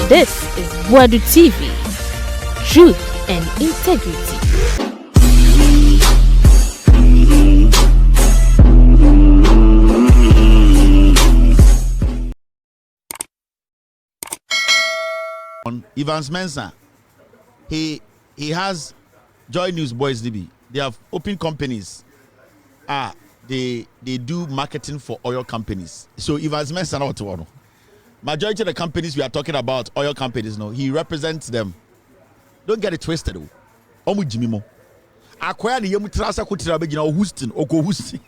This is Boadu TV. Truth and integrity. Evans Mensah, he has Joy News Boys DB. They have open companies. They do marketing for oil companies. So Evans Mensah not one. Majority of the companies we are talking about, oil companies, no, he represents them. Don't get it twisted. Omu Jimimo. Acquire the young trasa kutira begina Houston oko Houston.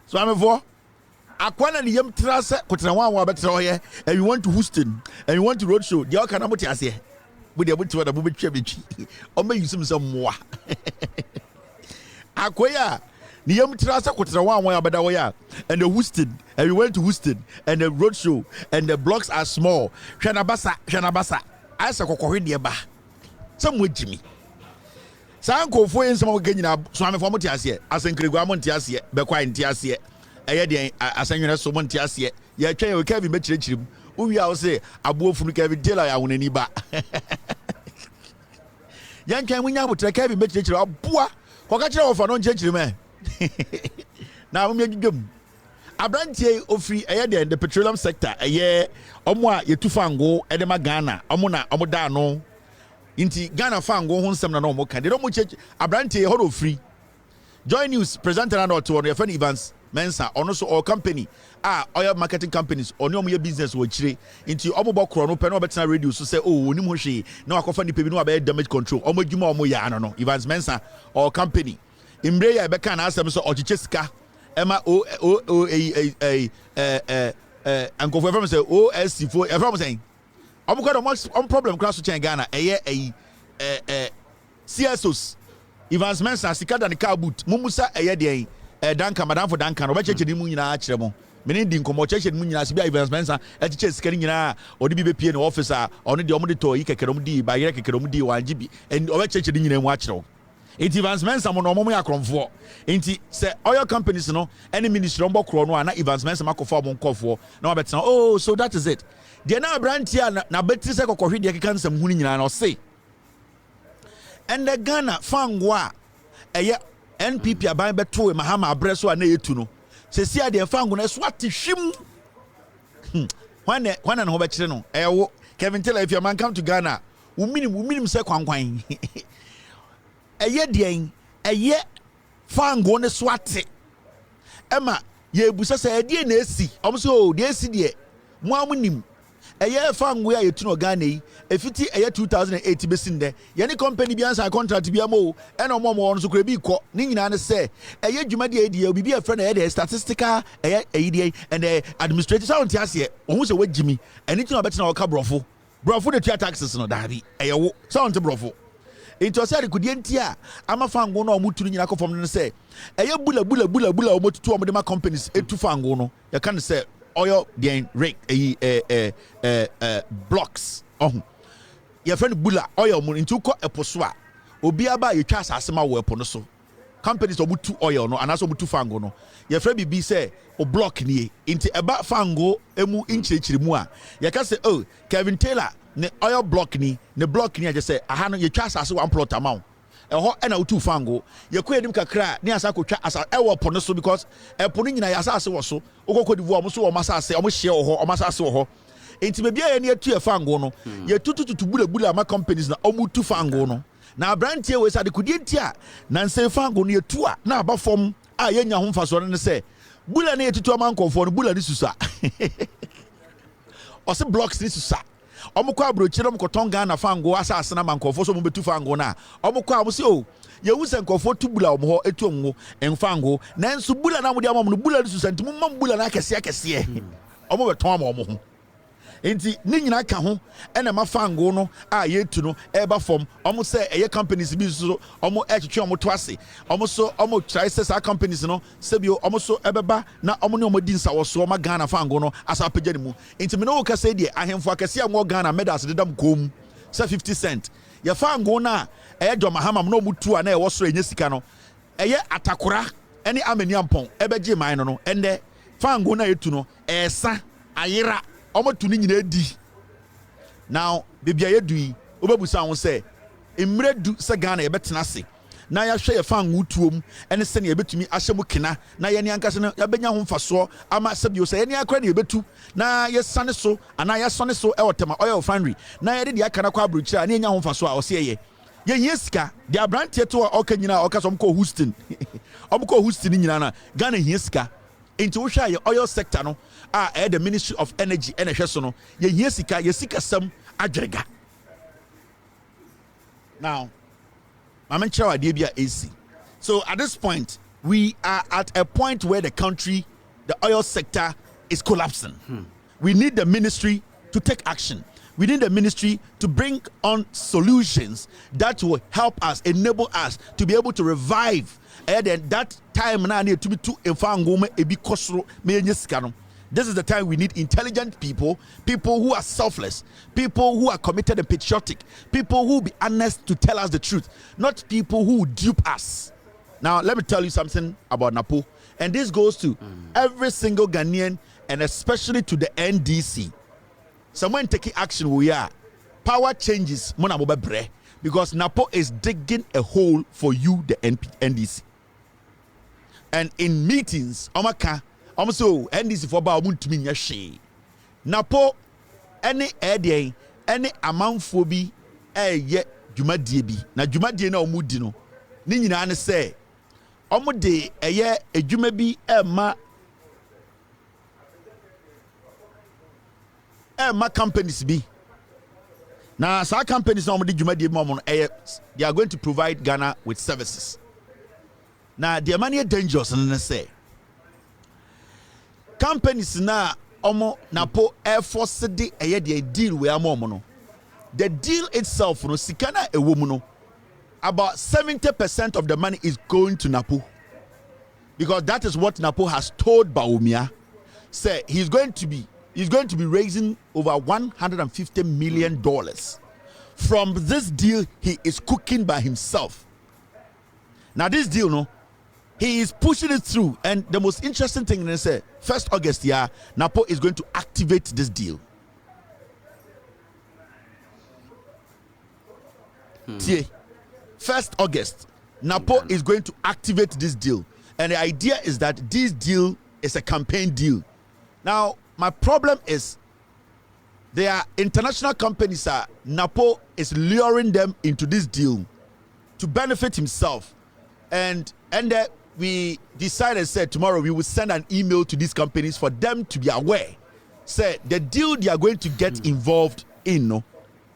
So I'm for. Akwana ni yem trasa kutira wa betra here and you want to Houston and you want to roadshow the kana moti ase we dey able to betwa betwi o ma yusum some moa akoya ni yem trasa kutira wa beda here and the Houston and we went to Houston and the roadshow and the blocks are small hwanabasa asa kokohwe de ba some wejimi sanko fo yen some ganyina so amefo moti ase asenkregu amoti ase be kwa nti ase eye de asanwene so monti ase ye twa ye Kevin bechirechirim uwi a wo se aboofunu Kevin Taylor ya wonani ba yan twa munya botre Kevin bechirechirim aboa koka kire wo fa no nchechirim na wo megidwam abrantie ofri eye de the petroleum sector eye omo a yetufango ede ma Ghana omo na omo da no inti Ghana fango ho nsem na no omo ka de no mo chechi abrantie ho do free Joy News presenter na to one your Evans Mensah ono so all company oil marketing companies oni omo ye business wo chire nti omo bokro no pe no betina radio so say onim ho hwe na wakofa ni pe bi no abe damage control omo djuma omo ya no Evans Mensah all company imbre ya be kan asem so ochiche sika ema ankofo efam say OSC4 efam say omo got on problem class to Ghana CSOs Evans Mensah sika dan car boot mumusa de danka madam for danka no becheche ni mu nyina akire mo meni di nkomo cheche ni mu nyina se bia Evans Mensah echeche sika ni nyina odi bi be pie no officer ono de omde to yi kekere omdi ba yere kekere omdi wanjibi and obecheche ni nyina mu akire enti Evans Mensah mo no mo ya kromfo enti se oil companies no any ministry ombo kro no na Evans Mensah makofo mo nkofo na obetena oh so that is it de na brantia na betri se kokohwe de keka nsam hu ni nyina na o say and the Ghana fangwa NPP aban beto Mahama abreso a na yetu no se sia de fango na so atihwim wana no be kire no ewo Kevin Taylor if your man come to Ghana uminim se kwankwan de fango ne so ate ema ye busa se de na esi omso de esi de mo amunim fango ya yetu no Ghana yi efiti 2008 besin de yeni company bi ansa contract bi amo ena omo no so kura bi ko ni nyina ne se dwuma de edi obi bi afre na statistical and administrative sound ase ohun se wagimi eni tin obeti na oka brofo de tua taxes no dabi wo sound brofo into say rekudie ntia ama fango no omuturu nyina kofom no se bula omotutu omo de ma companies etu fango no ya kan se oil the rate blocks your friend bula oil mo into ko eposo a obi aba ye twa asase ma wo epo no so companies omutu oil no anaso omutu fango no your friend bibi say o block ni into eba fango emu inchirechiri mu a ye ka say oh Kevin Taylor ne oil block ni aje say aha no ye twa asase one plot amount eho ena utu fango ye ko edim kakra ni asa ko twa asa ewo po no so because epo no nyina ya asase wo so okoko divu omo so wo masase omo hye wo ho omo asase wo ho enti bebia ye ne atu fango no ye tututu bula ma companies na omo tu fango no na brantie we sa de kudie ntia na nse fango no ye tu a na aba fom a ye nya ho mfaso no ne se bula na ye tutu amankofo no bula ni susa o se blocks ni susa omo kwa brochire omo kotonga na fango asase na mankofo so omo betu fango na omo kwa omo se o ye wu se nkofo tu bula omo ho etu onwo enfango na nso bula na mo de amom no bula ni susa nti mo mam bula na kese omo beton omo ho enti ni nyina ka ho ena ma fango no a yetu no eba fom omo se eye companies bi so omo etwetwe omo to ase omo so omo try se sa companies no sebio omo so ebeba na omo ne omo di nsa wo so ma Ghana fango no asa pagya ni mu enti me no wo ka se die ahemfo akase a mo Ghana medals de dam kom se 50 cent ye fango na do Mahama no mutu a na e wo so enya sika no eye atakora ene amani ampon ebeje man no ende fango na yetu no esa ayira omo tu ni nyina di Now baby ayedui obebusa won say emre du se Ghana yebetena se na ya hwe ye fa nwutuom ene se ne yebetumi ahyemu kena na ye ne ankase no yabenya ho mfaso ama sebio se ye ne akra ne yebetu na ye sane so ana ye sone so e wotema oil refinery na ye de aka na kwa abrochira na enya ho mfaso a o se ye hiesika the abrantie to oka nyina oka so mko Houston omko Houston nyina na Ghana hiesika into wo hwa ye oil sector no the Ministry of Energy ene hwe so no ye hiesika ye sika sam adwerega. Now so at this point we are at a point where the country, the oil sector is collapsing. We need the ministry to take action. We need the ministry to bring on solutions that will help us, enable us to be able to revive. And then that time now need to be too. This is the time we need intelligent people, people who are selfless, people who are committed and patriotic, people who will be honest to tell us the truth, not people who dupe us. Now, let me tell you something about Napo, and this goes to every single Ghanaian and especially to the NDC. Someone taking action, we are. Power changes, because Napo is digging a hole for you, the NDC. And in meetings, so NDC for ba omuntumi nya hwe Napo any amount bi ye dwumadie bi na dwumadie na omudi no ni nyina ne se omode eye edwuma bi ema companies bi na sa companies na omode dwumadie bi mo they are going to provide Ghana with services. Now the money dangerous and say companies na Napo Air Force de deal we no. The deal itself no sikana ewomu no about 70% of the money is going to Napo, because that is what Napo has told Bawumia. Say he's going to be raising over $150 million from this deal he is cooking by himself. Now this deal no, he is pushing it through, and the most interesting thing is say 1st August Napo is going to activate this deal. 1st August Napo is going to activate this deal, and the idea is that this deal is a campaign deal. Now my problem is there are international companies Napo is luring them into this deal to benefit himself, and we decided, said tomorrow we will send an email to these companies for them to be aware. Say the deal they are going to get involved in,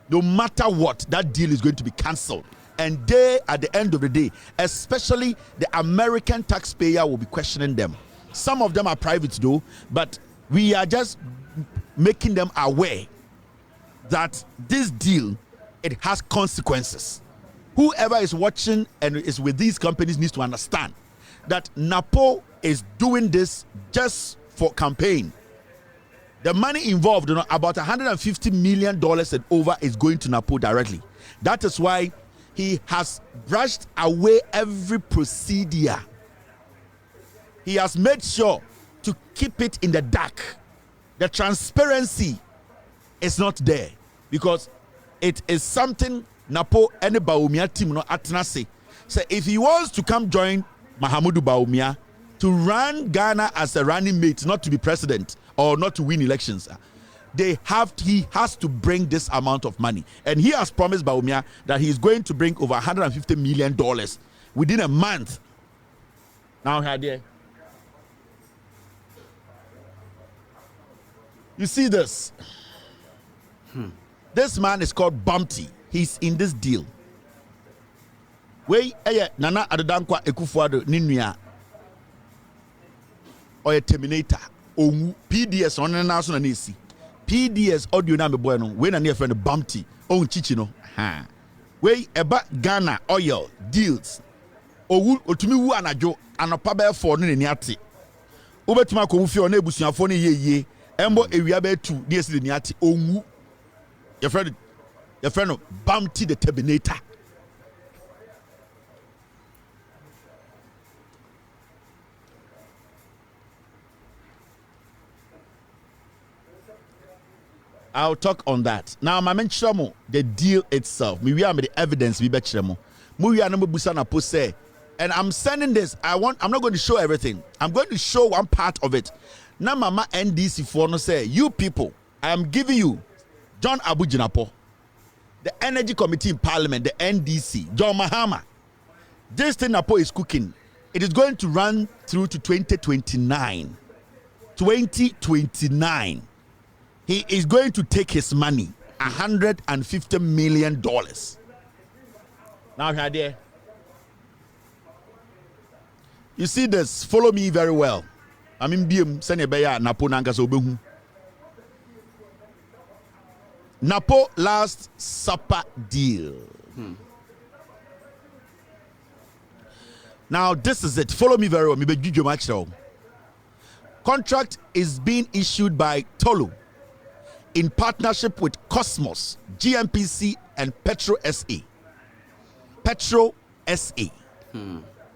no matter what, that deal is going to be cancelled. And they, at the end of the day, especially the American taxpayer, will be questioning them. Some of them are private though, but we are just making them aware that this deal, it has consequences. Whoever is watching and is with these companies needs to understand that Napo is doing this just for campaign. The money involved, about $150 million and over is going to Napo directly. That is why he has brushed away every procedure. He has made sure to keep it in the dark. The transparency is not there, because it is something Napo and the Bawumia team atenase. So if he wants to come join Mahamudu Bawumia to run Ghana as a running mate, not to be president or not to win elections, he has to bring this amount of money. And he has promised Bawumia that he is going to bring over $150 million within a month. Now, here, you see this? This man is called Bumpty. He's in this deal. Nana Adodankwa Ekufuado Ninua or a terminator or PDS on an national nisi. PDS audio na me boy no we na near friend Bumpty on Chichino. We eba Ghana oil deals. Owu otumi wu anajo anopa be for no ni ate. Obetuma ko wufi ona ebusuafo no ye embo ewia be 2 na esi ni ate onwu. Your friend Bumpty the Terminator. I'll talk on that. Now, my mention the deal itself. We are the evidence. We bet you. We are number busa Napo say, and I'm sending this. I'm not going to show everything. I'm going to show one part of it. Now, Mama NDC for no say, you people, I am giving you John Abu Jinapo, the Energy Committee in Parliament, the NDC, John Mahama. This thing Napo is cooking. It is going to run through to 2029. 2029. He is going to take his money, $150 million. Now, here, you see this. Follow me very well. I mean, BM Senebeya Napo Nangasobehu. Napo last supper deal. Now, this is it. Follow me very well. Contract is being issued by Tallow in partnership with Cosmos, GMPC, and Petro SA. Petro SA.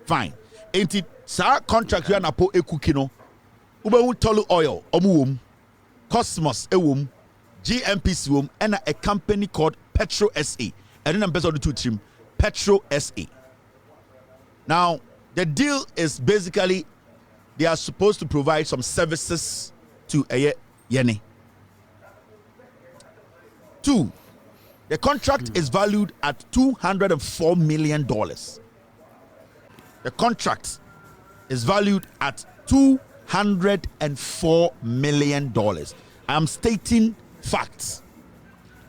Fine. Ain't it? Sa contract here Napo ekukino. Ubehu Tallow Oil, omuwum, Cosmos ewum, GMPC wum, and a company called Petro SA. And then I'm based on the two team, Petro SA. Now, the deal is basically they are supposed to provide some services to Yene. 2, the contract is valued at $204 million. The contract is valued at $204 million. I am stating facts.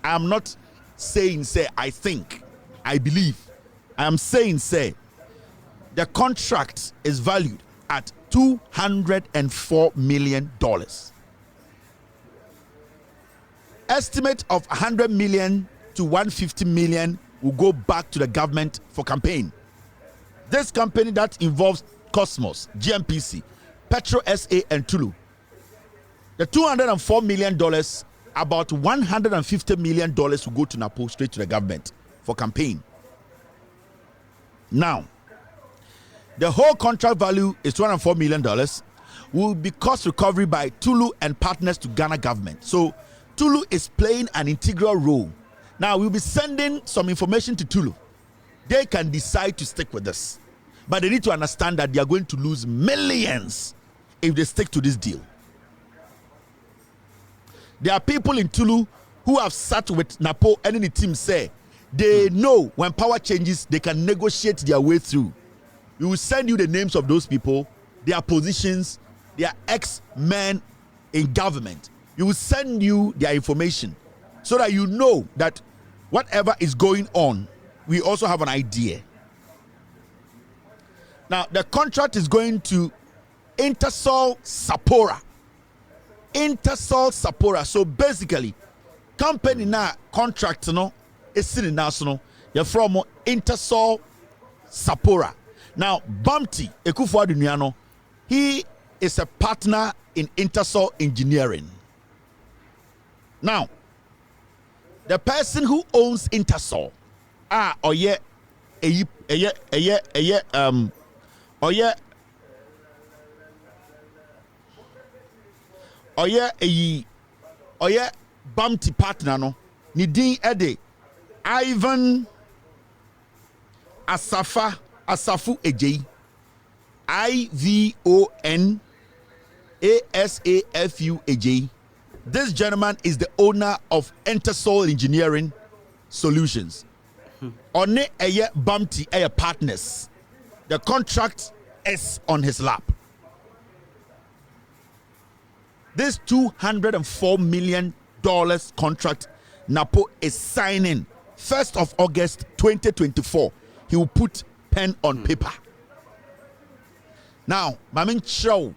I am not saying, say, I think, I believe. I am saying, say, the contract is valued at $204 million. Estimate of 100 million to 150 million will go back to the government for campaign. This company that involves Cosmos, GMPC, Petro SA, and Tulu. The $204 million, about $150 million will go to Napo straight to the government for campaign. Now, the whole contract value is $204 million, will be cost recovery by Tulu and partners to Ghana government. So Tulu is playing an integral role. Now we'll be sending some information to Tulu. They can decide to stick with this, but they need to understand that they are going to lose millions if they stick to this deal. There are people in Tulu who have sat with Napo and the team say they know when power changes they can negotiate their way through. We will send you the names of those people, their positions, their ex-men in government. We will send you their information so that you know that whatever is going on, we also have an idea. Now, the contract is going to Intersol Sapora. Intersol Sapora. So basically, company na contract no is sitting national. You're from Intersol Sapora. Now, Bumpty Ekufuadu Nuano, he is a partner in Intersol Engineering. Now, the person who owns Intersol, Bumpty partner no, Nidin Ede, Ivan Asafu Ejei, IVON ASAFU Ejei. This gentleman is the owner of Intersol Engineering Solutions. One eye Bumpty eye partners. The contract is on his lap. This $204 million contract Napo is signing 1st of August 2024. He will put pen on paper. Now, Mamin show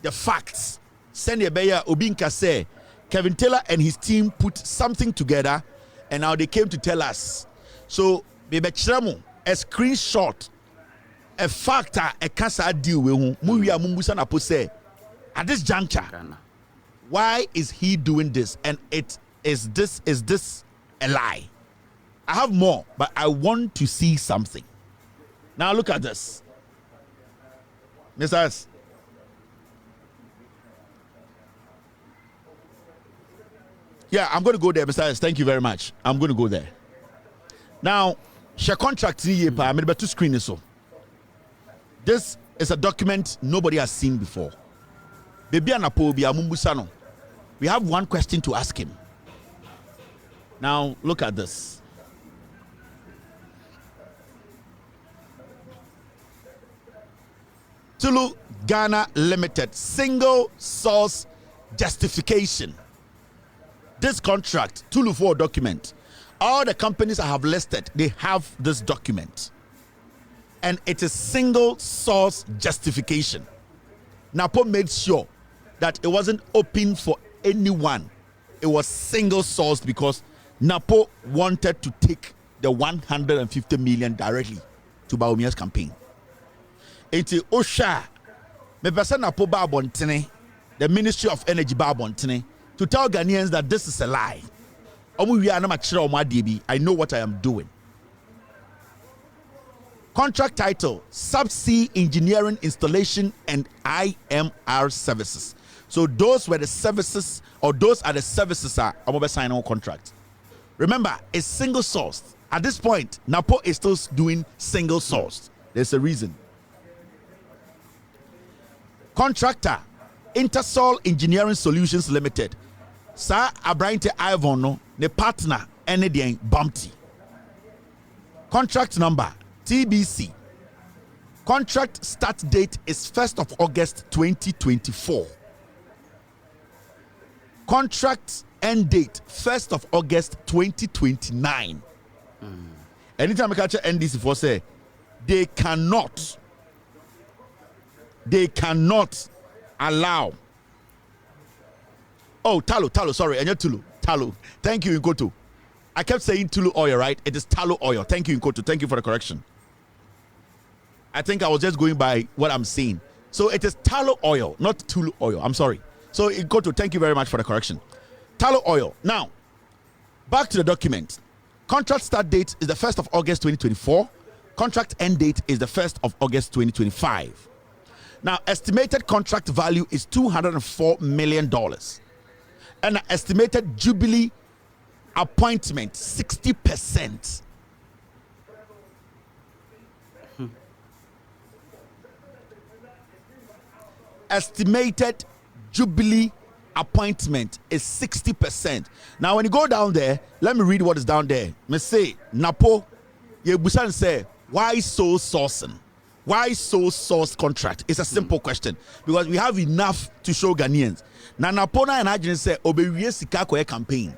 the facts. Send a bayer Obinka say Kevin Taylor and his team put something together and now they came to tell us. So, Bebe Chiramo, a screenshot, a factor, a cancer deal with whom Muya Mumbusa Napo say at this juncture. Why is he doing this? And is this a lie? I have more, but I want to see something. Now look at this. Mr. Yeah, I'm going to go there, Mr. Thank you very much. I'm going to go there. Now, share contract I'm about to screen this. This is a document nobody has seen before. Baby Napo, we have one question to ask him. Now, look at this. Tulu Ghana Limited single source justification. This contract, Tulu 4 document. All the companies I have listed, they have this document. And it is single source justification. Napo made sure that it wasn't open for anyone. It was single source because Napo wanted to take the 150 million directly to Bawumia's campaign. Enti Osha, me person Napo Babontene, the Ministry of Energy Babontene, to tell Ghanaians that this is a lie. I know what I am doing. Contract title: Subsea Engineering Installation and IMR Services. So those were the services, or those are the services I'm going sign on contract. Remember, it's single sourced. At this point, Napo is still doing single sourced. There's a reason. Contractor: Intersol Engineering Solutions Limited. Sir Abrante Ivono, the partner, Enedian Bumpty. Contract number TBC. Contract start date is 1st of August 2024. Contract end date 1st of August 2029. Anytime I catch an NDC for say they cannot allow. Oh, Tallow, sorry, and you're Tulu. Tallow. Thank you, Nkoto. I kept saying Tallow Oil, right? It is Tallow Oil. Thank you, Nkoto. Thank you for the correction. I think I was just going by what I'm saying. So it is Tallow Oil, not Tallow Oil. I'm sorry. So Nkoto, thank you very much for the correction. Tallow Oil. Now, back to the document. Contract start date is the 1st of August 2024. Contract end date is the 1st of August 2025. Now, estimated contract value is $204 million. And estimated Jubilee appointment 60%. Estimated Jubilee appointment is 60%. Now, when you go down there, let me read what is down there. Me say, Napo, Yebusan say, why so sourcing? Why so source contract? It's a simple question because we have enough to show Ghanaians. Now, Napona and Ajin say, Obewie Sikakoe campaign.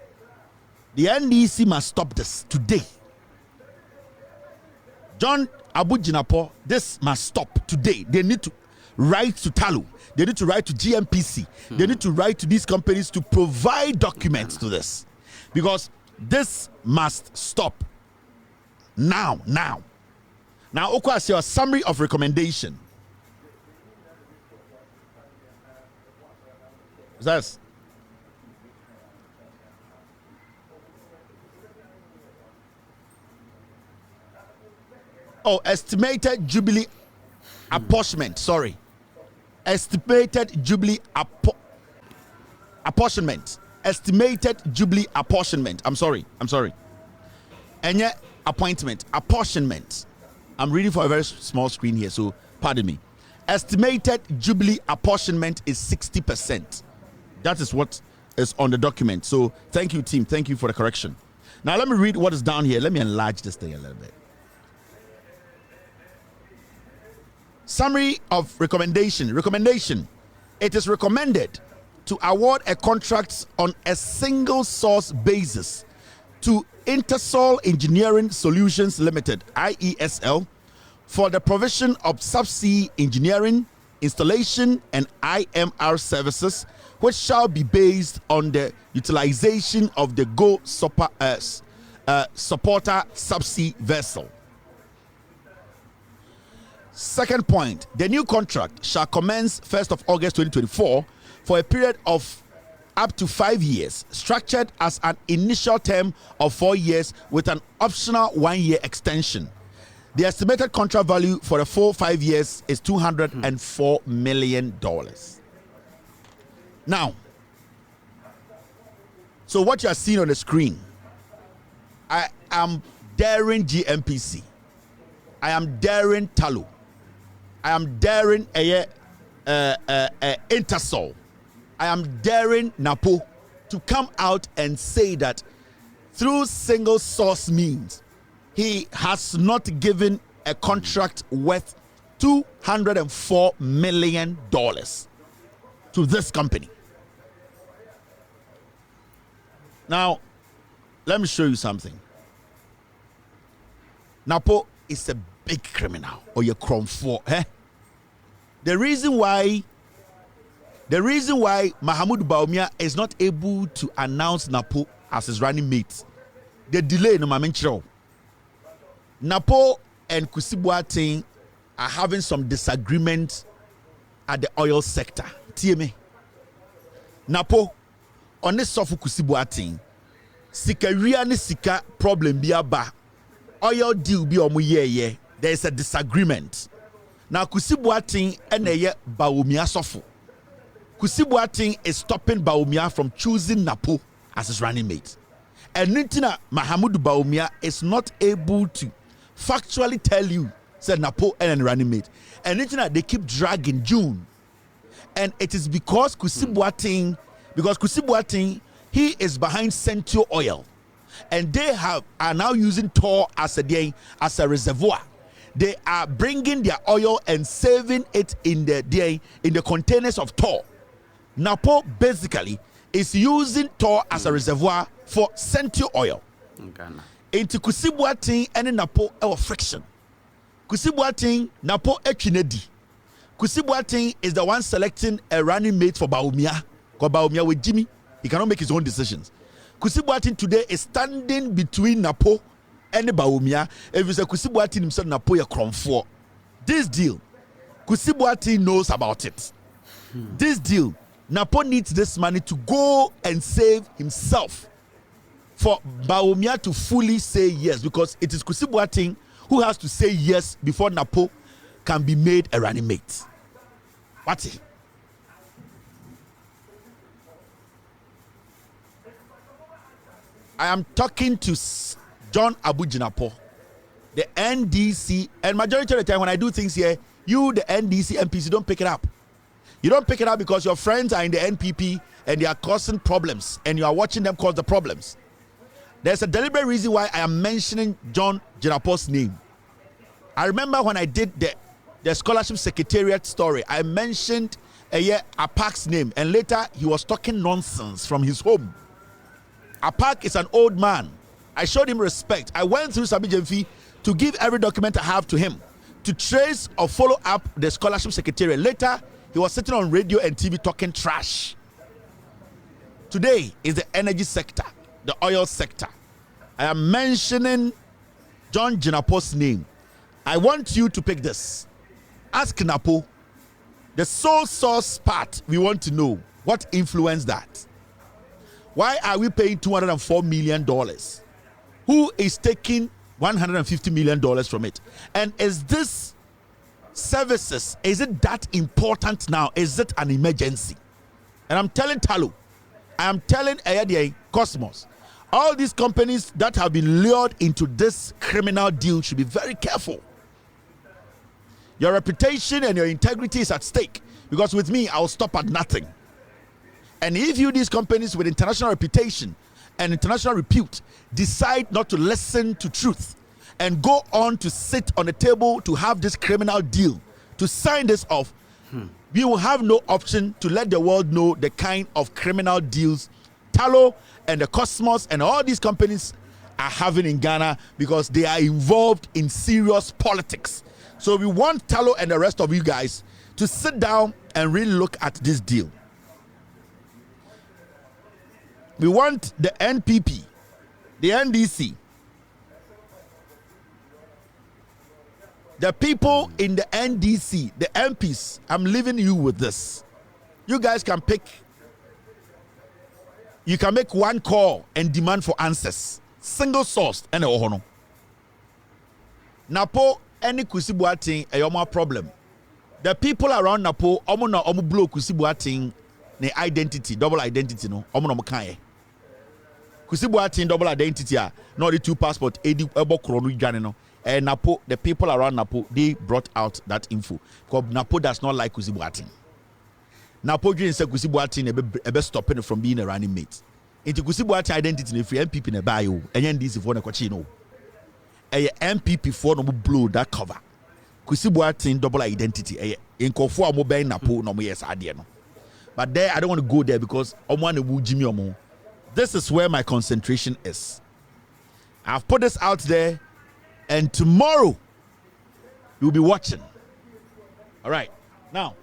The NDC must stop this today. John Abu Jinapo, this must stop today. They need to write to Tallow. They need to write to GMPC. They need to write to these companies to provide documents to this because this must stop now. Now, Okwasi, your summary of recommendation. That's estimated Jubilee apportionment. Sorry, estimated Jubilee apportionment. Estimated Jubilee apportionment. I'm sorry. And yet appointment apportionment. I'm reading for a very small screen here, so pardon me. Estimated Jubilee apportionment is 60%. That is what is on the document. So thank you, team. Thank you for the correction. Now let me read what is down here. Let me enlarge this thing a little bit. Summary of recommendation. Recommendation. It is recommended to award a contract on a single source basis to Intersol Engineering Solutions Limited, IESL, for the provision of subsea engineering, installation, and IMR services, which shall be based on the utilization of the Go Supporter subsea vessel. Second point, the new contract shall commence 1st of August 2024 for a period of up to 5 years, structured as an initial term of 4 years with an optional 1-year extension. The estimated contract value for the full 5 years is $204 million. Now, So what you are seeing on the screen, I am daring GMPC. I am daring Tallow. I am daring Intersol. I am daring Napo to come out and say that through single source means he has not given a contract worth $204 million to this company. Now, let me show you something. Napo is a big criminal, or your crime for. The reason why Mahamudu Bawumia is not able to announce Napo as his running mate, the delay no mamenchiro. Napo and Kusibuating are having some disagreement at the oil sector. TMA. Napo on this sofu Kusibuating sika ria ni sika problem bi aba. Oil deal bi omu ye. There is a disagreement. Now Kusibuating eneye Bawumia sofu. Kusibuating is stopping Bawumia from choosing Napo as his running mate. And Nintina Mahamudu Bawumia is not able to factually tell you said Napo and running mate. And Nintina they keep dragging June. And it is because Kusibuating he is behind Central Oil. And they are now using Tor as a reservoir. They are bringing their oil and saving it in the containers of Tor. Napo basically is using Tor as a reservoir for Central Oil. Into Kusibuating and Napo friction. Kusibuating Napo Ekinedi. Kusibuating is the one selecting a running mate for Bawumia. Because Bawumia with Jimmy, he cannot make his own decisions. Kusibuating today is standing between Napo and Bawumia. If it's a Kusibuating himself, Napo ya cromfo. This deal, Kusibuating knows about it. This deal, Napo needs this money to go and save himself. For Bawumia to fully say yes, because it is Kusibuating who has to say yes before Napo can be made a running mate. What's it? I am talking to John Abujinapo, the NDC, and majority of the time when I do things here, you, the NDC MPs, don't pick it up. You don't pick it up because your friends are in the NPP and they are causing problems, and you are watching them cause the problems. There's a deliberate reason why I am mentioning John Jinapo's name. I remember when I did the scholarship secretariat story, I mentioned Apak's name, and later he was talking nonsense from his home. Apak is an old man. I showed him respect. I went through Sabi Jemfi to give every document I have to him to trace or follow up the scholarship secretariat. Later, he was sitting on radio and TV talking trash. Today is the energy sector, the oil sector. I am mentioning John Jinapo's name. I want you to pick this. Ask Napo. The sole source part, we want to know what influenced that. Why are we paying $204 million? Who is taking $150 million from it? And is this services, is it that important now? Is it an emergency? And I'm telling Tallow, I am telling Ayadiye, Cosmos, all these companies that have been lured into this criminal deal should be very careful. Your reputation and your integrity is at stake, because with me, I'll stop at nothing. And if you, these companies with international reputation and international repute, decide not to listen to truth and go on to sit on the table to have this criminal deal, to sign this off, we will have no option to let the world know the kind of criminal deals Tallow and the Cosmos and all these companies are having in Ghana, because they are involved in serious politics. So we want Tallow and the rest of you guys to sit down and really look at this deal. We want the NPP, the NDC, the people in the NDC, the MPs. I'm leaving you with this. You guys can pick. You can make one call and demand for answers. Single sourced and a hono. Napo any Kusibuating a yoma problem. The people around Napo omo blow Kusibuating ne identity, double identity no. Omo no makaye. Kwesi Boateng double identity not the two passport edi ebo kronu dwane no. Napo, the people around Napo, they brought out that info because Napo does not like Kwesi Boateng. Napo didn't say Kwesi Boateng ebe stopping from being a running mate. Into Kwesi Boateng identity in free NPP ne buy you and then this is for the coachino. A NPP for no blow that cover. Kwesi Boateng double identity. In Kofu mobile Napo no yes idea no. But there I don't want to go there because Jimmy Omo. This is where my concentration is. I've put this out there. And tomorrow, you'll be watching. All right. Now,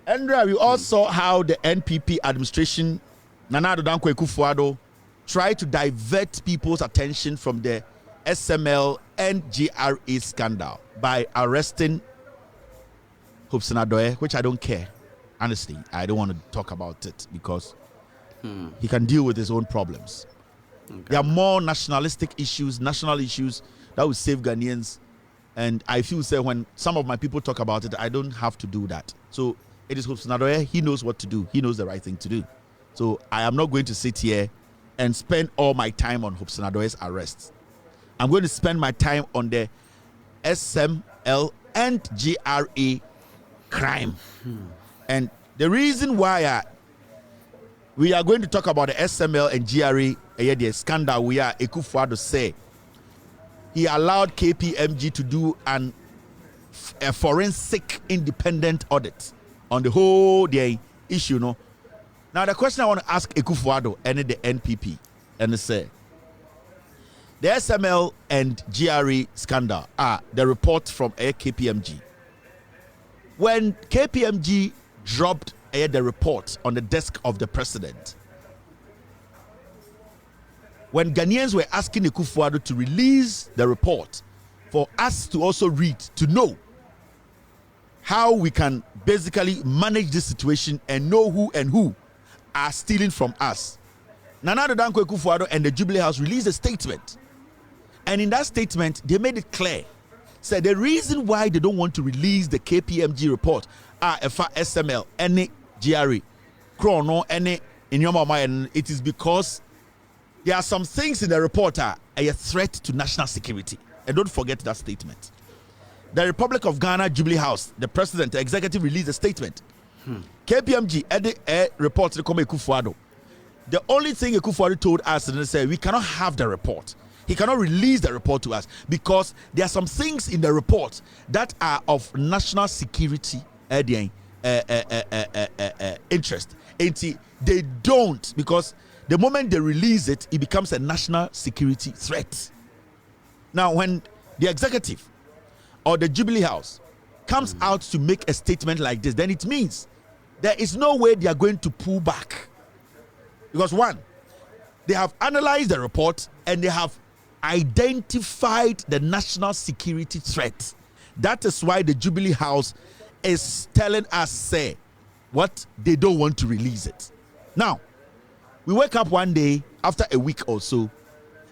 Andrea, we all saw how the NPP administration, Nana Addo Dankwa Akufo-Addo, tried to divert people's attention from the SML and GRA scandal by arresting Hobson Adoye, which I don't care. Honestly, I don't want to talk about it because he can deal with his own problems. Okay. There are more nationalistic issues, national issues that will save Ghanaians. And I feel say when some of my people talk about it, I don't have to do that. So it is Hobson Adoye. He knows what to do. He knows the right thing to do. So I am not going to sit here and spend all my time on Hobson Adoye's arrests. I'm going to spend my time on the SML and GRA crime. And the reason why we are going to talk about the SML and GRA the scandal we are Akufo-Addo say he allowed KPMG to do a forensic independent audit on the whole issue. No. Now the question I want to ask Akufo-Addo and the NPP and say the SML and GRA scandal are the report from KPMG. When KPMG dropped the report on the desk of the president, when Ghanaians were asking Akufo-Addo to release the report for us to also read, to know how we can basically manage this situation and know who are stealing from us, Nana Addo Dankwa Akufo-Addo and the Jubilee House released a statement. And in that statement, they made it clear. Said the reason why they don't want to release the KPMG report are SML, any GRA, Chrono, any in your mind, it is because there are some things in the report are a threat to national security. And don't forget that statement. The Republic of Ghana Jubilee House, the president, the executive released a statement. KPMG report to Akufo-Addo. The only thing Akufo-Addo told us is say we cannot have the report. He cannot release the report to us because there are some things in the report that are of national security interest. And they don't, because the moment they release it, it becomes a national security threat. Now, when the executive or the Jubilee House comes out to make a statement like this, then it means there is no way they are going to pull back. Because one, they have analyzed the report and they have identified the national security threat. That is why the Jubilee House is telling us, say, what they don't want to release it. Now, we wake up one day after a week or so,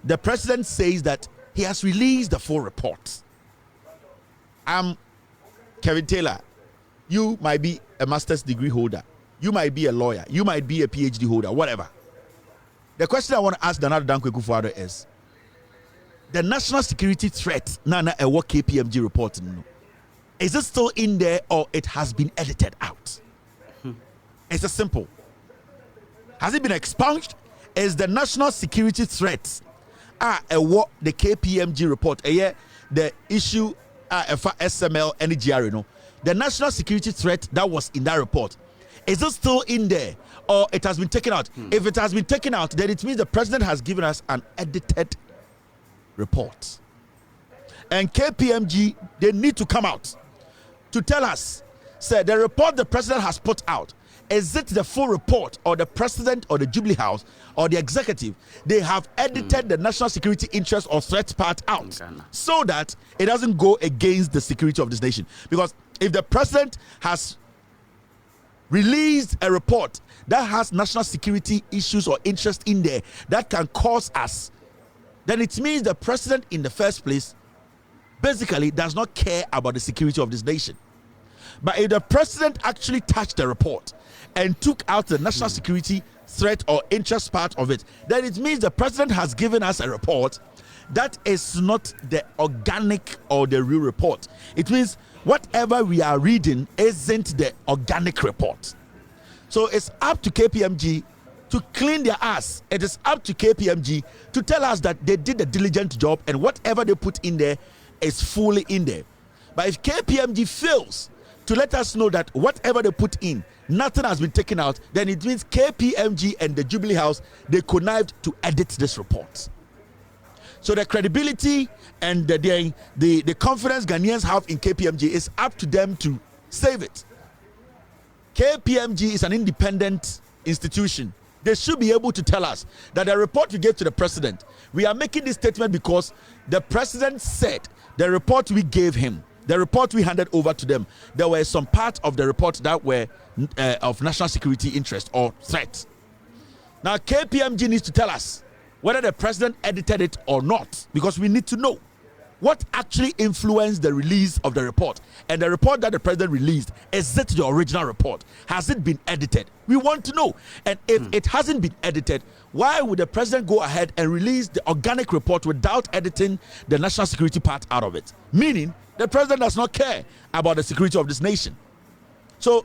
the president says that he has released the full report. Kevin Taylor, you might be a master's degree holder, you might be a lawyer, you might be a PhD holder, whatever. The question I want to ask Nana Addo Dankwa Akufo-Addo is, the national security threat, Nana Ewo KPMG report, is it still in there or it has been edited out? It's a simple. Has it been expunged? Is the national security threat what the KPMG report, the issue SML and GRA, the national security threat that was in that report, is it still in there or it has been taken out? If it has been taken out, then it means the president has given us an edited report. And KPMG, they need to come out to tell us, say, the report the president has put out, is it the full report, or the president or the Jubilee House or the executive, they have edited the national security interest or threat part out so that it doesn't go against the security of this nation? Because if the president has released a report that has national security issues or interest in there that can cause us, then it means the president in the first place basically does not care about the security of this nation. But if the president actually touched the report and took out the national security threat or interest part of it, then it means the president has given us a report that is not the organic or the real report. It means whatever we are reading isn't the organic report. So it's up to KPMG to clean their ass. It is up to KPMG to tell us that they did a diligent job and whatever they put in there is fully in there. But if KPMG fails to let us know that whatever they put in, nothing has been taken out, then it means KPMG and the Jubilee House, they connived to edit this report. So the credibility and the confidence Ghanaians have in KPMG is up to them to save it. KPMG is an independent institution. They should be able to tell us that the report we gave to the president, we are making this statement because the president said the report we gave him, the report we handed over to them, there were some parts of the report that were of national security interest or threat. Now KPMG needs to tell us whether the president edited it or not, because we need to know what actually influenced the release of the report. And the report that the president released, is it the original report? Has it been edited? We want to know. And if it hasn't been edited, why would the president go ahead and release the organic report without editing the national security part out of it? Meaning, the president does not care about the security of this nation. So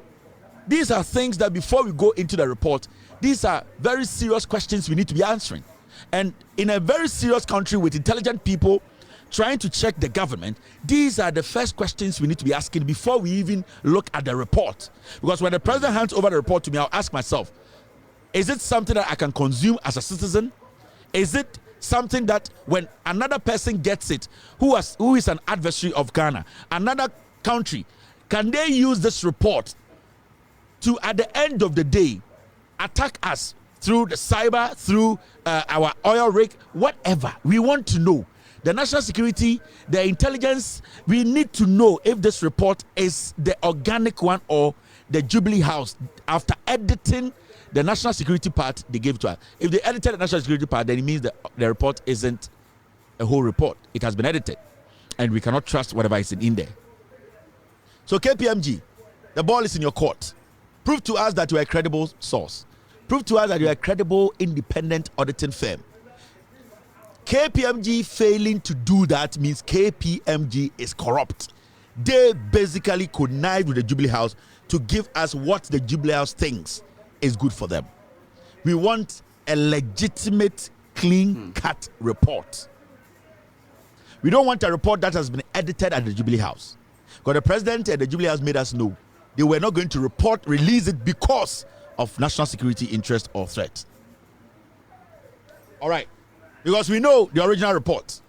these are things that before we go into the report, these are very serious questions we need to be answering. And in a very serious country with intelligent people trying to check the government, these are the first questions we need to be asking before we even look at the report. Because when the president hands over the report to me, I'll ask myself, is it something that I can consume as a citizen? Is it something that when another person gets it, who is an adversary of Ghana, another country, can they use this report to, at the end of the day, attack us through the cyber, through our oil rig, whatever? We want to know. The national security, the intelligence, we need to know if this report is the organic one or the Jubilee House, after editing the national security part they gave to us. If they edited the national security part, then it means that the report isn't a whole report. It has been edited, and we cannot trust whatever is in there. So KPMG, the ball is in your court. Prove to us that you are a credible source. Prove to us that you are a credible independent auditing firm. KPMG failing to do that means KPMG is corrupt. They basically connived with the Jubilee House to give us what the Jubilee House thinks is good for them. We want a legitimate, clean-cut report. We don't want a report that has been edited at the Jubilee House. Because the president and the Jubilee House made us know they were not going to release it because of national security interest or threat. All right. Because we know the original report.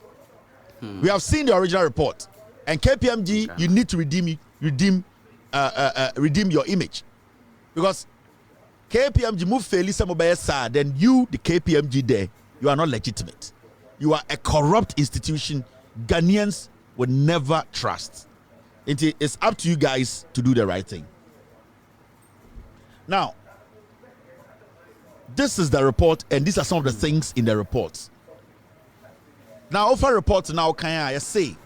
We have seen the original report. And KPMG, you need to redeem your image. Because KPMG move fairly some side, then you, the KPMG there, you are not legitimate. You are a corrupt institution Ghanaians would never trust. It's up to you guys to do the right thing. Now, this is the report, and these are some of the things in the report. Now, offer report now, can I say?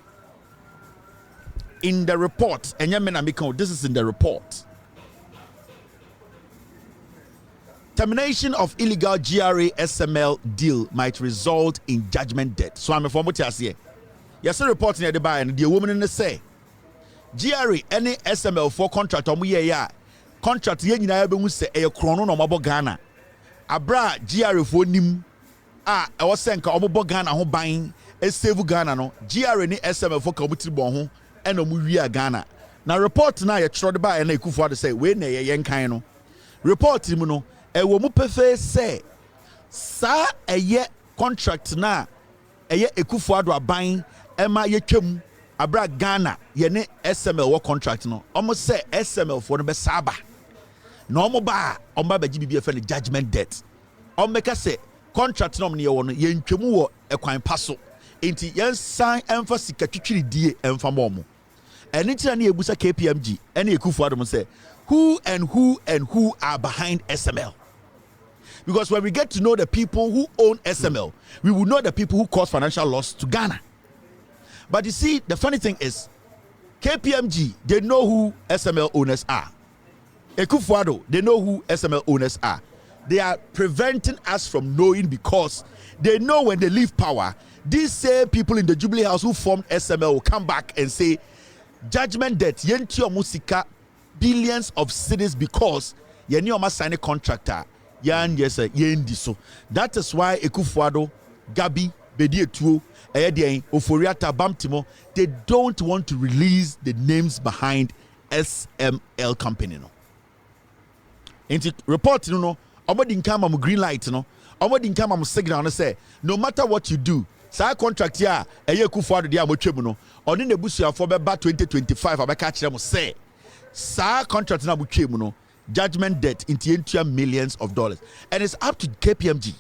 In the report, and this is in the report. Termination of illegal GRA SML deal might result in judgment debt. So I'm from what you say. Yes, reporting at the buy and the woman in the say GRA any SML for contract or ya contract yen na be say e krono no mabo Ghana. Abra GRA for nim I was saying ka omo Ghana ho ban e save Ghana no GRA ni SML for community bon ho e no mu wi Ghana. Na report na ye tro de buy na ekufu say we na ye yen kan no report mu no e wo mu pefe say sa eye contract na eye ekufu ado aban ema ye twam abra Ghana ye ne SML wo contract no omo say SML for no be saba na omo ba be bibia fe ne judgment debt omo make say contract no ye wo no ye ntwam wo ekwan paso enti yen san emphasis ka twitwiri die emfa mo eni tira na ebusa KPMG ene ekufu ado mo say who are behind SML. Because when we get to know the people who own SML, we will know the people who cause financial loss to Ghana. But you see, the funny thing is, KPMG, they know who SML owners are. Ekufuado, they know who SML owners are. they are preventing us from knowing because they know when they leave power, these same people in the Jubilee House who formed SML will come back and say, judgment debt, yenti omusika billions of cedis because yeni oma sign a contractor, yan yes, yendi so. That is why Ekufuado, Gabi, Bedi Etuo, Eyedien, Oforiata, Bamtimo, they don't want to release the names behind SML company. No. Inti report no, omodi nkama mu green light no, omodi nkama mu signal no say no matter what you do, sa contract ya eye Ekufuado dia motwem no, oni na busuafo beba 2025 abeka kire mu say sa contract na motwem no, judgment debt into millions of dollars, and it's up to KPMG.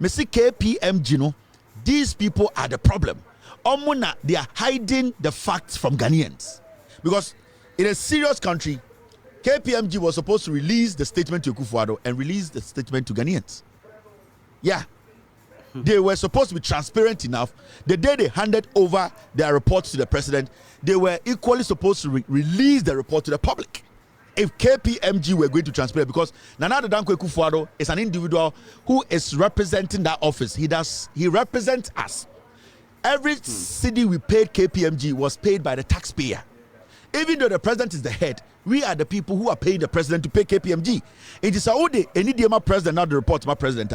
Me see KPMG no, these people are the problem. Omuna, they are hiding the facts from Ghanaians because in a serious country, KPMG was supposed to release the statement to Ekufuado and release the statement to Ghanaians. Yeah. They were supposed to be transparent enough. The day they handed over their reports to the president, they were equally supposed to release the report to the public. If KPMG were going to transparent, because Nana Dankwa Ekufuado is an individual who is representing that office. He represents us. Every cedi we paid KPMG was paid by the taxpayer. Even though the president is the head, we are the people who are paying the president to pay KPMG. It is Saudi, any DMA president, not the report, my president.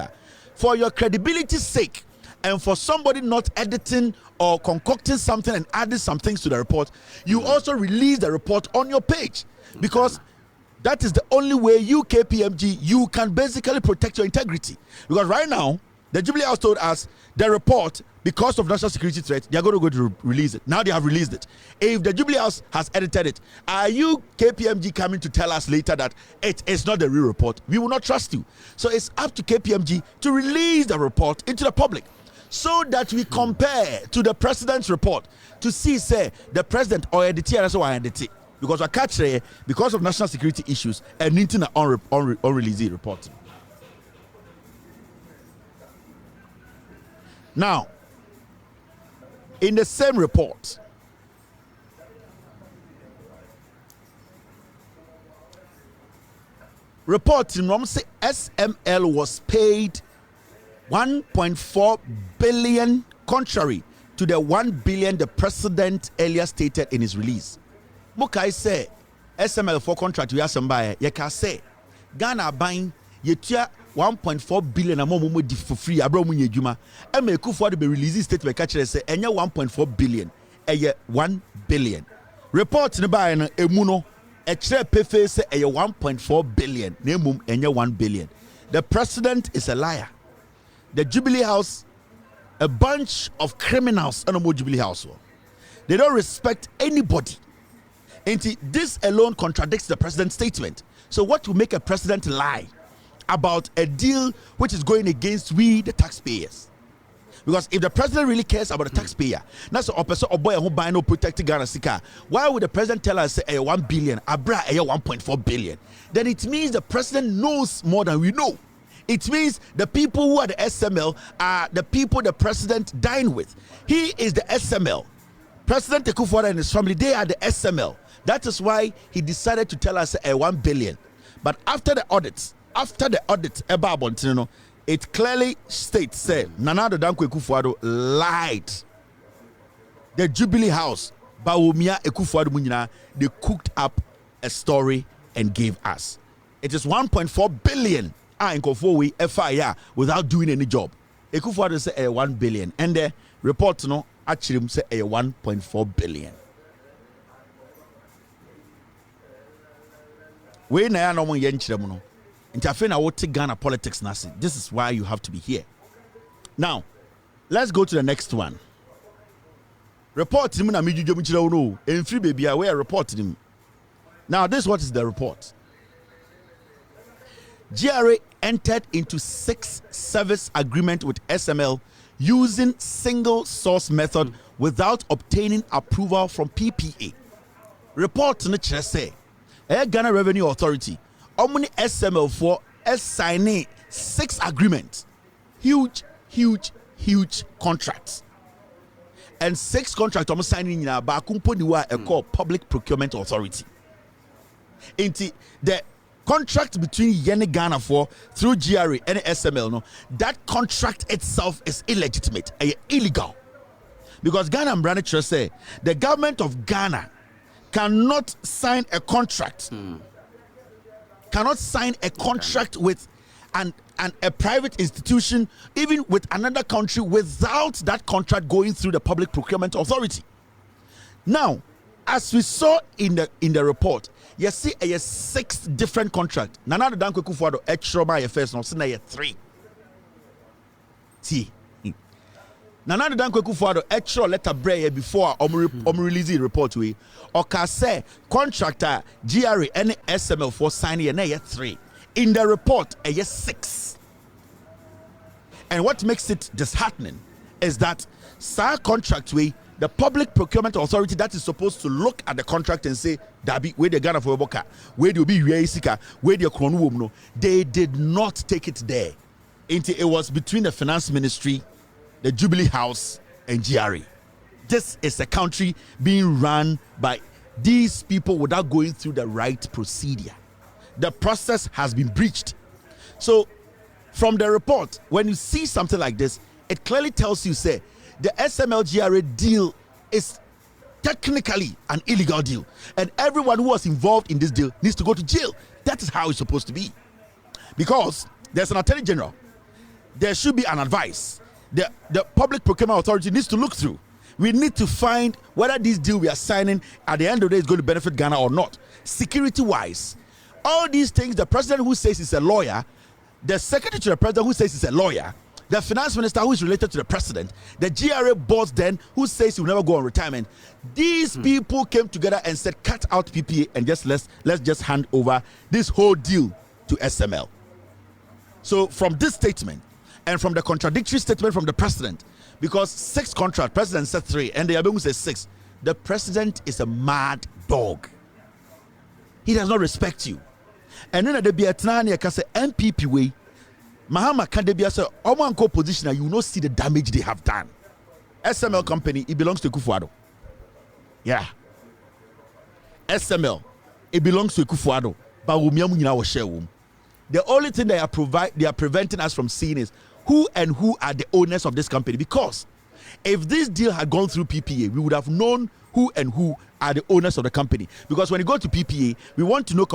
For your credibility's sake, and for somebody not editing or concocting something and adding some things to the report, you also release the report on your page. Because that is the only way you, KPMG, you can basically protect your integrity. Because right now, the Jubilee House told us the report, because of national security threat, they are going to go to release it. Now they have released it. If the Jubilee House has edited it, are you, KPMG, coming to tell us later that it is not the real report? We will not trust you. So it's up to KPMG to release the report into the public so that we compare to the president's report to see, say, the president or edit and so on. Because we catch because of national security issues and into the unreleased report. Now, in the same report, reporting from SML was paid 1.4 billion, contrary to the 1 billion the president earlier stated in his release. Mukai say SML for contract we have somebody. You can say Ghana buying yetia 1.4 billion among di for free abromu nyejuma e me Ekufuado be release statement catch say enya 1.4 billion eye 1 billion report ne buy no emu no e kire pefe say eye 1.4 billion na emum enya 1 billion. The president is a liar. The Jubilee House, a bunch of criminals on the Jubilee House, they don't respect anybody. And this alone contradicts the president's statement. So what will make a president lie about a deal which is going against we, the taxpayers? Because if the president really cares about the taxpayer, that's a person or boy who buy no protect Ghana Sika. Why would the president tell us 1 billion, abra 1.4 billion? Then it means the president knows more than we know. It means the people who are the SML are the people the president dined with. He is the SML. President Ekufuado and his family, they are the SML. That is why he decided to tell us 1 billion. But after the audit, it clearly states, say, Nana Dankwa Ekufuado lied. The Jubilee House, Bawumia Ekufuado Munyina, they cooked up a story and gave us. It is 1.4 billion in Kofowe FIR without doing any job. Ekufuado say 1 billion. And the report no actually say 1.4 billion. We na no mo yenchire no. Interfere na wote Ghana politics nasi. This is why you have to be here. Now, let's go to the next one. Report him na mejujo mchire no. Enfri baby we are reporting him. Now, this what is the report. GRA entered into 6 service agreement with SML using single source method without obtaining approval from PPA. Report no chere say Ghana Revenue Authority omni SML for signing 6 agreements, huge contracts, and 6 contracts almost signing ba kumpo ni wa called Public Procurement Authority. Inti the contract between Yene Ghana for through GRA and SML, no, that contract itself is illegitimate, illegal. Because Ghana and Brandon Trust say the government of Ghana cannot sign a contract, with a private institution, even with another country, without that contract going through the Public Procurement Authority. Now, as we saw in the report, you see a 6 different contracts. Nana Dankwe Kufuado extra by first, no, say 3. See. Nana Dankwe Kufuado extra letter break before release the report we. Oka say contractor GRA and SML for signing a 3. In the report, a 6. And what makes it disheartening is that contract way, the Public Procurement Authority that is supposed to look at the contract and say, Dabi, where the Ghana for Boka, where do be Reisika, where the Kronum, no, they did not take it there. It was between the Finance Ministry, the Jubilee House, and GRA. This is a country being run by these people without going through the right procedure. The process has been breached. So, from the report, when you see something like this, it clearly tells you, say, the SML-GRA deal is technically an illegal deal. And everyone who was involved in this deal needs to go to jail. That is how it's supposed to be. Because there's an attorney general. There should be an advice. The Public Procurement Authority needs to look through. We need to find whether this deal we are signing at the end of the day is going to benefit Ghana or not. Security-wise, all these things, the president who says he's a lawyer, the secretary to the president who says he's a lawyer, the finance minister who is related to the president, the GRA boss then who says he will never go on retirement. These people came together and said, cut out PPA and let's just hand over this whole deal to SML. So from this statement and from the contradictory statement from the president, because 6 contract, president said 3 and the Abemu says 6, the president is a mad dog. He does not respect you. And then the Biatnani can say NPP way. Mahama Kandebia say, Omanko position, you will not see the damage they have done. SML company, it belongs to Kufuado. Yeah. SML, it belongs to Kufuado. But the only thing they are preventing us from seeing is who are the owners of this company. Because if this deal had gone through PPA, we would have known who are the owners of the company. Because when you go to PPA, we want to know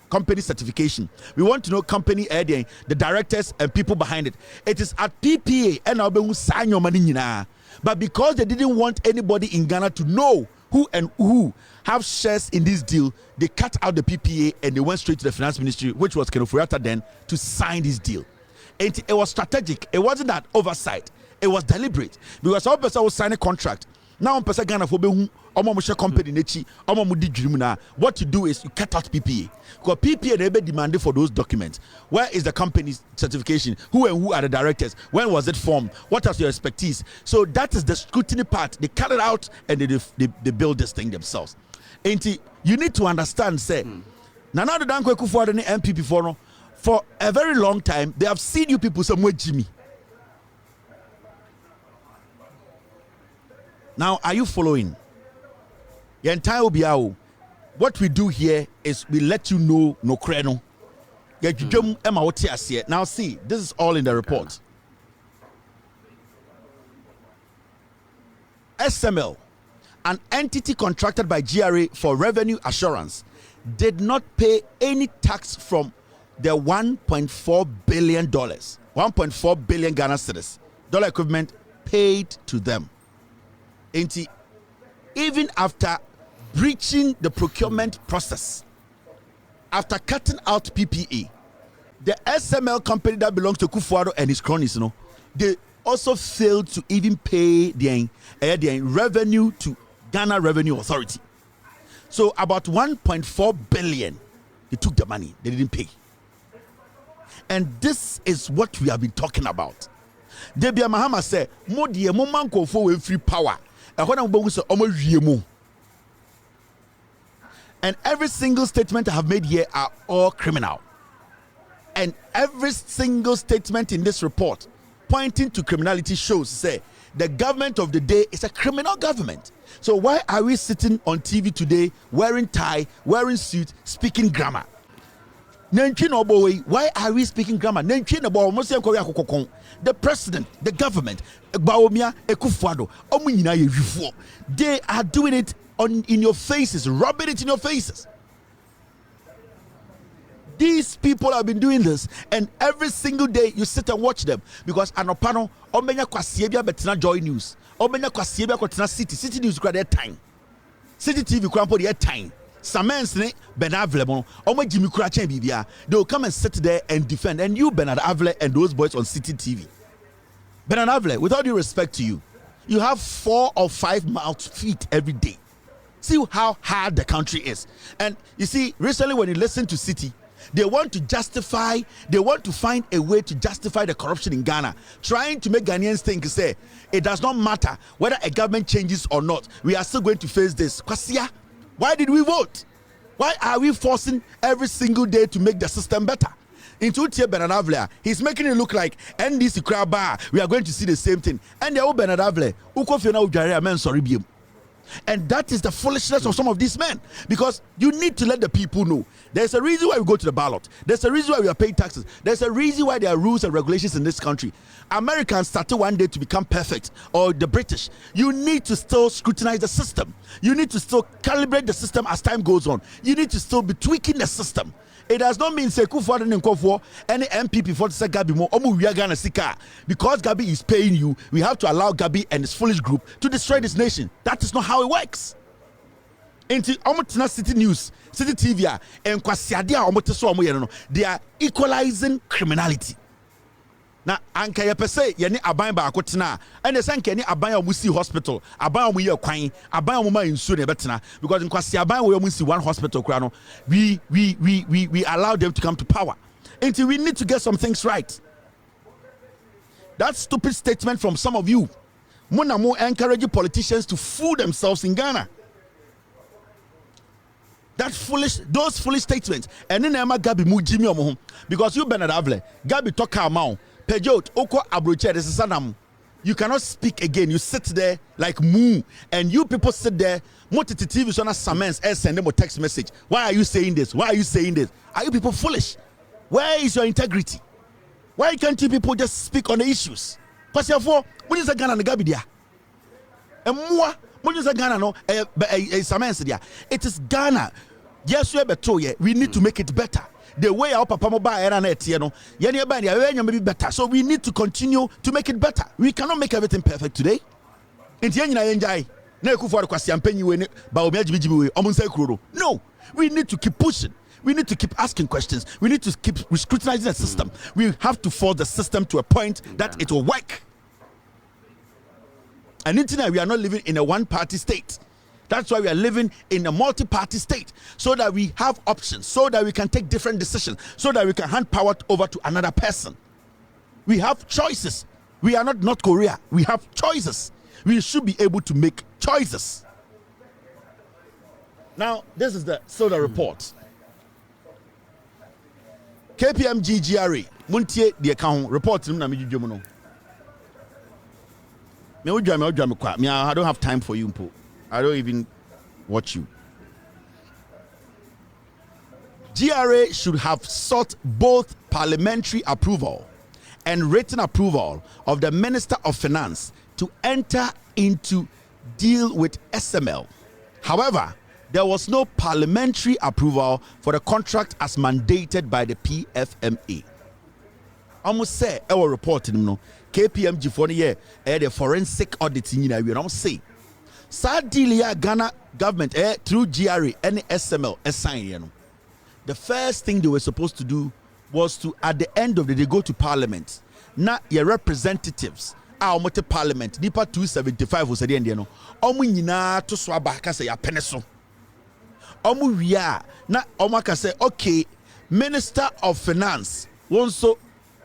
company certification. We want to know company the directors and people behind it. It is at PPA and but because they didn't want anybody in Ghana to know who have shares in this deal, they cut out the PPA and they went straight to the finance ministry, which was Kenofuriata then, to sign this deal. And it was strategic. It wasn't that oversight. It was deliberate. Because all person will sign a contract. Now person Ghana for company what you do is you cut out PPA. Because PPA they be demanded for those documents. Where is the company's certification? Who are the directors? When was it formed? What is your expertise? So that is the scrutiny part. They cut it out and they build this thing themselves. And you need to understand, say, Nana Dankwe Kufuado and NPP for a very long time, they have seen you people somewhere Jimmy. Now, are you following? What we do here is we let you know no kreno. Now see, this is all in the report. SML, an entity contracted by GRA for revenue assurance, did not pay any tax from the $1.4 billion, 1.4 billion Ghana cedis, dollar equivalent paid to them. Even after breaching the procurement process, after cutting out PPE, the SML company that belongs to Kufuado and his cronies, they also failed to even pay their revenue to Ghana Revenue Authority. So about 1.4 billion, they took the money, they didn't pay. And this is what we have been talking about. Debia Mahama said, "Mo die mo manko for free power." And every single statement I have made here are all criminal. And every single statement in this report pointing to criminality shows, say, the government of the day is a criminal government. So why are we sitting on TV today wearing tie, wearing suit, speaking grammar? Why are we speaking grammar? The president, the government, they are doing it in your faces, rubbing it in your faces. These people have been doing this, and every single day you sit and watch them because anopano omenya kwasiebia betina Joy News, omenya kwasiebia kwatena City News kwa their time, City TV kwa their time. Samens ne Bernard Avle omo Jimmy Kura chen bibia, they will come and sit there and defend. And you, Bernard Avle, and those boys on City TV, Bernard Avle, with all due respect to you, you have 4 or 5 mouth feet every day. See how hard the country is. And you see, recently when you listen to City, they want to find a way to justify the corruption in Ghana, trying to make Ghanaians think, say, it does not matter whether a government changes or not, we are still going to face this. Kwasia, why did we vote? Why are we forcing every single day to make the system better? Into Tia Bernard Avle, he's making it look like NDC Kraba, we are going to see the same thing. And the old Bernard Avle, Ukofina Ujare, men sorry bium. And that is the foolishness of some of these men, because you need to let the people know there's a reason why we go to the ballot, there's a reason why we are paying taxes, there's a reason why there are rules and regulations in this country. Americans started one day to become perfect, or the British. You need to still scrutinize the system, you need to still calibrate the system as time goes on, you need to still be tweaking the system. It does not mean say Kufuor and Nkofuor any NPP for the Gabi mo omu we are gonna sika because Gabi is paying you. We have to allow Gabi and his foolish group to destroy this nation. That is not how it works. Into Omotina City News, City TV, and Kwasiadia Omoteso Omoyeno, they are equalizing criminality. Na anka ye pese ye ne aban ba akotena ene sanka ne aban a musi hospital aban mu ye kwan aban mu ma insu ne betena because nkwasi aban we musi one hospital kura no we allow them to come to power until we need to get some things right. That stupid statement from some of you, mona mo encourage politicians to fool themselves in Ghana. Those foolish statements, and then Emma Gabi mu Jimmy omo because you Bernard Avle Gabi talk amount Pejot oko abroche sanam. You cannot speak again. You sit there like moo, and you people sit there. Motiti TV so na summons send them a text message. Why are you saying this? Why are you saying this? Are you people foolish? Where is your integrity? Why can't you people just speak on the issues? Because therefore, when you say Ghana Gabi dia, and more when you say Ghana no summons dia, it is Ghana. Yes, we need to make it better. The way our papa mobile era net, you know, be better. So we need to continue to make it better. We cannot make everything perfect today. No, we need to keep pushing. We need to keep asking questions. We need to keep scrutinizing the system. We have to force the system to a point that it will work. And until we are not living in a one-party state. That's why we are living in a multi-party state, so that we have options, so that we can take different decisions, so that we can hand power over to another person. We have choices. We are not North Korea. We have choices. We should be able to make choices. Now, this is the Soda report. KPMG GRA. Muntie the account report. I don't have time for you, Mpo. I don't even watch you. GRA should have sought both parliamentary approval and written approval of the Minister of Finance to enter into deal with SML. However, there was no parliamentary approval for the contract as mandated by the PFMA. Almost say our reporting no KPMG for the year the forensic audit we don't say. Sadilia Ghana government through GRA and SML assign. The first thing they were supposed to do was to, at the end of the day, go to Parliament. Now your representatives are to Parliament. Nipa 275 was the end. Omu nyina to swaba kase ya peneso. Omu wia na omu kase okay. Minister of Finance wonso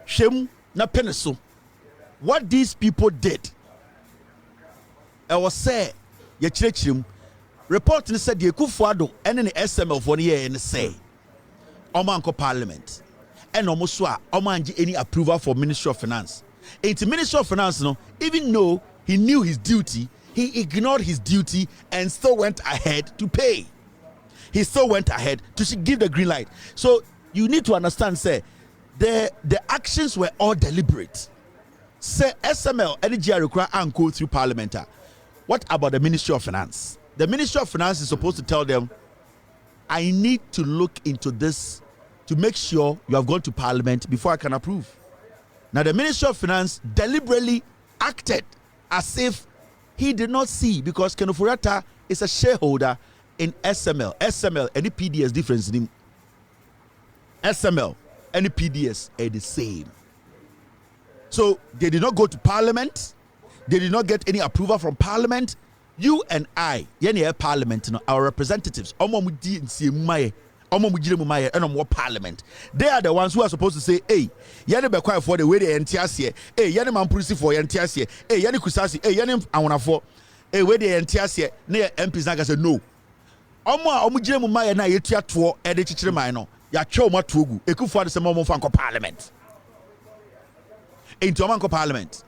shemu na peneso. What these people did, I was say. Report said the Kufuor and the SML for the year and say Omanko Parliament and almost any approval for Ministry of Finance. It's Ministry of Finance, no, even though he knew his duty, he ignored his duty and still went ahead to pay. He still went ahead to give the green light. So you need to understand, say, the actions were all deliberate. Say SML, any GRA and go through Parliament. What about the Ministry of Finance? The Ministry of Finance is supposed to tell them, I need to look into this to make sure you have gone to Parliament before I can approve. Now, the Ministry of Finance deliberately acted as if he did not see, because Kenofurata is a shareholder in SML. SML, any PDS difference in him. SML, any PDS are the same. So they did not go to Parliament. They did not get any approval from Parliament. You and I, Parliament, our representatives, Parliament. They are the ones who are supposed to say, hey, be quiet for the way they entias here. Hey, Mampurisi for entias here. Hey, Kusasi, hey, Awana for, hey, where they entias here. Near MPs Naga said, no. Omujire na yetua to e de chichire man no ya twa o matogu ekufu ade se mo fanko Parliament into manko Parliament,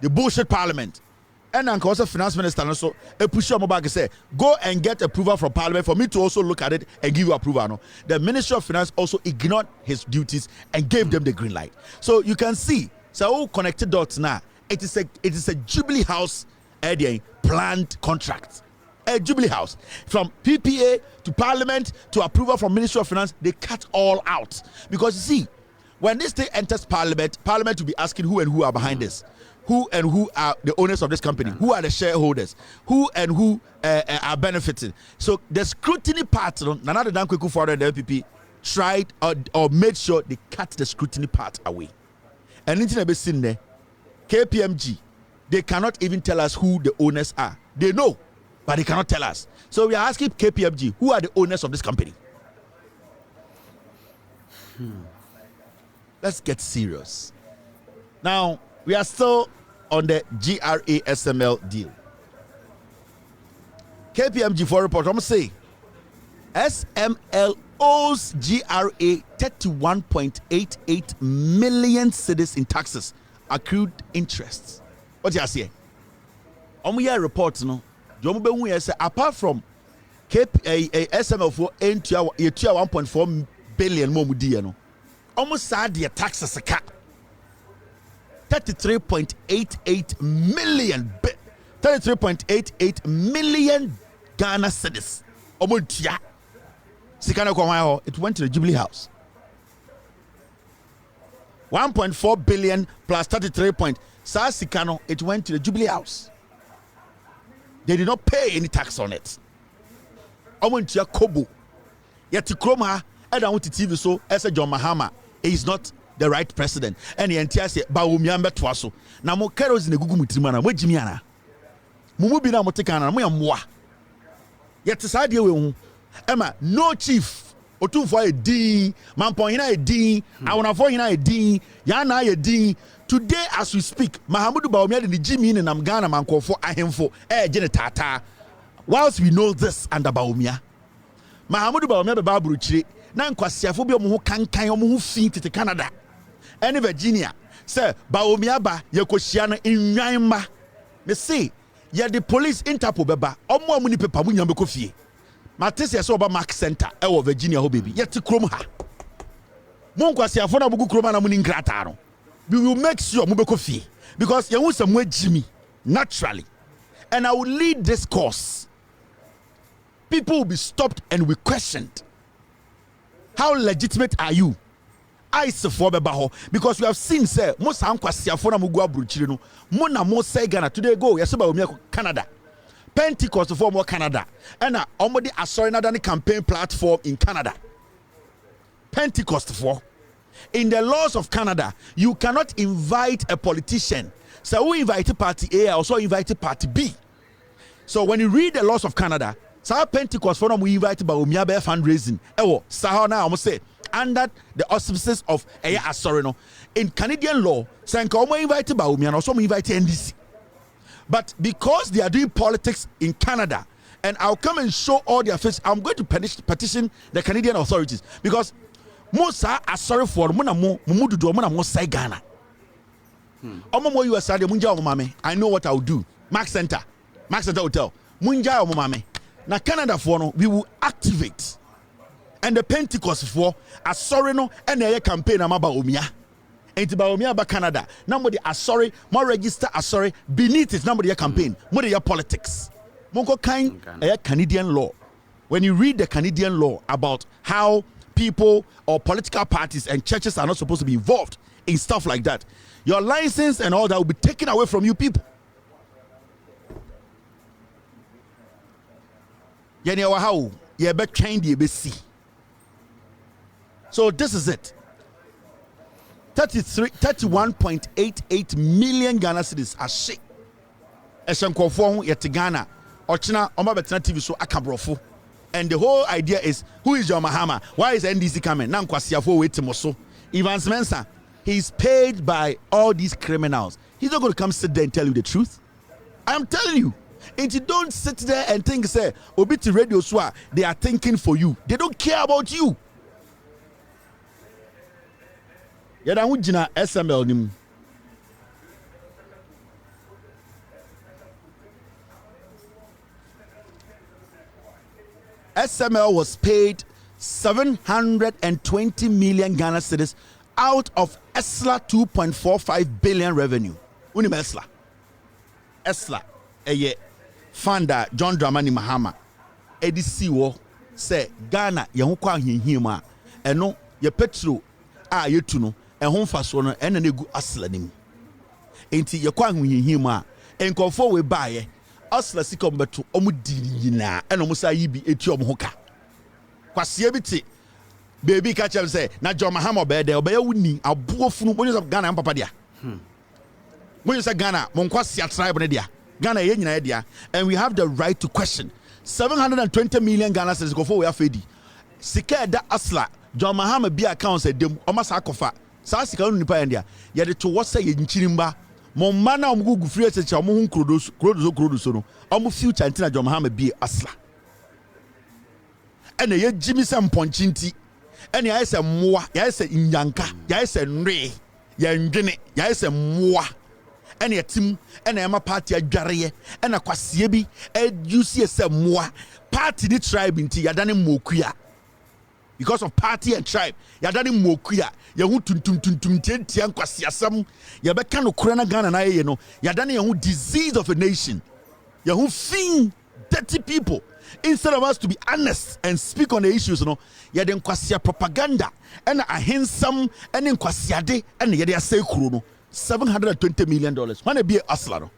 the bullshit Parliament. And then also finance minister also a push on back say go and get approval from Parliament for me to also look at it and give you approval. No, the Ministry of Finance also ignored his duties and gave them the green light. So you can see, so all connected dots now. It is a Jubilee House planned contract. A Jubilee House from PPA to Parliament to approval from Ministry of Finance, they cut all out, because you see, when this thing enters Parliament will be asking who and who are behind this. Who and who are the owners of this company? Who are the shareholders? Who and who are benefiting? So the scrutiny part, Nana Dankweku for the NPP tried or made sure they cut the scrutiny part away. And anything I've seen there, KPMG, they cannot even tell us who the owners are. They know, but they cannot tell us. So we are asking KPMG, who are the owners of this company? Let's get serious. Now, we are still on the GRA SML deal. KPMG for report, I'm say SML owes GRA 31.88 million cedis in taxes, accrued interests. What you say? Omuya report no. Jomu say apart from SML for 1.4 billion more mudi no. Almost sad the taxes a 33.88 million Ghana cedis. Omotia. Sikana kwa it went to the Jubilee House. 1.4 billion plus 33 point. Sa Sikano, it went to the Jubilee House. They did not pay any tax on it. Omotia Kobo. Yet to Kroma, I don't want to TV so as a John Mahama is not the right president. And the entire say Bawumia Betwaso. Now mo carols in the Gugu Mutimana, where Jimiana. Mumubina Motekana, Moyamwa. Yet to side you, Emma, no chief. Otum for a D, Mampoina a D, Awanafo a D, Yana a D. Today, as we speak, Mahamudu Bawumia in the Jimmy and Amgana Manko for Ahemfo, Genetata. Whilst we know this under Bawumia, Mahamudu Bawumia Babruchi, Nan Kwasiafo bi omo kankan omo fi tete Canada. Ene Virginia say Bawumia ba yekohia no enwan ma. Me say ye the police Interpol beba omo ni paper mu nyam fie. Matese ye so oba Mark Center e wo Virginia ho baby. Ye te krom ha. Mon Kwasiafo na bugu krom na mu ni nkrata no. We will make sure mu beko fie because ye hu some Jimmy naturally. And I will lead this course. People will be stopped and we questioned. How legitimate are you? I say for bebaho because we have seen say most ankwasiafo na mugu abruchire no mo na mo say Ghana today go yeseba omi Canada Pentecost for more Canada and na omodi asori na the campaign platform in Canada. Pentecost for in the laws of Canada you cannot invite a politician. So we invite party A also invite party B. So when you read the laws of Canada, so Pentecost for we invite by Umiabe fundraising. Ewo Sahana almost say under the auspices of Asorino. In Canadian law, Sanka invited by Umia and also invite NDC. But because they are doing politics in Canada, and I'll come and show all their face, I'm going to petition the Canadian authorities because Musa are sorry for Munamo Mumudu Munamo Sai Ghana. Omo US Munja Mame. I know what I'll do. Mark Center Hotel. Munja Mame. Now Canada for no, we will activate and the Pentecost for sorry no and a campaign amaba omia. Enti ba omia ba Canada. Nobody sorry, more register sorry beneath it nobody campaign. More your politics. Monko kind a Canadian law. When you read the Canadian law about how people or political parties and churches are not supposed to be involved in stuff like that, your license and all that will be taken away from you people. So this is it. 31.88 million Ghana cedis are shit. Eshankofo yet Ghana Ochina Omabetna TV so akabrofo. And the whole idea is, who is John Mahama? Why is NDC coming? Nankwasiafo wetimoso. Evans Mensah, he's paid by all these criminals. He's not going to come sit there and tell you the truth. I'm telling you. And you don't sit there and think, say, Obiti Radio Swa, they are thinking for you. They don't care about you. Yada hujina SML nim. SML was paid 720 million Ghana cedis out of ESLA 2.45 billion revenue. Unim ESLA. ESLA, founder John Dramani Mahama. EDC wo say Ghana yehukwa hinhima eno ye petro a yetuno ehon faso no ena negu ESLA nim. Enti yekwa hinhima enkofo we baaye asla sikom beto omudi nyina eno musa yibi eti omhoka kwasie biti baby catch am say na John Mahama obede obeye wuni aboofunu monyo Ghana papa dia monyo say Ghana monkwasi tribe ne dia Ghana ye nyina dia, and we have the right to question 720 million Ghana cedis go for we afedi sika da asla John Mahama bi account say dem o masa akofa sa sika no nipa dia ye de to wo say ye nchirimba Momma na omugugu free echecha omo hu krodo no omo future ntina John Mahama bi asla ene ye jimi se mponchi nti ene ya ese mmoa ya ese nyanka ya ese nwe ya ndwene ya ese mmoa ene yatim ene ya ma party adwareye ene kwasie bi use ese mmoa party ni tribe nti ya dane mokua because of party and tribe yadani mokuya yahu tuntum tian kwasiasam yabeka no kura na Ghana na ye no yadani yahu disease of a nation yahu fin dirty people. Instead of us to be honest and speak on the issues, you know, yaden kwasia propaganda and a handsome and in kwasiade and yade say kuro $720 million when it be asla.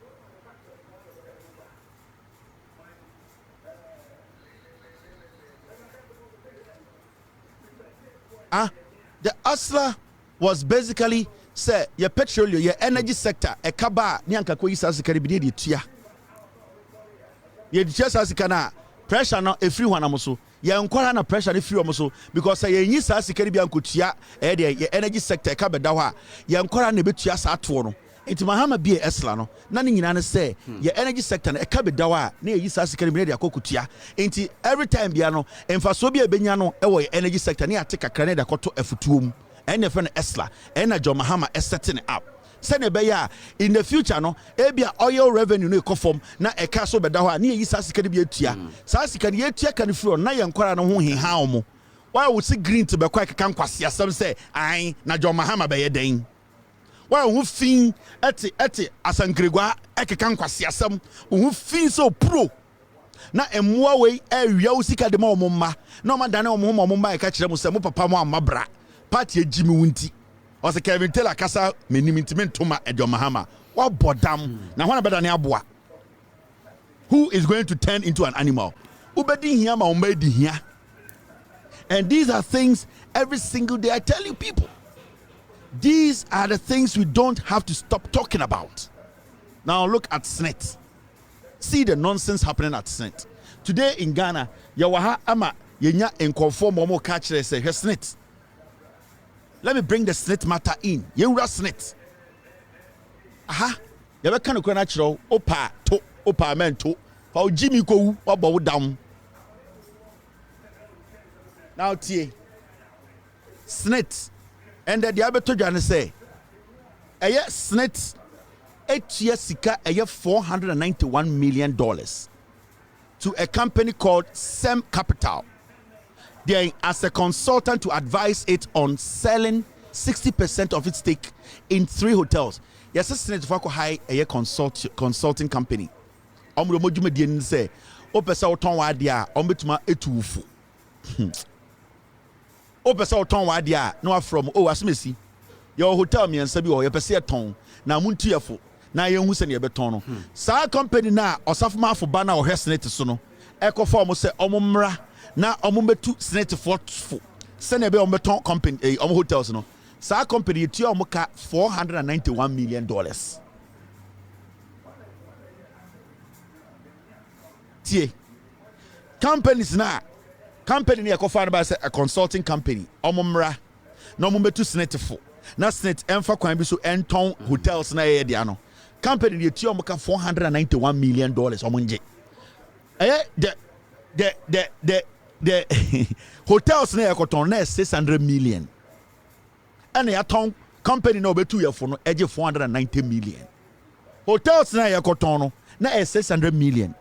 The asla was basically say your petroleum, your energy sector, a kaba nyanka ko yisa sikari bi de tua. Ye just as kana pressure no every one amoso. Ye nkwara na pressure no free amoso because ye nyi sa sikari bi ankotua e de your energy sector e ka beda ho a ye nkwara na betua sa ato no. Enti Mahama bi esla no na ne nyina ne say your energy sector na e ka beda ho a na ye yisa sikari bi de akokutua. Enti every time bia no emfaso bi ebenya no e wo your energy sector na ate kakra na de akoto afutuom. And your friend Esla and John Mahama is setting it up. Send a in the future, no, ebia oil revenue no conform na a castle bedawa near Yisas can be a tia. Sasi can ye check and flow na yankwara no he how mo. Why would see green to be quite canquasia? Some say, I na John Mahama by a dane. Why who fin eti asan Gregua eke canquasia some who fin so pro. Na emwa way e wiausika de mo mumma. No man dana mo mumma catch them say mo papa mo amabra. Party Jimmy Winty or the Kevin Taylor Casa Minimitiment Toma and John Mahama. What bodam now one better than Abua. Who is going to turn into an animal? Ubedi here, ma umedi here. And these are things every single day I tell you people. These are the things we don't have to stop talking about. Now look at SNET. See the nonsense happening at SNET. Today in Ghana, Yawaha Ama Yenya and conform Momo catch say SNET. Let me bring the SNET matter in. You SNET. Aha. You have a kind of natural. Opa to opa mento. How Jimmy go or down. Now tie. SNET. And the diabetes Johnny say. SNET 8 years sika $491 million to a company called SEM Capital. They as a consultant to advise it on selling 60% of its stake in 3 hotels. Yes, Senate for high a consulting company. Omo modwuma die ni say opesa oton wa de a ombetuma etufu. Opesa oton wa de a no from asmesi. Your hotel me ansa bi o yepese eton na muntuyefo na ye hu se ne beton no. Sa company na osafoma fo ba na o hwe Senate so no. Eko form say omo mra na omo betu Senate for se ne be omo beton company omo hotels no. Sa company ti omo ka $491 million. Tie companies na company ne ekofa ba say a consulting company omo mra na omo betu Senate for na Senate emfa kwan bi so enton hotels na ye dia no company ne ti omo ka $491 million omo nje the hotels na ekoton na 600 million and ya ton company na obetu ye for no eje 490 million hotels na ekoton no na 600 million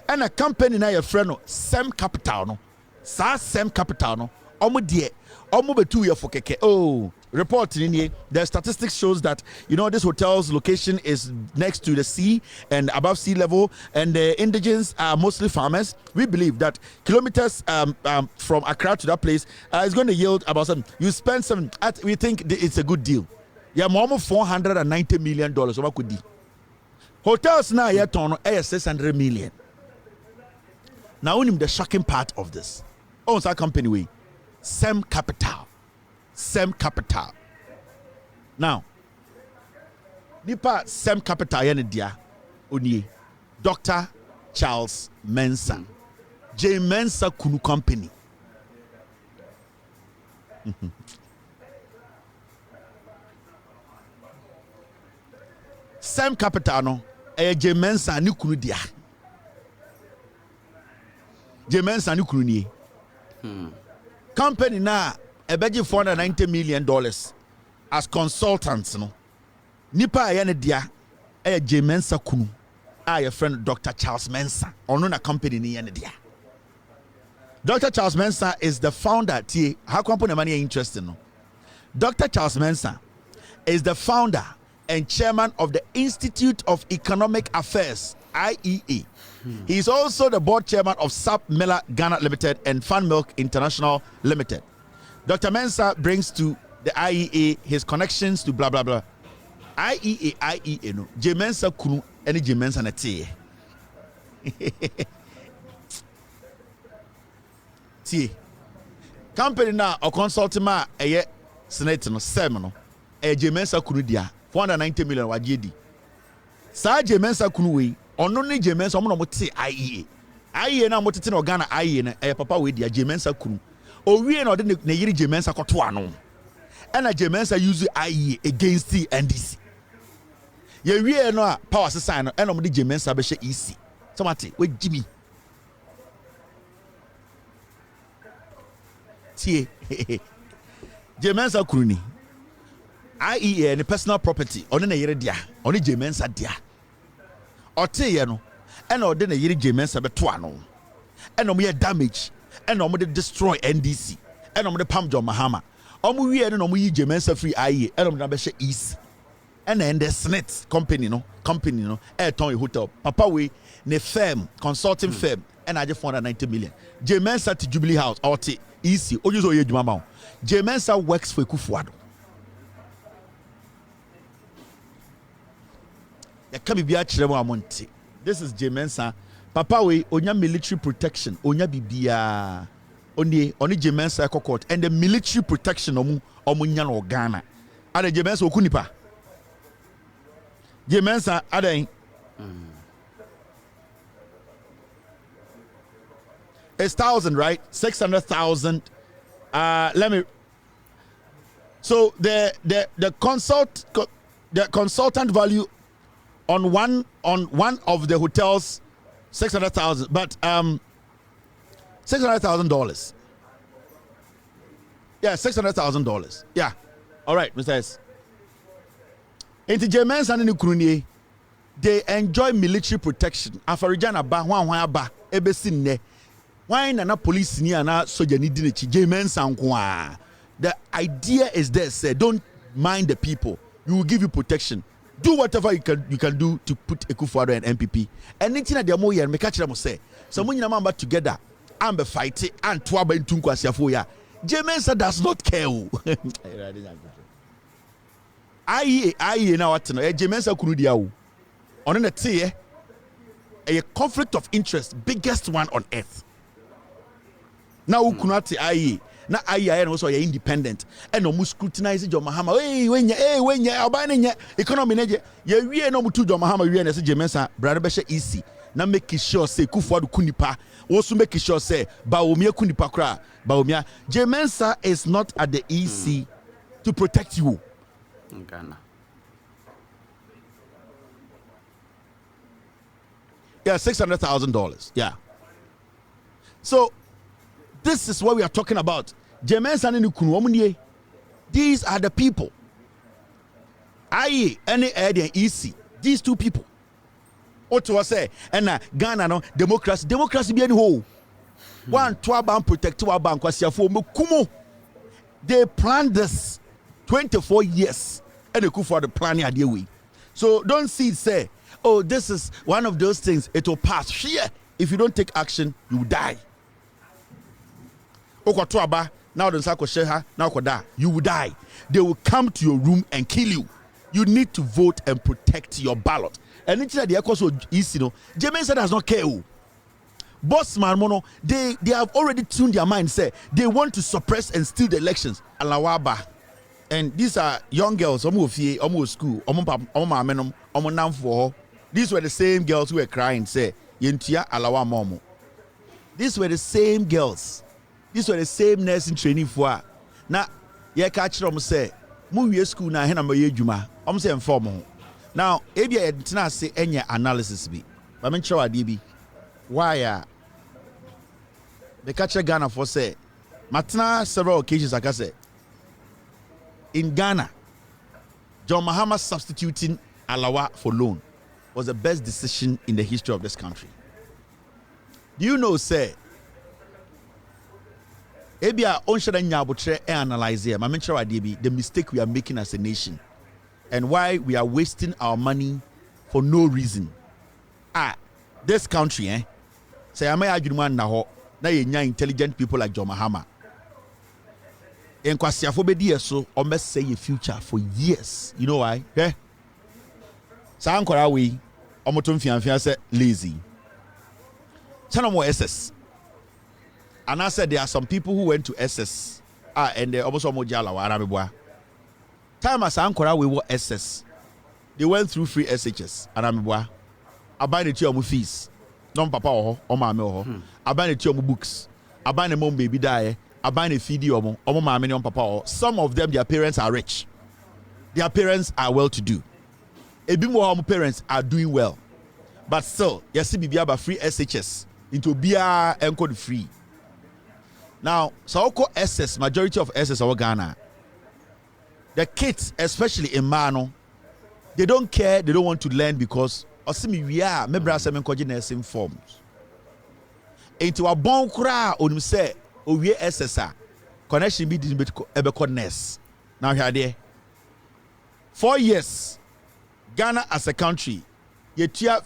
and a company na your friend no Sem Capital no Sem Capital no omo betu ye for keke. Oh, report in here, the statistics shows that this hotel's location is next to the sea and above sea level, and the indigents are mostly farmers. We believe that kilometers from Accra to that place is going to yield about something. You spend some, we think it's a good deal. Yeah, more $490 million. So could be hotels now yet on 600 million. Now only the shocking part of this. Owns our company way. Sem Capital. Now, nipa Sem Capital yene dia oni Dr. Charles Mensah. J Mensah Kunu Company. Sem Capital no J Mensah ni kunu dia. J Mensah ni kunu ni. Company na ebeji $490 million as consultants no. Nipa ya ne dia J Mensah kunu. Your friend Dr. Charles Mensah. Ono na company ni ya ne dia. Dr. Charles Mensah is the founder. How company money interesting no? Dr. Charles Mensah is the founder and chairman of the Institute of Economic Affairs, IEA. He is also the board chairman of SAP Miller Ghana Limited and Fan Milk International Limited. Dr. Mensah brings to the IEA his connections to blah blah blah. IEA no. J Mensah kunu any J Mensah na tie. Tie. Company na o consulting ma eye Senate no sem no. J Mensah kunu dia $490 million wagye. Sa J Mensah kunu we ono ne J Mensah omo no te IEA na mo tete no Ghana IEA na papa we dia J Mensah kunu owie na ode ne yiri J Mensah koto ano and J Mensah use IEA against the NDC ye wie no a power sign no and omo de J Mensah be hye EC somati we Jimmy tie J Mensah kunu ni IEA ne personal property ono na yiri dia ono J Mensah dia Ote no and ode na yiri J Mensah beto ano and omo ye damage and omo de destroy NDC and omo de pam John Mahama omo wie no omo yi J Mensah free IE and omo na be hye east and then the Senate company no Airton hotel papa we ne firm consulting firm and I just $490 million. J Mensah to Jubilee House ote easy ojuzo ye dwuma ma J Mensah works for Kufuado. This is J Mensah. Papa we onya military protection, onya bibia. Oni J Mensah court and the military protection omu nya no Ghana. Ade J Mensah okunipa. J Mensah ade. It's 1,000, right? 600,000. Let me. So the consultant value on one of the hotels, 600,000, but $600,000. Yeah, $600,000. Yeah. All right, Mr. S. Into J Mensah and Kruni, they enjoy military protection. Afarijana ba wan ba ebesin ne Why na police ni ana soja ni di nechi Mensah nko. The idea is this, say, don't mind the people. We will give you protection. Do whatever you can do to put Akufo-Addo and NPP. Anything that they are more here, make sure say. So when you are together, I'm be fighting and twaba in tunku asiafo ya. Mensah does not care. I na what no. Mensah kunu dia o. On the tie a conflict of interest, biggest one on earth. Now kunati aye. Na aye no so you independent and no scrutinize John Mahama. Hey when ya obane economy na ye wie no mutu John Mahama wie na say Mensah brother be easy. Na make sure say Akufo-Addo kunipa. Also make sure say Bawumia kunipa kra. Bawumia Mensah is not at the EC to protect you. Ghana. Yeah, $600,000. Yeah. So this is what we are talking about. Mensah and Kunu. These are the people. Any EC. These two people. What to say? And Ghana no democracy be any whole. One twaba protect twaba kwasiafo kumo. They planned this 24 years. And the Akufo-Addo planning a way. So don't see say, oh, this is one of those things. It will pass. Here, if you don't take action, you will die. Now you will die. They will come to your room and kill you. You need to vote and protect your ballot. And it's the also easy, Mensah does not care. Boss man mono, they have already tuned their mind. Say they want to suppress and steal the elections. Alawaba. And these are young girls, almost school, these were the same girls who were crying, say, Yentia Alawa Momo. These were the same girls. These were the same nursing training for. Now, ye catch them say, Mu school na hena mo yejuma. Say inform. Now, if you didn't say any analysis be, but I'm sure DB. Why the catcher Ghana for say, Matna several occasions like I say. In Ghana, John Mahama substituting Alawa for loan was the best decision in the history of this country. Do you know, say, Ebia onshada nyabotre analyze here, the mistake we are making as a nation and why we are wasting our money for no reason. This country, say I may argue na ho na yenya intelligent people like John Mahama. And kwasiafo be die so almost say your future for years. You know why? Okay? Sa ankora we omoto mfiamfia say lazy. Chana mo SS. And I said there are some people who went to SS. And they almost almost jala wa arabeboa. Time as ankora we were SS. They went through free SHS arabeboa. Abai the tiyo mu fees. Non papa oho, o mame oho. Abai the tiyo mu books. Abai the mom baby die. Abang feed you omo papa. Some of them, their parents are rich. Their parents are well to do. Ebi mo parents are doing well. But still, you see bibi aba free SHS into bia encode free. Now, so SS, majority of SS are Ghana. The kids, especially in Mano, they don't care, they don't want to learn because osimi we are mebra semen koji nursing forms. Into a bon kra onum say Owie SSA connection be this ebeconness. Now here there 4 years Ghana as a country yetua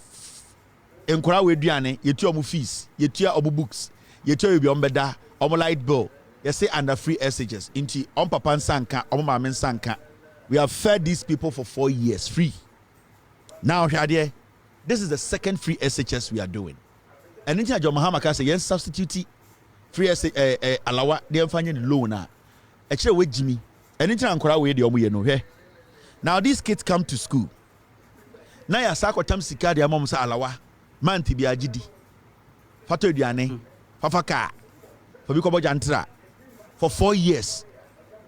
enkora weduane yetua omu fees yetua omu books yetua obi ombeda omu light bill you say under free SHS into on papa nsanka omu mama nsanka. We have fed these people for 4 years free. Now here there this is the second free SHS we are doing. And into John Mahama can say yes substitute free alawa they finding loan na actually with Jimmy anything ankora we dey omo ye no hwe. Now these kids come to school na ya sakotam sika dia mom say alawa manti bi agidi fato aduane fafaka fabi ko bojantra for 4 years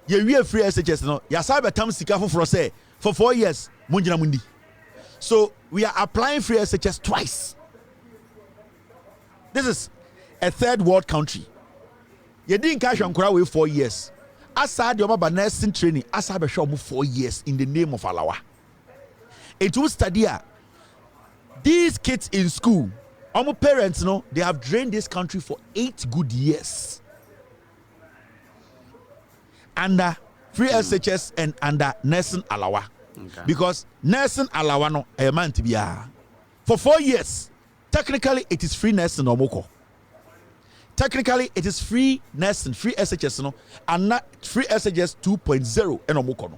ye wie free SHS no ya sabetam sika foforo say for 4 years munjina mundi. So we are applying free SHS twice. This is a third world country. You didn't cash on Kura 4 years. Asad your mama nursing training. Asad be show 4 years in the name of Alawa. It will study. These kids in school, Our parents, they have drained this country for 8 good years under free SHS and under nursing alawa. Because nursing alawa no a man to be for 4 years. Technically, it is free nursing or moko. Technically, it is free nursing, free SHS, and not free SHS 2.0 and omoko.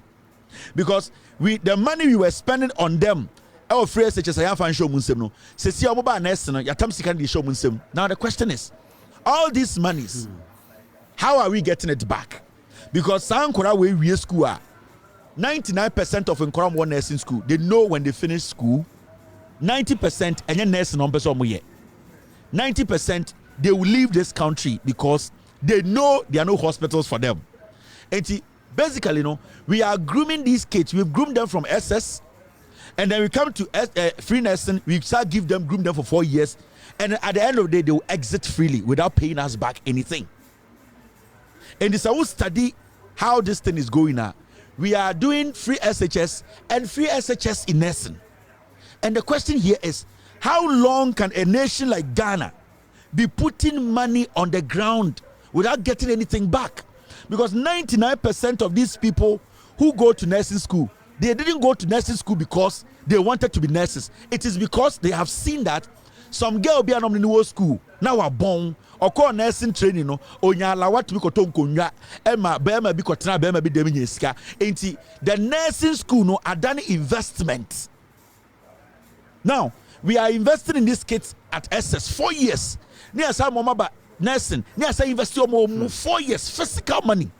Because the money we were spending on them, our free SHS, I have show munsem no. Se si omoba nursing no, yatam sikandi show munsem. Now the question is, all these monies, how are we getting it back? Because some kora we school are 99% of Nkoram one nursing school, they know when they finish school, 90% and then nursing on person 90% they will leave this country because they know there are no hospitals for them. And basically, we are grooming these kids. We've groomed them from SS, and then we come to free nursing. We start groom them for 4 years, and at the end of the day, they will exit freely without paying us back anything. And this I will study how this thing is going now. We are doing free SHS and free SHS in nursing. And the question here is, how long can a nation like Ghana be putting money on the ground without getting anything back? Because 99% of these people who go to nursing school, they didn't go to nursing school because they wanted to be nurses. It is because they have seen that some girl be an new school now are born or call nursing training onya lawa to be koton konwa ema bema bi kotena bema bi demi sika. Enti the nursing school no adani investment. Now we are investing in these kids at SS 4 years. Near some mama nursing, near say invest 4 years physical money.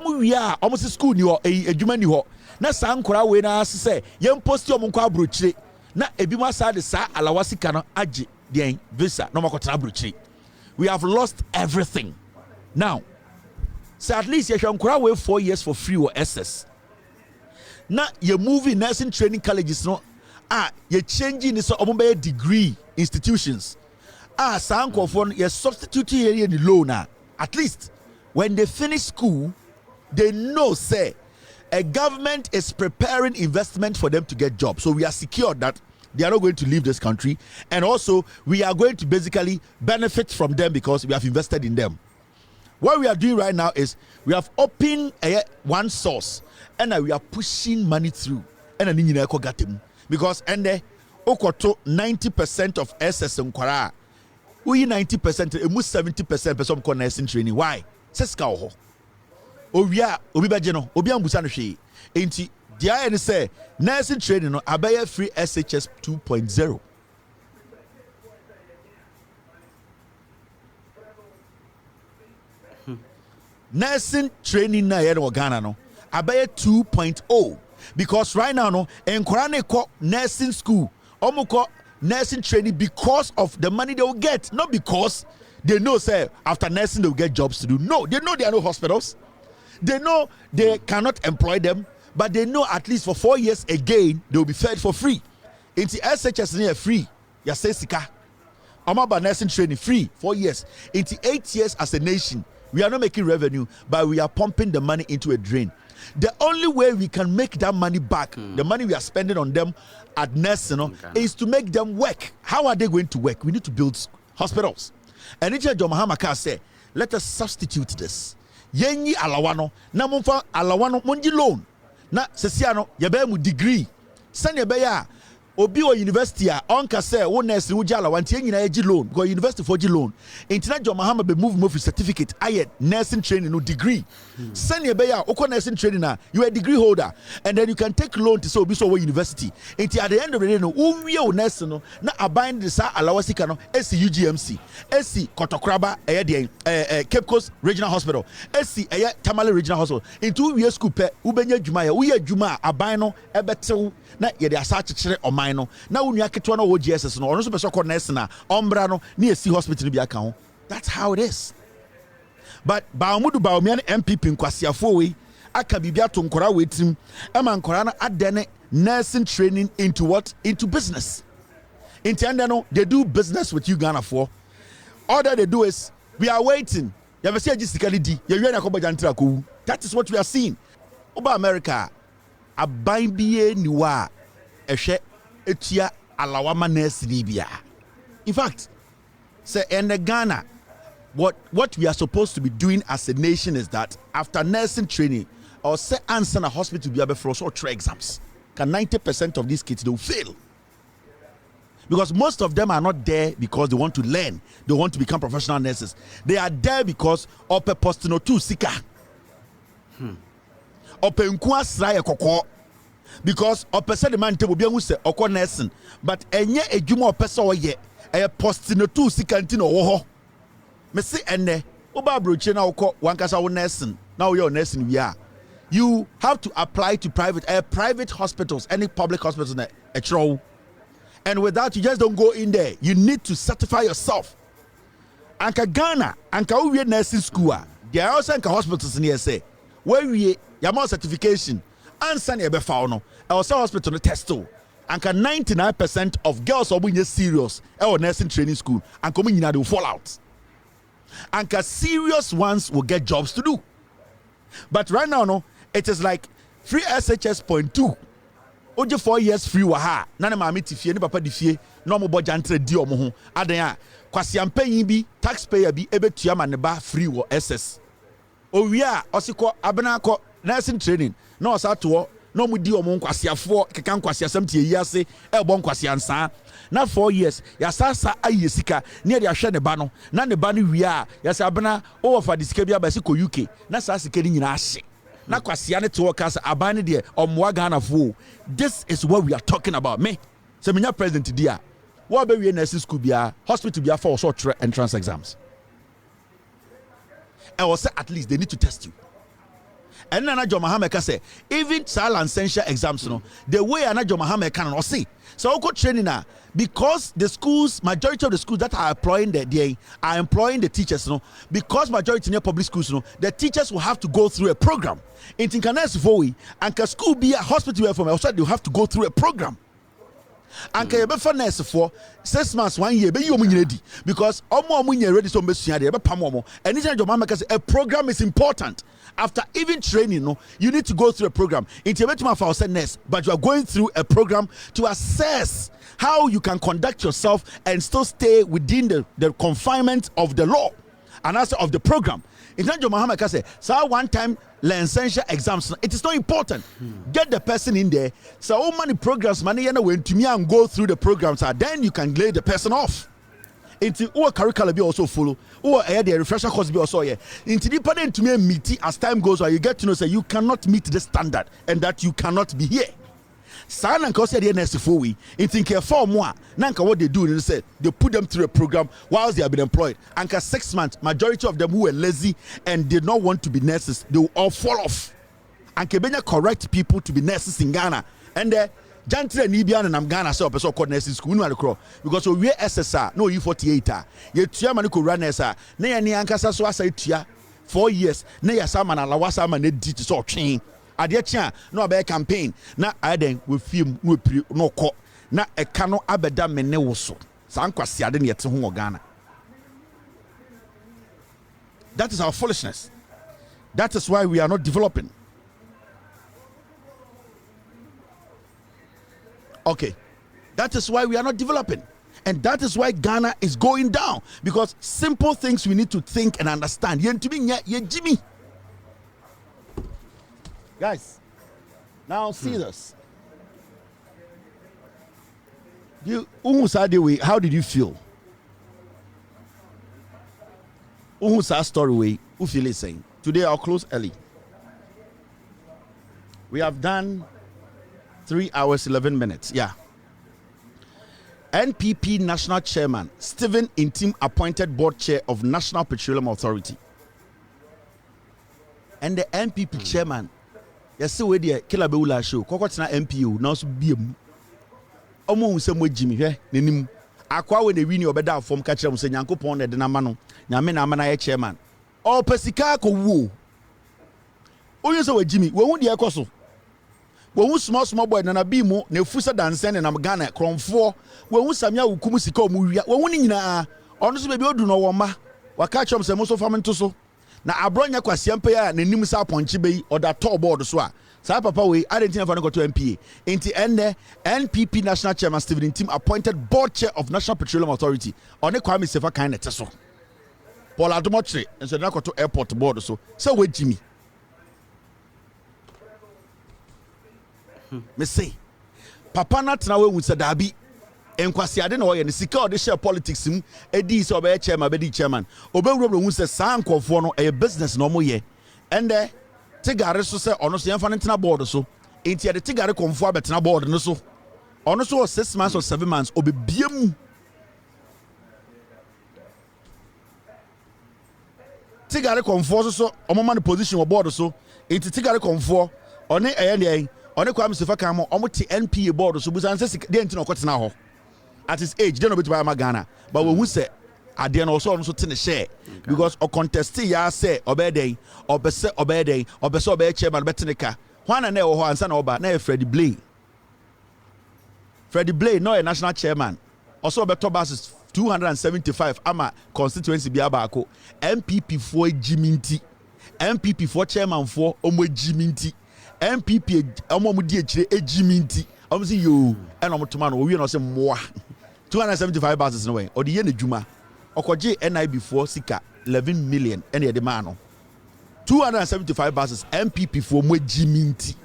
We are almost school ni ho a juma ni ho. Na san kora we na say yem post omo kwa brochire. Na ebi ma sa de sa alawasi kana age den visa no makotena brochire. We have lost everything. Now, so at least you can wait 4 years for free or SS. Now you moving nursing training colleges you're changing this degree institutions. Sanko for you're substituting here in the low now. At least when they finish school, they know say a government is preparing investment for them to get jobs. So we are secure that they are not going to leave this country, and also we are going to basically benefit from them because we have invested in them. What we are doing right now is we have opened one source and we are pushing money through because and 90% of SS in Kwara, we 90%, almost 70% person call nursing training. Why? Seska Obia Obibajeno Obian Busano she ain't the IN say nursing training no abaya free SHS 2.0. Nursing training na yen Ghana no abaya 2.0 because right now no enkorane ko nursing school omuko nursing training because of the money they will get, not because they know say after nursing they will get jobs to do. No, they know there are no hospitals. They know they cannot employ them, but they know at least for 4 years again they will be fed for free. Into SHS near free, ya say sika. Amaba nursing training free 4 years. Into 8 years as a nation, we are not making revenue, but we are pumping the money into a drain. The only way we can make that money back, the money we are spending on them at nursing, is to make them work. How are they going to work? We need to build hospitals. And Ija John said, let us substitute this. Yenyi alawano, na mumfa alawano munji loan. Na sesiano yabe mu degree. San yabe ya obi o university a onka say wo nurse wo jala wanti nyina eji loan because university for ji loan. Internet John Mahama be move certificate aye nursing training no degree. San yabe ya okọ nursing training na you a degree holder and then you can take loan to so obi so university. Until at the end of the day no wo o nurse no na abind the sa alawasika no esi UGMC, esi Kotokraba Cape Coast Regional Hospital, esi Tamale Regional Hospital. Into we school pe ubenya dwuma ya wo ya dwuma abind no ebetew na ye de asa chekere omai no na wo nua keto na wo GSS no ono so beso ko nurse na ombra no na esi hospital bi aka ho. That's how it is. But Baumudu Baumia NPP nkwasiafo we aka bibia to nkora wetim ema nkora na adene nursing training into what? Into business. No, they do business with you Ghana for. All that they do is we are waiting. That is what we are seeing. Over America, a bindie niwa eshe etia alawama nurse Libya. In fact, say in the Ghana, what we are supposed to be doing as a nation is that after nursing training, or say answer a hospital to be able for us or try exams. Can 90% of these kids don't fail? Because most of them are not there because they want to learn, they want to become professional nurses. They are there because ope postino tu sika. Ope nkwa sraye koko. Because ope se the man table bi hu se okọ nursing, but enye edwuma ope se oye e postino tu sika ntino wo ho. Me se enne oba broche na okọ wankasa wo nursing, na wo ye nursing wi a. You have to apply to private hospitals, any public hospitals in a troll. And with that, you just don't go in there. You need to certify yourself. Anka Ghana, anka we nursing school. There are also anka hospitals in here say, where we yama certification, and send a found. Also hospital test too. Anka 99% of girls are being serious or nursing training school and coming in will fall out. Anka serious ones will get jobs to do. But right now, no. It is like free SHS.2. Oje 4 years free waha. Nana mami tifie ni papa difie. No mo boja entre di omo ho. Adan kwasi ampanyin bi taxpayer bi ebetua ma ne ba free wo SS. Owia osiko abena ko nursing training. No osa to no mu di omo kwasiafo keka kwasiasam tie yi ase e bo kwasiansa. Na 4 years ya sasa ayesika ne de ahwe ne ba no. Na ne ba no wia ya sa abena o ofa disika bi abasi ko UK. Na sa sika ni nyina ahye. Na kwasia ne to workers abane de omwa Ghana fo. This is what we are talking about. Me se menya president dia what be we nursing school bia hospital bia for so entrance exams. And will say at least they need to test you. And then Anajo Mohammed say even licensure exams no the way Anajo Mohammed can or say so go training now because the schools majority of the schools that are employing are employing the teachers no because majority in public schools no the teachers will have to go through a program in Tinkanes Vowi and can school be a hospital from outside they have to go through a program. And can you for nurse for 6 months 1 year be you ready because omo ready so be pamomo anytime your mama say a program is important after even training no you need to go through a program into for nurse but you are going through a program to assess how you can conduct yourself and still stay within the confinement of the law and also of the program. In terms of Muhammad say, so one time licensure exams, it is not important. Get the person in there. So many programs, money when to me and go through the programs, then you can lay the person off. Into our curriculum be also follow. Or the refresher course be also here. Into dependent to me meet as time goes on, you get to know say you cannot meet the standard and that you cannot be here. Sana nka say the next 4 weeks in think for more nanka what they do is say they put them through a program whilst they have been employed and 6 months majority of them who were lazy and did not want to be nurses they will all fall off and kebenya correct people to be nurses in Ghana and Jantre ni bia na Ghana say person called nursing school no akro because we SSR no U48 ye tua mane ko run SSR na ye ne ankasa so asa tua 4 years na ya sama na lawasa ma na di to so twin ade chia no be campaign na aden we film no pri no ko na eka no abeda mene wo so san kwase ade ne yete ho Ghana. That is our foolishness. That is why we are not developing. Okay, that is why we are not developing, and that is why Ghana is going down because simple things we need to think and understand. Jimmy. Guys, now see this. How did you feel? Story way, who feel is saying? Today I'll close early. We have done 3 hours 11 minutes. Yeah. NPP National Chairman Stephen Intim appointed board chair of National Petroleum Authority. And the NPP chairman. Yes, so we there kila be ula show. Kokotena MPO now so biem. Omo nsem we Jimmy hwe nenim. Akwa we na wini obeda form ka kire mo se Nyankopon na de na ma no. Nyame na ama na ye chairman. O pesika ko wo. Oyin so we Jimmy, we hu de ekoso. We hu small boy na bi mu na fusa danse na Ghana kronfo. We hu samia wukum sika omu wia. We hu ni nyina. Ono so be bi odu no wo ma. Waka chom se mo so fam nto so. Na abronya kwasiampe ya nenim sa ponche bei oda top board so a Sa papa we identify for no go to MPA. Inti ende NPP National Chairman Stephen Tim appointed board chair of National Petroleum Authority. One Kwame Sefa kind of so. Paul Adomotre and so na go to airport board so. So we Jimmy. Me say papa na tena we say dabi enkwasi ade na wo ye ne sika ode share politics mu edi so be chairman be di chairman obewuro hu say san nkofo no e business no mo ye ende tigare so say ono so yemfa ntena board so enti ye de tigare konfo abetena board no so ono so 6 months or 7 months obebiem tigare konfo so omoma ne position wo board so enti tigare konfo one eye ne one Kwame Sefa kan mo omo ti NPA board so busan say de enti na okotena ho at his age they no be to buy Ghana but we who say ade na also so tene share because o contest ya say obeden obese chairman beteneka hwana na e wo ho ansa na oba na Freddie Blay no a national chairman also beto basis 275 ama constituency bia baako MPP for Jiminti MPP for chairman for omo Jiminti MPP omo mu di akire ejiminti omo say yo e no motoma no we no say moa 275 buses no way or the ye na djuma okoje NIB for sika 11 million ene ye de ma no 275 buses MPP for mo ejiminti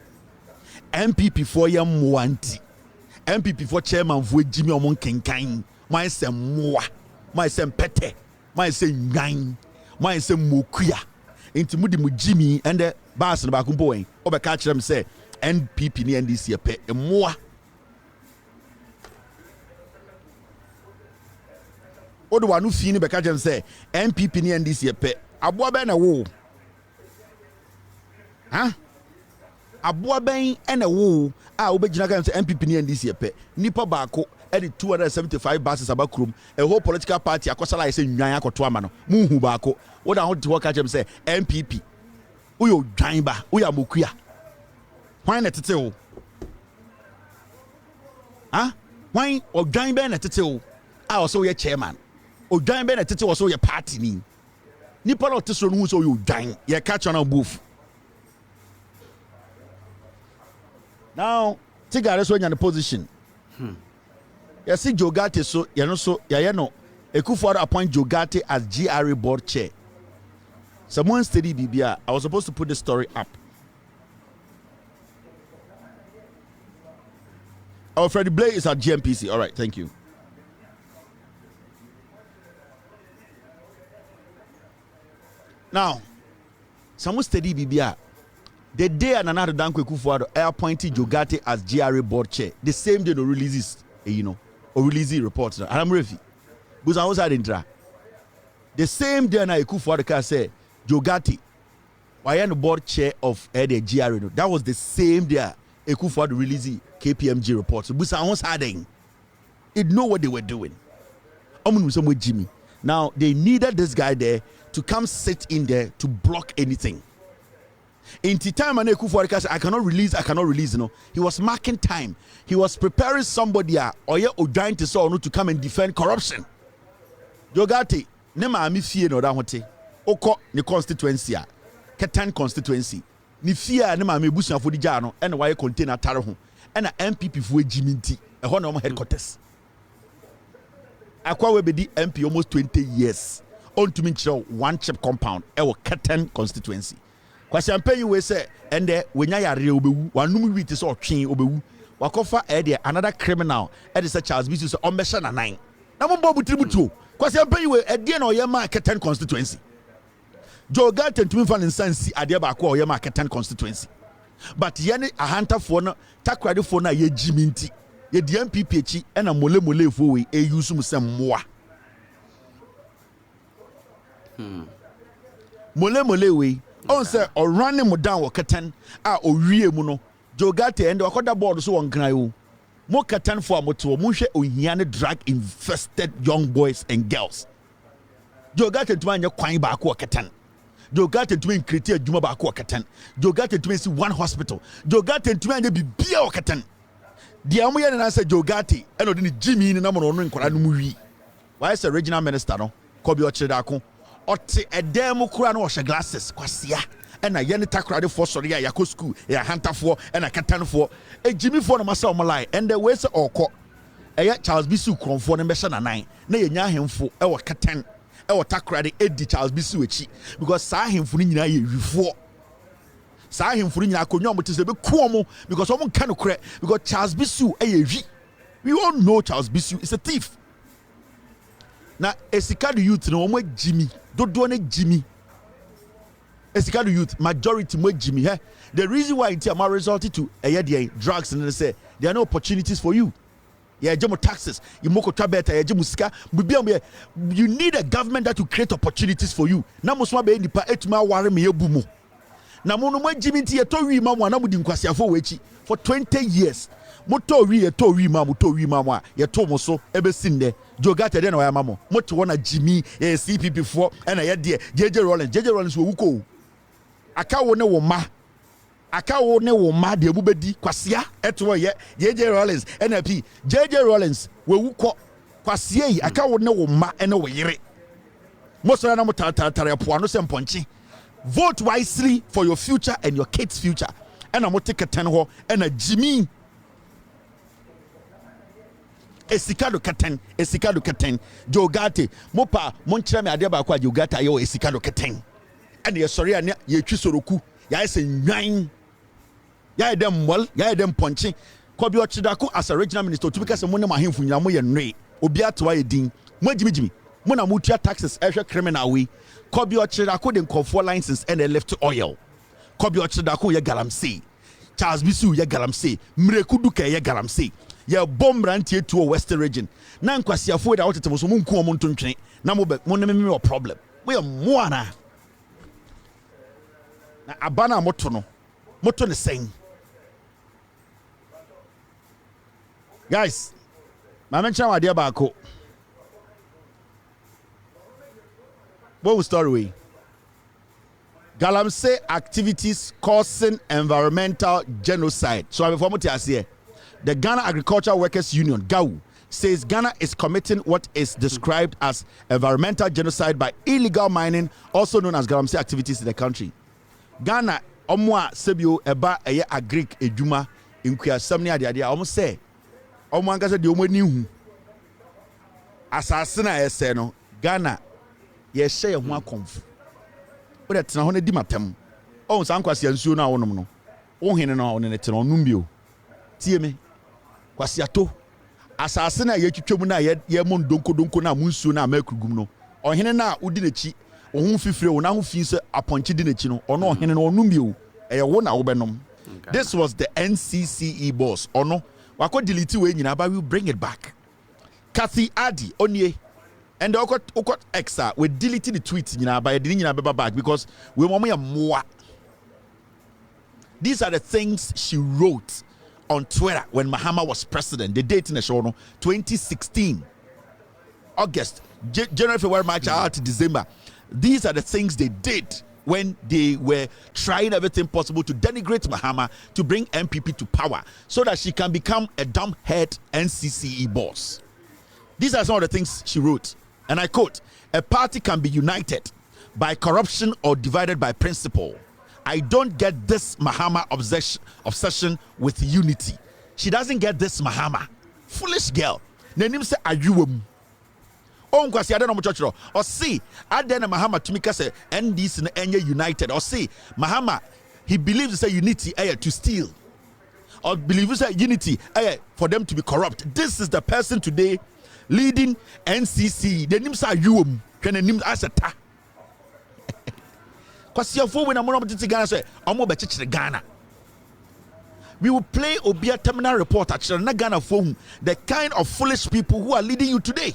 MPP for ye moanti MPP for chairman for ejimi omo kenkan my say moa my say pete my say ngan my say mokuya enti mudi mu jimi ende bus no ba kumpo wen obeka kire me say NPP ni NDC epe moa odo wanu fi ni beka kire say NPP ni NDC epe aboa be na wo ha aboa ben na wo a obegina kan say NPP ni NDC epe nipa baako e di 275 buses abakrum a whole political party akosala say nwan akoto ama no muhu baako oda ho ti work kire say NPP uyo dwan ba uya mokuya hwan na tete wo ha hwan odwan be na tete wo a o so ye chairman odwan be na tete wo so ye party ni nipa no teso no hu so uyo dwan ye catch on booth now tigare so nya the position you see Jogate so ye no so ye no Ekufuado appoint Jogate as GRA board chair. Someone study BBR. I was supposed to put this story up. Oh, Freddie Blay is at GMPC. All right, thank you. Now, someone study BBR. The day another Danko Ekufuado appointed Jogate as GRA board chair. The same day they releases, or release reports. And I'm ready. Because I was at Intra. The same day na Ekufuado can say Jogate, why am the board chair of the GRA? That was the same day Ekufuado released KPMG reports. But I was hiding. It know what they were doing. With Jimmy. Now they needed this guy there to come sit in there to block anything. In the time and Ekufuado said, I cannot release. He was marking time. He was preparing somebody or trying to come and defend corruption. Jogate, ne maami fie no da hote. Oko ne constituency a, Ketan constituency. Ni fie ne maami ebusuafo di gya no, e na waye container tare ho. E na MPP fo ejiminti, e ho na omo headquarters. Akwa we be di MP almost 20 years. On to me one chip compound e wo Ketan constituency. Kwa champagne we say ende wenya yare obewu, wanum wi te so otwen obewu. Wakofa e de another criminal e de say Charles Bisu so ombehye na nan. Na mo bobu tributu. Kwa champagne we e de na oyema Ketan constituency. Jogate ntumi fa nsansi ade ba kwa oyema Ketan constituency. But yene ahanta fo no takrade fo na ye jiminti. Ye di MPP echi e na mole fo we e use mu sem moa. Mole we on say or running mo down wo Ketan a owie mu no Jogate ende wakoda board so won kran o mo Ketan fo amoto mo hwe ohia ne drug infested young boys and girls. Jogate ntuma anya kwan ba ko Ketan. Jogate ntuma nkreti adwuma ba ko Ketan. Jogate ntuma si one hospital. Jogate ntuma anya bibia o Ketan. Di amu ye na say Jogate eno de ni Jimmy ni na mo no nkora no mu wi. Why is the regional minister no Kobi Ochire Dako ote edem kura no ohye glasses kwasia and a yen takrade for sorry ya yako school ya hunter for and a katan for a Jimmy for masa omalai and the ways or co a Charles Bisu kron for the mission a nine na ya him for our katan our takrade Eddie Charles Bisu echi because saw him for nina ye before saw him for nina konyo mo tese be kuomo because omo kan kre because Charles Bisu e we all know Charles Bisu is a thief. Now Esikadu youth no omo Jimmy dodo ne Jimmy Esikadu youth majority mo Jimmy he the reason why it am resulted to drugs and they say there are no opportunities for you. Yeah, jemo taxes you moko tabeta ya jemo sika you need a government that will create opportunities for you. Na musuma be nipa etuma ware me yebu mo na mo no mo Jimmy nti eto wi ma mo na mo di nkwasiafo wechi for 20 years moto wi eto wi ma mo a yeto mo so ebe sinne jogata de na wa ma mo moto wona Jimmy CPP for na ye de JJ Rollins wo wuko aka wo ne wo ma de bubedi kwasia eto ye JJ Rollins NPP JJ Rollins wo wuko kwasia yi aka wo ne wo ma ene wo yire moso na mo tatare po ano semponchi. Vote wisely for your future and your kids' future. And I'm going to take a 10 ho and a Jimmy. Esikado katen. Jogate. Mopa, Montreme Adeba kwa Jogata yo Esikado katen. And you're sorry, and you chisoroku. Ya is a nine. Ya dem well, ya dem punching. Kobi Ochidako as a regional minister to because money mahim funyamu ya nre. Obiatwa edin. Mo Jimmy. Mona mutia taxes extra criminal way. Kobi Ochidako den confor license and they left oil. Kobi Ochidako ye galamsey. Charles Bisu ye galamsey. Mrekuduke ye galamsey. Ye bomb rantie to Western region. Na nkwasiafo da wotetemo so munku omo ntontwe. Na mo me problem. We are moana. Na abana moto no. Moto ne sen. Guys, ma mention wa dia baako. What was story? Galamsey activities causing environmental genocide. So I'm from here. The Ghana Agricultural Workers Union (GAU) says Ghana is committing what is described as environmental genocide by illegal mining, also known as Galamsey activities in the country. Ghana omwa sebio eba eye agric ejuma inkuya samni ade almost say omo angasa de omo ni hu asase na ese no Ghana ye share ho akomfu o de tena ho na di matem o san kwase ansuo na wonom no wo hene na wo ne tena onum bio tie me kwase ato asase na ye twetwam na ye mo donko na munsuo na makrugum no o hene na udi nachi wo hu fifire wo na ho fi se aponche di nachi no ono hene na onum bio eye wo na wo benom. This was the NCCE boss ono wako delete we nyina ba we bring it back. Kathy Adi onye and the okot exa we deleted the tweets nyina ba didn't nyina back because we mama ya moa. These are the things she wrote on Twitter when Mahama was president. The date in the show, 2016, August, January, February, March, out to December. These are the things they did when they were trying everything possible to denigrate Mahama to bring NPP to power so that she can become a dumbhead NCCE boss. These are some of the things she wrote. And I quote, "A party can be united by corruption or divided by principle. I don't get this Mahama obsession with unity." She doesn't get this Mahama. Foolish girl. Nenim say ayuwam. Oh, nkwasi ade no mo chochro. Or see, ade na Mahama tumika say NDC na enye united. Or see, Mahama, he believes say unity to steal. Or believes that unity for them to be corrupt. This is the person today leading NCC. The name say ayuwam. Can the name aseta. Ghana. We will play Obia terminal report at Ghana phone, the kind of foolish people who are leading you today.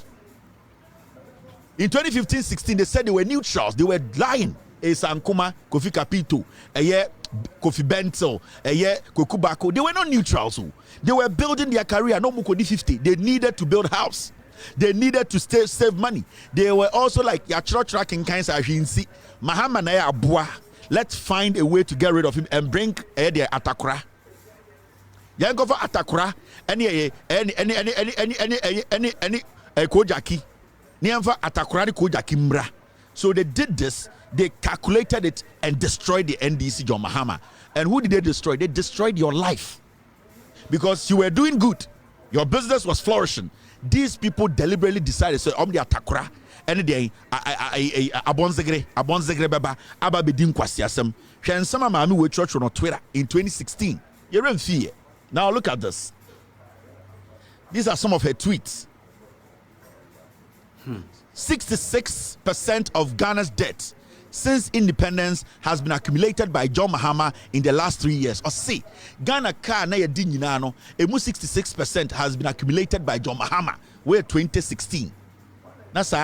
In 2015-16, they said they were neutrals, they were lying. Sankuma, Kofi Kapito, Kofi Bento, Kokubako, they were not neutrals. They were building their career, no Mukodi 50. They needed to build house. They needed to save money. They were also like Yachro tracking kinds of Hinsi. Mahama na abua. Let's find a way to get rid of him and bring the Atakura. Yang go for Atakura any Kojaki. Niamfa Atakura Kojaki Mra. So they did this they calculated it and destroyed the NDC, John Mahama. And who did they destroy? They destroyed your life. Because you were doing good. Your business was flourishing. These people deliberately decided, so the atakura, and they abonzegre baba ababedin kwasiasem. When some mami we church on Twitter in 2016. You're in fear. Now look at this. These are some of her tweets. 66% of Ghana's debt since independence has been accumulated by John Mahama in the last 3 years. Or see, Ghana car na yedi nyina no, emu 66% has been accumulated by John Mahama. We're 2016. That's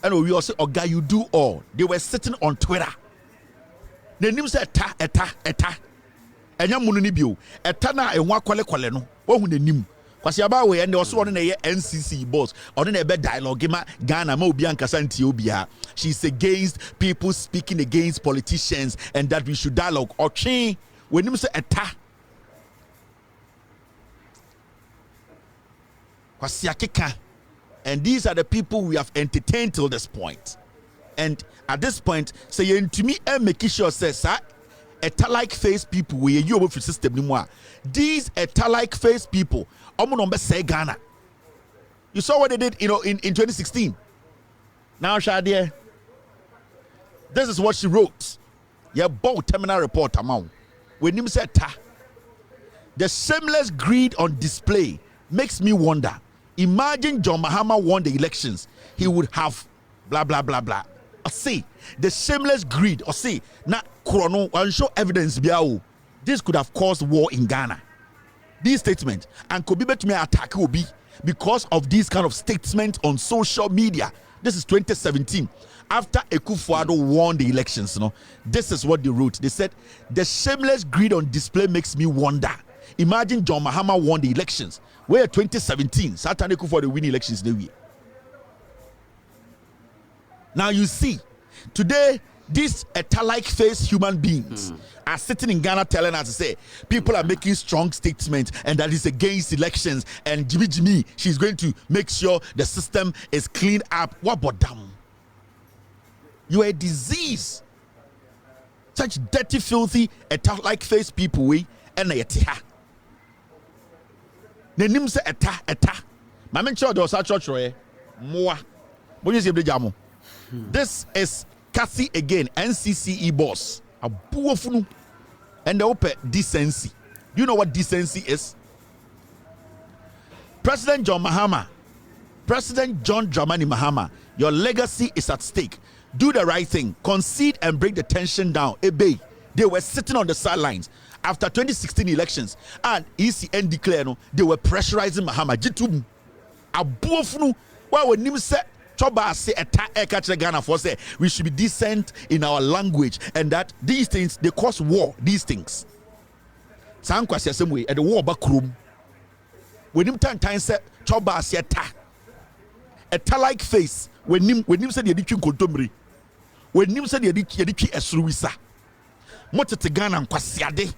and we also Oga, you do all. They were sitting on Twitter. The name said eta. Enya munu ni bio. Eta na enwa kwale no. Wo hu nanim. Kwasi aba we and also on the NCC boss. On the dialogue ma Ghana ma obi ankasa ntie obia. She's against people speaking against politicians and that we should dialogue. Ochi when him say eta. Kwasi akeka. And these are the people we have entertained till this point. And at this point, say to me and make sure says like face people we you over system ni more. These like face people number say Ghana. You saw what they did, in 2016. Now Shadia, this is what she wrote. Yeah, both terminal report amount. When him said the shameless greed on display makes me wonder. Imagine John Mahama won the elections, he would have blah blah blah blah. Or see the shameless greed. Or see na chrono and show evidence biao. This could have caused war in Ghana. These statements and could be better me attack Obi because of these kind of statements on social media. This is 2017 after Akufo-Addo won the elections. This is what they wrote. They said the shameless greed on display makes me wonder. Imagine John Mahama won the elections. Where 2017 Satan Akufo-Addo win elections the year. Now you see, today these like face human beings are sitting in Ghana telling us to say people are making strong statements and that is against elections and Jimmy, she's going to make sure the system is cleaned up. What about them? You are a disease. Such dirty, filthy, like face people we and a tiha. The name say eta. My men sure those are church more. What you say the jamu? This is Cassie again, NCCE boss. A buofunu and the open decency. Do you know what decency is? President John Dramani Mahama, your legacy is at stake. Do the right thing, concede and break the tension down. Ebay. They were sitting on the sidelines after 2016 elections and ECN declared they were pressurizing Mahama. Jitum. A buofunu. Why would him say? Choba say Ghana for say we should be decent in our language and that these things they cause war. These things. Sankwasi the same way at the war back room. When him time say Choba say eta like face when him said the edition kontomri. When him said the edition esruisa. Motete Ghana kwasiade.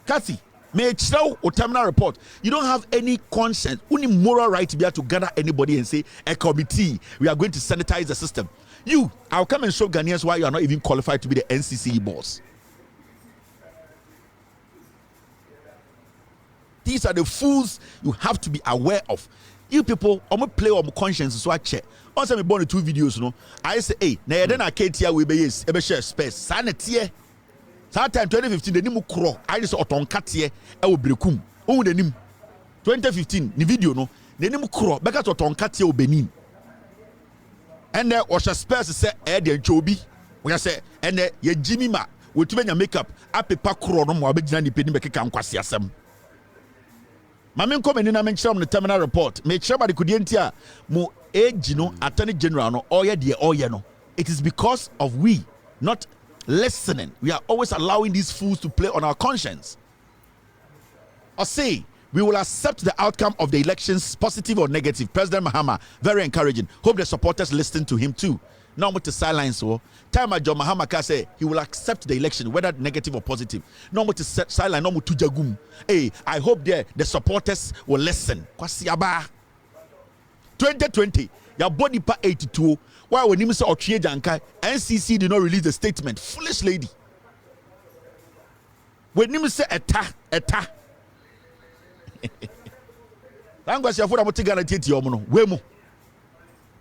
Kasi may show or terminal report. You don't have any conscience, only moral right to be able to gather anybody and say a committee. We are going to sanitize the system. I'll come and show Ghanaians why you are not even qualified to be the NCCE boss. These are the fools you have to be aware of. You people, I'm gonna play on conscience so I check. Also, me born 2 videos, I say, hey, na then I can't hear we be yes, ebe share space. Sanity. That time 2015 the nimu kro I just otonkatie e wo brekum ohun the nim 2015 ni video no the nimu kro beka to otonkatie o Benin and there was a space say e de nchobi we say and there ye Jimmy ma we to nya makeup apepa kro no mo abegina ni peni bekeka nkwase asem mame nko meni na menkyerɛ mo the terminal report me kyerɛ ba de kudientia mo age no attorney general no oye de oye no. It is because of we not listening. We are always allowing these fools to play on our conscience. Or say, we will accept the outcome of the elections, positive or negative. President Mahama, very encouraging. Hope the supporters listen to him too. Now with the silence, so time John Mahama can say he will accept the election, whether negative or positive. No more to silence, no more to jagum. Hey, I hope the supporters will listen. Kwasiaba. 2020, your body pa 82. Why when you say Otrie Jankai, NCC did not release the statement. Foolish lady. When you say eta.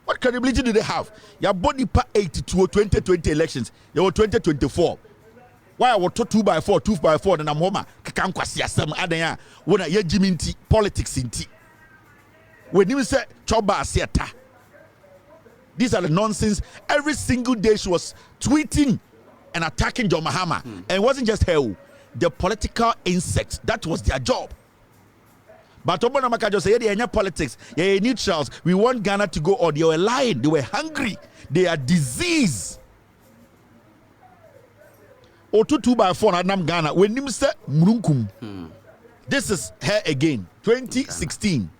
What credibility do they have? Your body pa 82 2020 elections. Your 2024. Why I was 2x4, then I'm home. Kakam kwasi asem adanya. When I jiminti politics inti. When you say choba asiata. These are the nonsense. Every single day she was tweeting and attacking John Mahama. And it wasn't just her. The political insects. That was their job. But Obama Makajo said, yeah, politics, yeah, neutrals. We want Ghana to go on. They were lying. They were hungry. They are disease. O 2x4 Adam Ghana. When him say Murunkum. This is her again. 2016.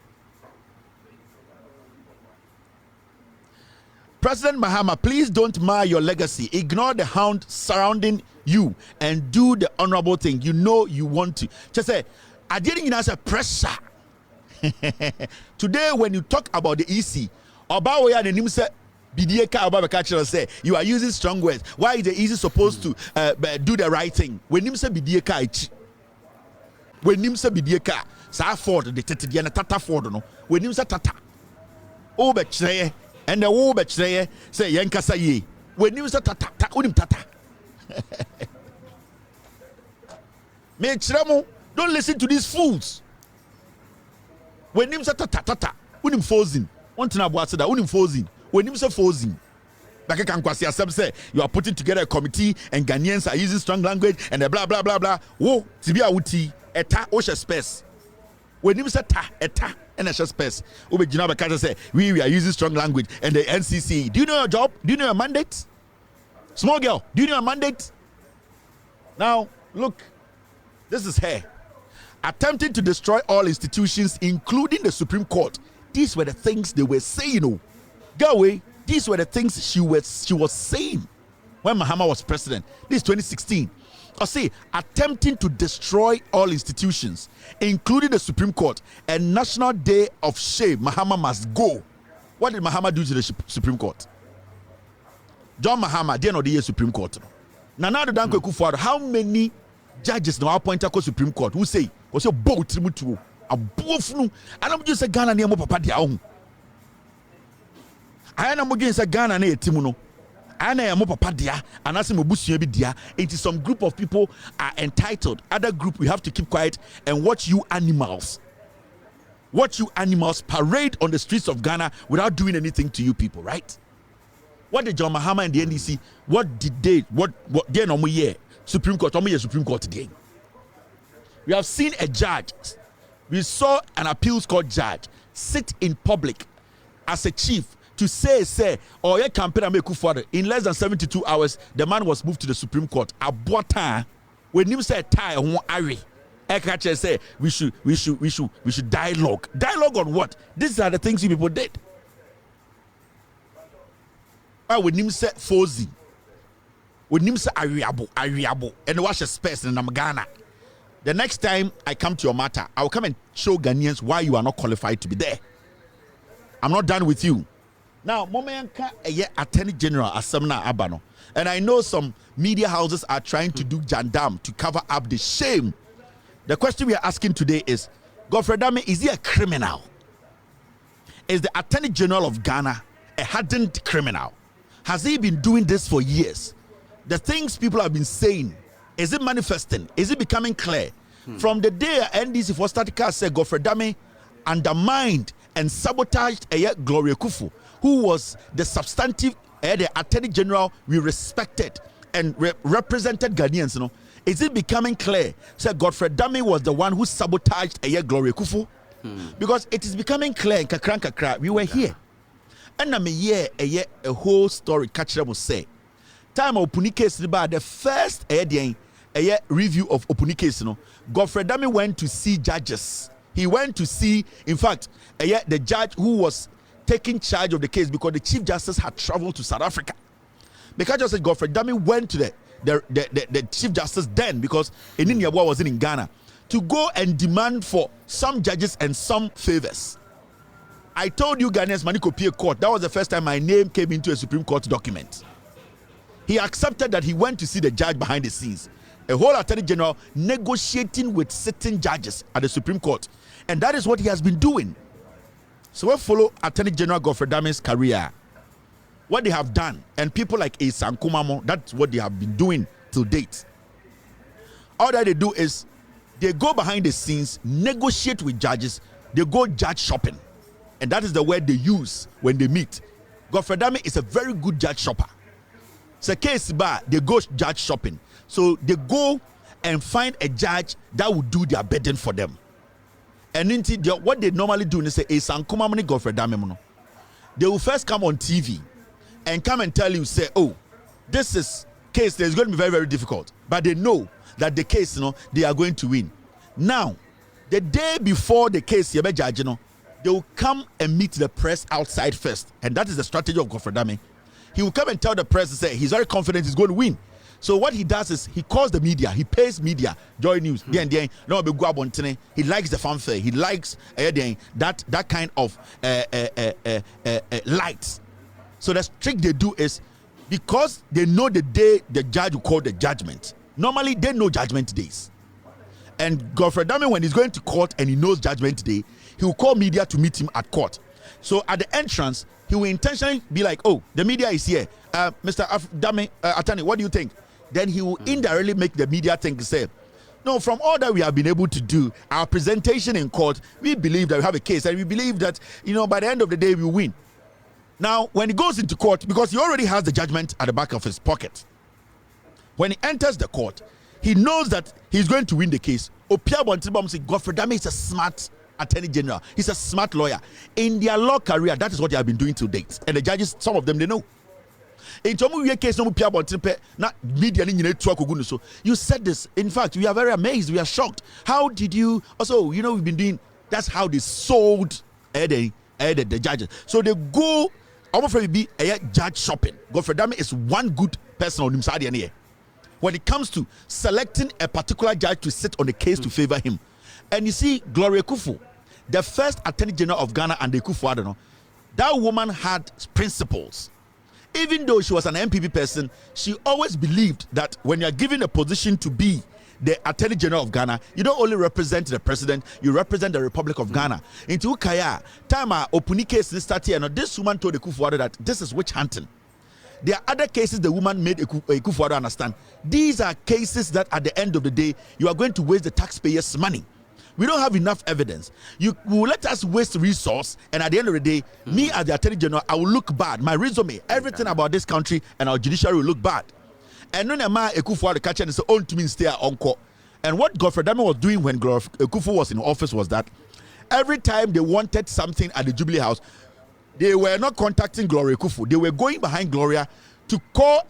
President Mahama, please don't mar your legacy. Ignore the hound surrounding you and do the honorable thing. You know you want to. Just say, I didn't answer pressure. Today, when you talk about the EC, Obaoya and him say, Bidieka Obabakachi say, you are using strong words. Why is the EC supposed to do the right thing? When him say Bidieka, when him say Bidieka, sa Ford, the Tetiana Tata Ford, no, when him say Tata, Obachre, and the Obachre say Yankasa ye, when him say Tata, Unim Tata. Don't listen to these fools. When him say tata, unim fozin. One thing about that, unim fozin. When him say fozin, like I can quasi say you are putting together a committee and Ghanaians are using strong language and the blah blah blah blah. Whoa, tibia uti eta osha space. When him say eta and osha space, ube jina bakaja say we are using strong language and the NCC. Do you know your job? Do you know your mandate? Small girl, do you know your mandate? Now look, this is her. Attempting to destroy all institutions, including the Supreme Court. These were the things they were saying. Oh, go away. These were the things she was saying when Mahama was president. This is 2016. I say, attempting to destroy all institutions, including the Supreme Court, a national day of shame. Mahama must go. What did Mahama do to the Supreme Court? John Mahama, the end of the year Supreme Court. Nana Dankwe Kufuor, how many judges now appointed to Supreme Court who say was your boat tributo a bofnu and I'm just a Ghana near Papa dia own. I am against a Ghana near Timuno. I am Papa dia and as Mobusi dia. Into some group of people are entitled. Other group we have to keep quiet and watch you animals. Watch you animals parade on the streets of Ghana without doing anything to you people, right? What did John Mahama and the NDC? What did they? What they no more year? Supreme Court, Supreme Court again. We have seen a judge. We saw an appeals court judge sit in public as a chief to say, or your campaign make for in less than 72 hours, the man was moved to the Supreme Court. Abota, when you say tie on Ari, Ekache say we should dialogue. Dialogue on what? These are the things you people did. When you say Fozi. When him say Ariabo, and watch a space in Ghana. The next time I come to your matter, I will come and show Ghanaians why you are not qualified to be there. I'm not done with you. Now, Momayanka Attorney General Asamna Abano, and I know some media houses are trying to do jandam to cover up the shame. The question we are asking today is, Godfrey Dame, is he a criminal? Is the Attorney General of Ghana a hardened criminal? Has he been doing this for years? The things people have been saying, is it manifesting? Is it becoming clear? From the day NDC for Statica said Godfrey Dame undermined and sabotaged Gloria Kufu, who was the substantive the Attorney General we respected and represented Ghanaians, you know, is it becoming clear? Said Godfrey Dame was the one who sabotaged Gloria Kufu? Because it is becoming clear in Kakra, we were here. And I'm a whole story catcher will say. Time of Opuni case, the first review of Opuni case, you know, Godfrey Dame went to see judges. He went to see, in fact, the judge who was taking charge of the case because the Chief Justice had traveled to South Africa. Because just said Godfrey Dame went to the Chief Justice then, because Eninyabwa wasn't in Ghana, to go and demand for some judges and some favors. I told you Ghanaians Manikopi court. That was the first time my name came into a Supreme Court document. He accepted that he went to see the judge behind the scenes. A whole Attorney General negotiating with sitting judges at the Supreme Court. And that is what he has been doing. So we follow Attorney General Godfrey Dame's career. What they have done. And people like Esan Kumamo, that's what they have been doing till date. All that they do is they go behind the scenes, negotiate with judges, they go judge shopping. And that is the word they use when they meet. Godfrey Dame is a very good judge shopper. It's a case bar, they go judge shopping. So they go and find a judge that will do their bidding for them. And what they normally do is say, Godfrey Dame. They will first come on TV and come and tell you, say, oh, this is case that is going to be very, very difficult. But they know that the case, they are going to win. Now, the day before the case, they will come and meet the press outside first. And that is the strategy of Godfrey Dame. He will come and tell the press and say he's very confident he's going to win. So what he does is he calls the media, he pays media, Joy News, he likes the fanfare, he likes that kind of lights. So the trick they do is, because they know the day the judge will call the judgment. Normally they know judgment days. And Godfrey Dame, when he's going to court and he knows judgment day, he will call media to meet him at court. So at the entrance, he will intentionally be like, oh, the media is here. Mr. Dame, attorney, what do you think? Then he will indirectly make the media think, say, no, from all that we have been able to do, our presentation in court, we believe that we have a case, and we believe that, by the end of the day, we win. Now, when he goes into court, because he already has the judgment at the back of his pocket, when he enters the court, he knows that he's going to win the case. Godfrey Dame is a smart attorney general. He's a smart lawyer. In their law career, that is what they have been doing to date. And the judges, some of them, they know. You said this. In fact, we are very amazed. We are shocked. How did you? Also, we've been doing. That's how they sold the judges. So they go. Be a judge shopping. Godfrey Dame is one good person on him side here. When it comes to selecting a particular judge to sit on the case to favor him. And you see, Gloria Kufu, the first Attorney General of Ghana and the Kufu, that woman had principles. Even though she was an NPP person, she always believed that when you are given a position to be the Attorney General of Ghana, you don't only represent the president, you represent the Republic of Ghana. Into Ukaya, time Opuni case started, and this woman told the Kufu that this is witch hunting. There are other cases the woman made a Kufu understand. These are cases that at the end of the day, you are going to waste the taxpayers' money. We don't have enough evidence. You will let us waste resource, and at the end of the day, me as the Attorney General, I will look bad. My resume, everything about this country and our judiciary will look bad. And when Ekufu had catch and say, "On to me stay on court." And what Godfrey Dame was doing when Ekufu was in office was that every time they wanted something at the Jubilee House, they were not contacting Gloria Ekufu. They were going behind Gloria to call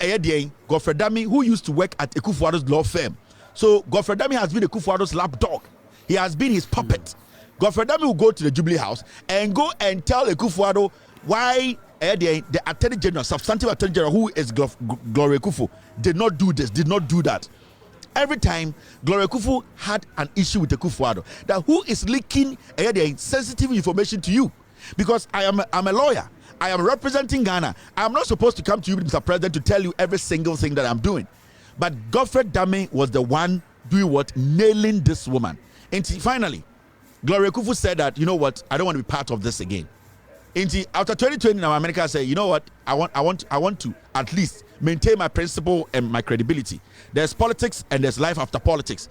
Godfrey Dame, who used to work at Ekufuado's law firm. So Godfrey Dame has been Ekufuado's lapdog. He has been his puppet. Godfrey Dame will go to the Jubilee House and go and tell Ekufuado why the Attorney General, substantive Attorney General, who is Gloria Ekufu, did not do this, did not do that. Every time Gloria Ekufu had an issue with Ekufuado, that who is leaking sensitive information to you? Because I'm a lawyer. I am representing Ghana. I'm not supposed to come to you, Mr. President, to tell you every single thing that I'm doing. But Godfrey Dame was the one doing what? Nailing this woman. And finally, Gloria Kufu said that, you know what, I don't want to be part of this again. And after 2020, now America said, you know what, I want to at least maintain my principle and my credibility. There's politics and there's life after politics.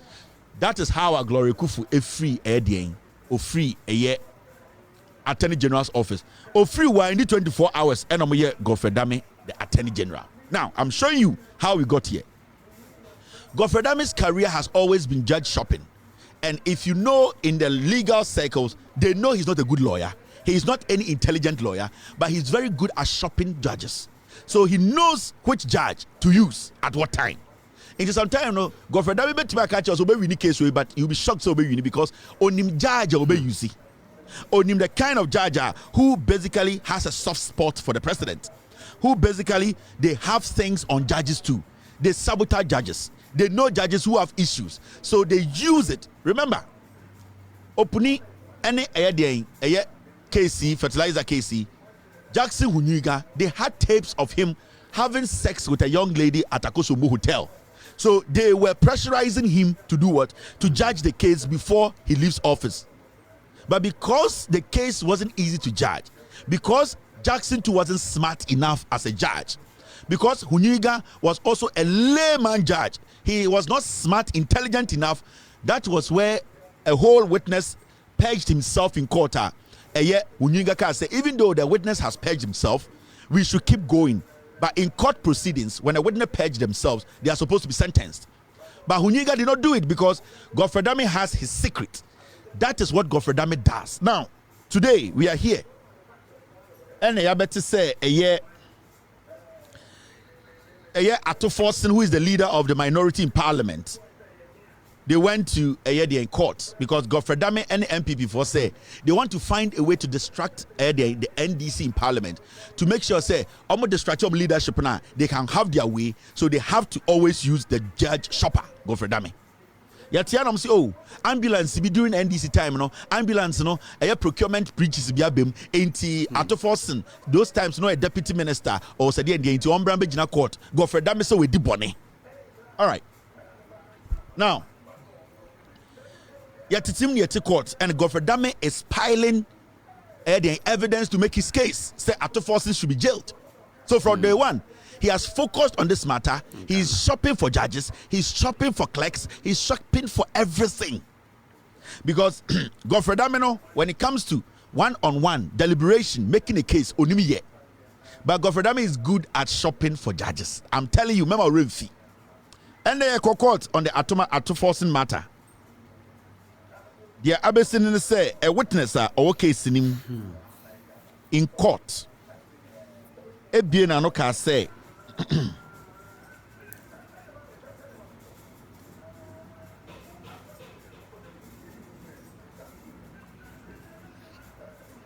That is how Gloria Kufu is free or free a year Attorney General's office. Or free why in the 24 hours and I'm here Godfrey Dame, the Attorney General. Now, I'm showing you how we got here. Godfrey Dame's career has always been judge shopping. And if you know in the legal circles, they know he's not a good lawyer. He's not any intelligent lawyer, but he's very good at shopping judges. So he knows which judge to use at what time. It is sometimes, Godfrey Dame bet to catch us obey win case way, but you'll be shocked to obey because on him judge obey you see. On him the kind of judge who basically has a soft spot for the president, who basically they have things on judges too. They sabotage judges. They know judges who have issues, so they use it. Remember, Opuni any KC, fertilizer KC, Jackson Hunyuiga, they had tapes of him having sex with a young lady at Akosombo Hotel. So they were pressurizing him to do what? To judge the case before he leaves office. But because the case wasn't easy to judge, because Jackson too wasn't smart enough as a judge, because Hunyuiga was also a layman judge, he was not smart, intelligent enough, that was where a whole witness purged himself in court. Hunyuiga can say, even though the witness has purged himself, we should keep going. But in court proceedings, when a witness purged themselves, they are supposed to be sentenced. But Hunyuiga did not do it because Godfrey Dame has his secret. That is what Godfrey Dame does. Now, today we are here. And I better say, Ato Forson, who is the leader of the minority in parliament, they went to in court because Godfrey Dame and the NPP for say they want to find a way to distract the NDC in parliament to make sure say almost distraction leadership now they can have their way, so they have to always use the judge shopper Godfrey Dame. Yatianam say, oh, ambulance be during NDC time, ambulance, procurement breaches be abem, ain't Ato Forson, those times, a deputy minister or said the into Umbrambe Jina court, Godfrey Dame so we dibone. All right. Now, yet it's him to court, and Godfrey Dame is piling the evidence to make his case. Say Ato Forson should be jailed. So from day one, he has focused on this matter. He's shopping for judges. He's shopping for clerks. He's shopping for everything. Because Godfrey Dame, when it comes to one-on-one deliberation, making a case, onimi yet. But Godfrey Dame is good at shopping for judges. I'm telling you, remember Rimfi. And they court on the Ato Forson matter. The Abesin say a witness or case in court. Ebien anoka say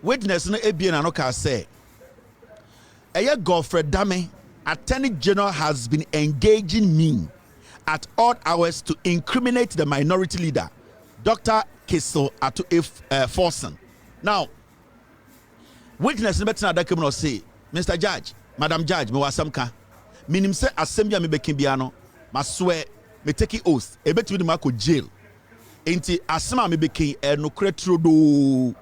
witness no Ebien anoka say Godfrey Dame, Attorney General, has been engaging me at odd hours to incriminate the minority leader, Dr. Kiso Ato Forson. Now, witness no better that come say, Mr. Judge, Madam Judge, me wasamka. Minim say assembly me bekin biano, ma swear, me take oath, e betu me ko jail. Enti asema me bekin no kretro do.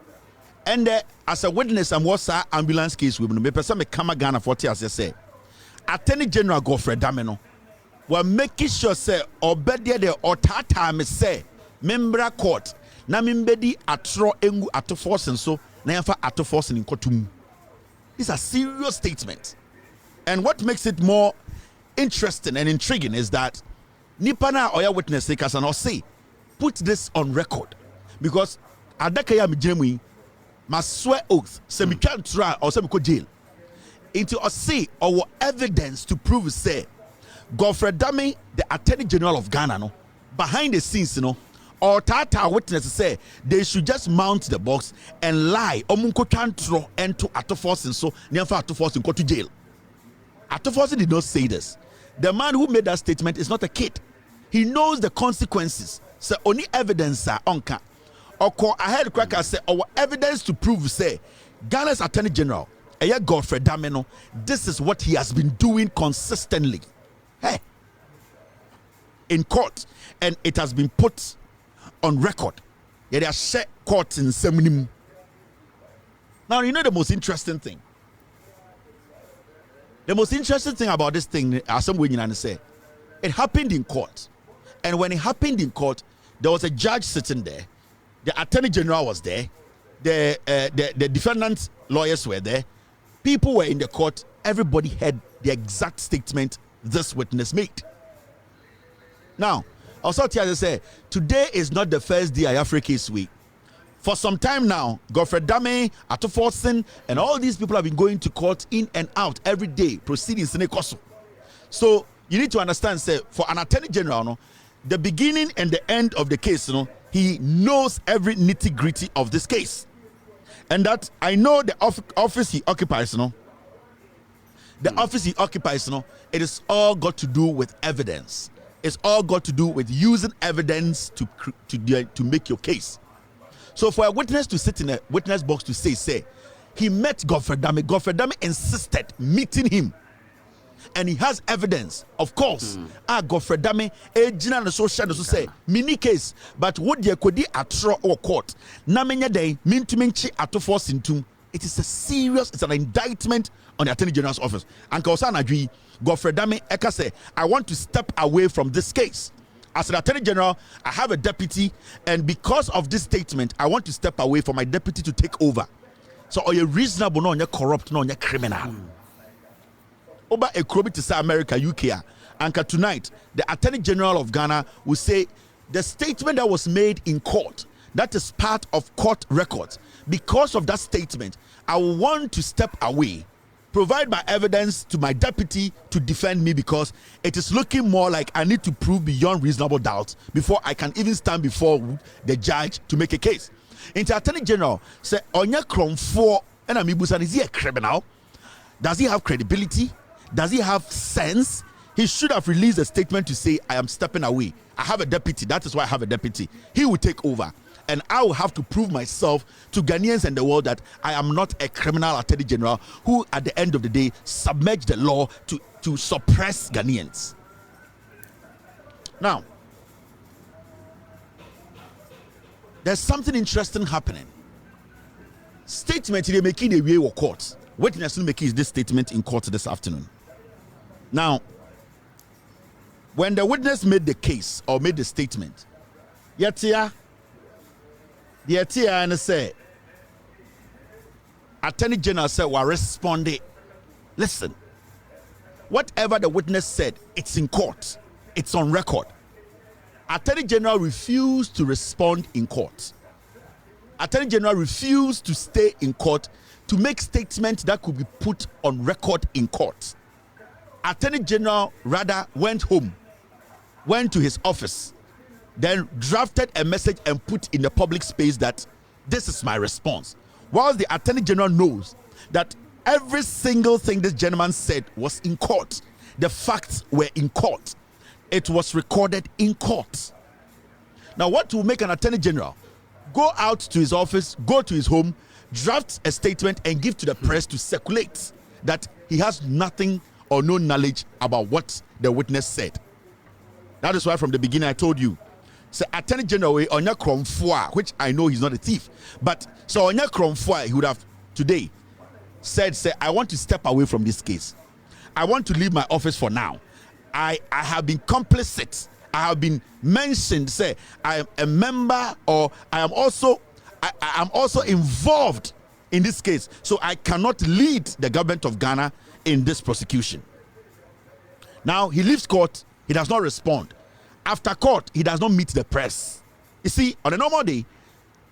And as a witness am what ambulance case we me person me kama Ghana 40 as say. Attorney General Godfrey Dame no, we making sure say obede de otata me say membra court na mimbedi atro engu Ato Forson so na yafa Ato Forson in kotum. These are serious statements. And what makes it more interesting and intriguing is that Nipana Oya witness takers and say, put this on record. Because Adakaya Mijemi must swear oath, say we can't try or say we could jail. Into us say our evidence to prove say Godfrey Dame, the Attorney General of Ghana, no, behind the scenes, or Tata witnesses say they should just mount the box and lie. Omunko can't throw into Ato Forson so never Ato Forson go to jail. Ato Forson did not say this. The man who made that statement is not a kid. He knows the consequences. So only evidence are onka. Or I heard cracker say our evidence to prove say Ghana's Attorney General, Godfrey Dame, this is what he has been doing consistently. Hey, in court, and it has been put on record. Yeah, they are set courts in Seminim. Now, you know the most interesting thing. The most interesting thing about this thing, as some women say, it happened in court. And when it happened in court, there was a judge sitting there. The Attorney General was there. The defendant's lawyers were there. People were in the court. Everybody had the exact statement this witness made. Now, also to say, today is not the first day Ayafre case week. For some time now, Godfrey Dame, Ato Forson, and all these people have been going to court in and out every day, proceedings in a course. So you need to understand, say, for an Attorney General, the beginning and the end of the case, he knows every nitty-gritty of this case. And that I know the office he occupies, the office he occupies, it is all got to do with evidence. It's all got to do with using evidence to make your case. So for a witness to sit in a witness box to say, he met Godfrey Dame. Godfrey Dame insisted meeting him. And he has evidence, of course. Godfrey Dame, ejina na so share so say, mini case, but what they could atro or court. Na menya day, mintuminchi ato force intum. It is a serious, it's an indictment on the Attorney General's office. And Kausana Adwi, Godfrey Dame Eka say, I want to step away from this case. As an Attorney General, I have a deputy, and because of this statement, I want to step away from my deputy to take over. So, are you reasonable, no, you're corrupt, no, you're criminal? Over a crowd to say America, UK, and tonight, the Attorney General of Ghana will say the statement that was made in court, that is part of court records. Because of that statement, I want to step away, provide my evidence to my deputy to defend me, because it is looking more like I need to prove beyond reasonable doubt before I can even stand before the judge to make a case. Into Attorney General say, Onya Kromfo and Amibusan, is he a criminal? Does he have credibility? Does he have sense? He should have released a statement to say, I am stepping away. I have a deputy. That is why I have a deputy. He will take over. And I will have to prove myself to Ghanaians and the world that I am not a criminal Attorney General who, at the end of the day, submerge the law to suppress Ghanaians. Now, there's something interesting happening. Statement they making a way of court. Witness making this statement in court this afternoon. Now, when the witness made the case or made the statement, yet here, the Atia and say, Attorney General said, "Well, responded. Listen, whatever the witness said, it's in court, it's on record." Attorney General refused to respond in court. Attorney General refused to stay in court to make statements that could be put on record in court. Attorney General rather went home, went to his office, then drafted a message and put in the public space that this is my response. Whilst the Attorney General knows that every single thing this gentleman said was in court, the facts were in court, it was recorded in court. Now, what will make an Attorney General go out to his office, go to his home, draft a statement and give to the press to circulate that he has nothing or no knowledge about what the witness said? That is why from the beginning I told you, say Attorney General Onya Kromfoa, which I know he's not a thief, but so Onya Kromfoa, he would have today said, say, I want to step away from this case. I want to leave my office for now. I have been complicit. I have been mentioned, say, I am a member, or I am also involved in this case, so I cannot lead the government of Ghana in this prosecution. Now he leaves court, he does not respond. After court, he does not meet the press. You see, on a normal day,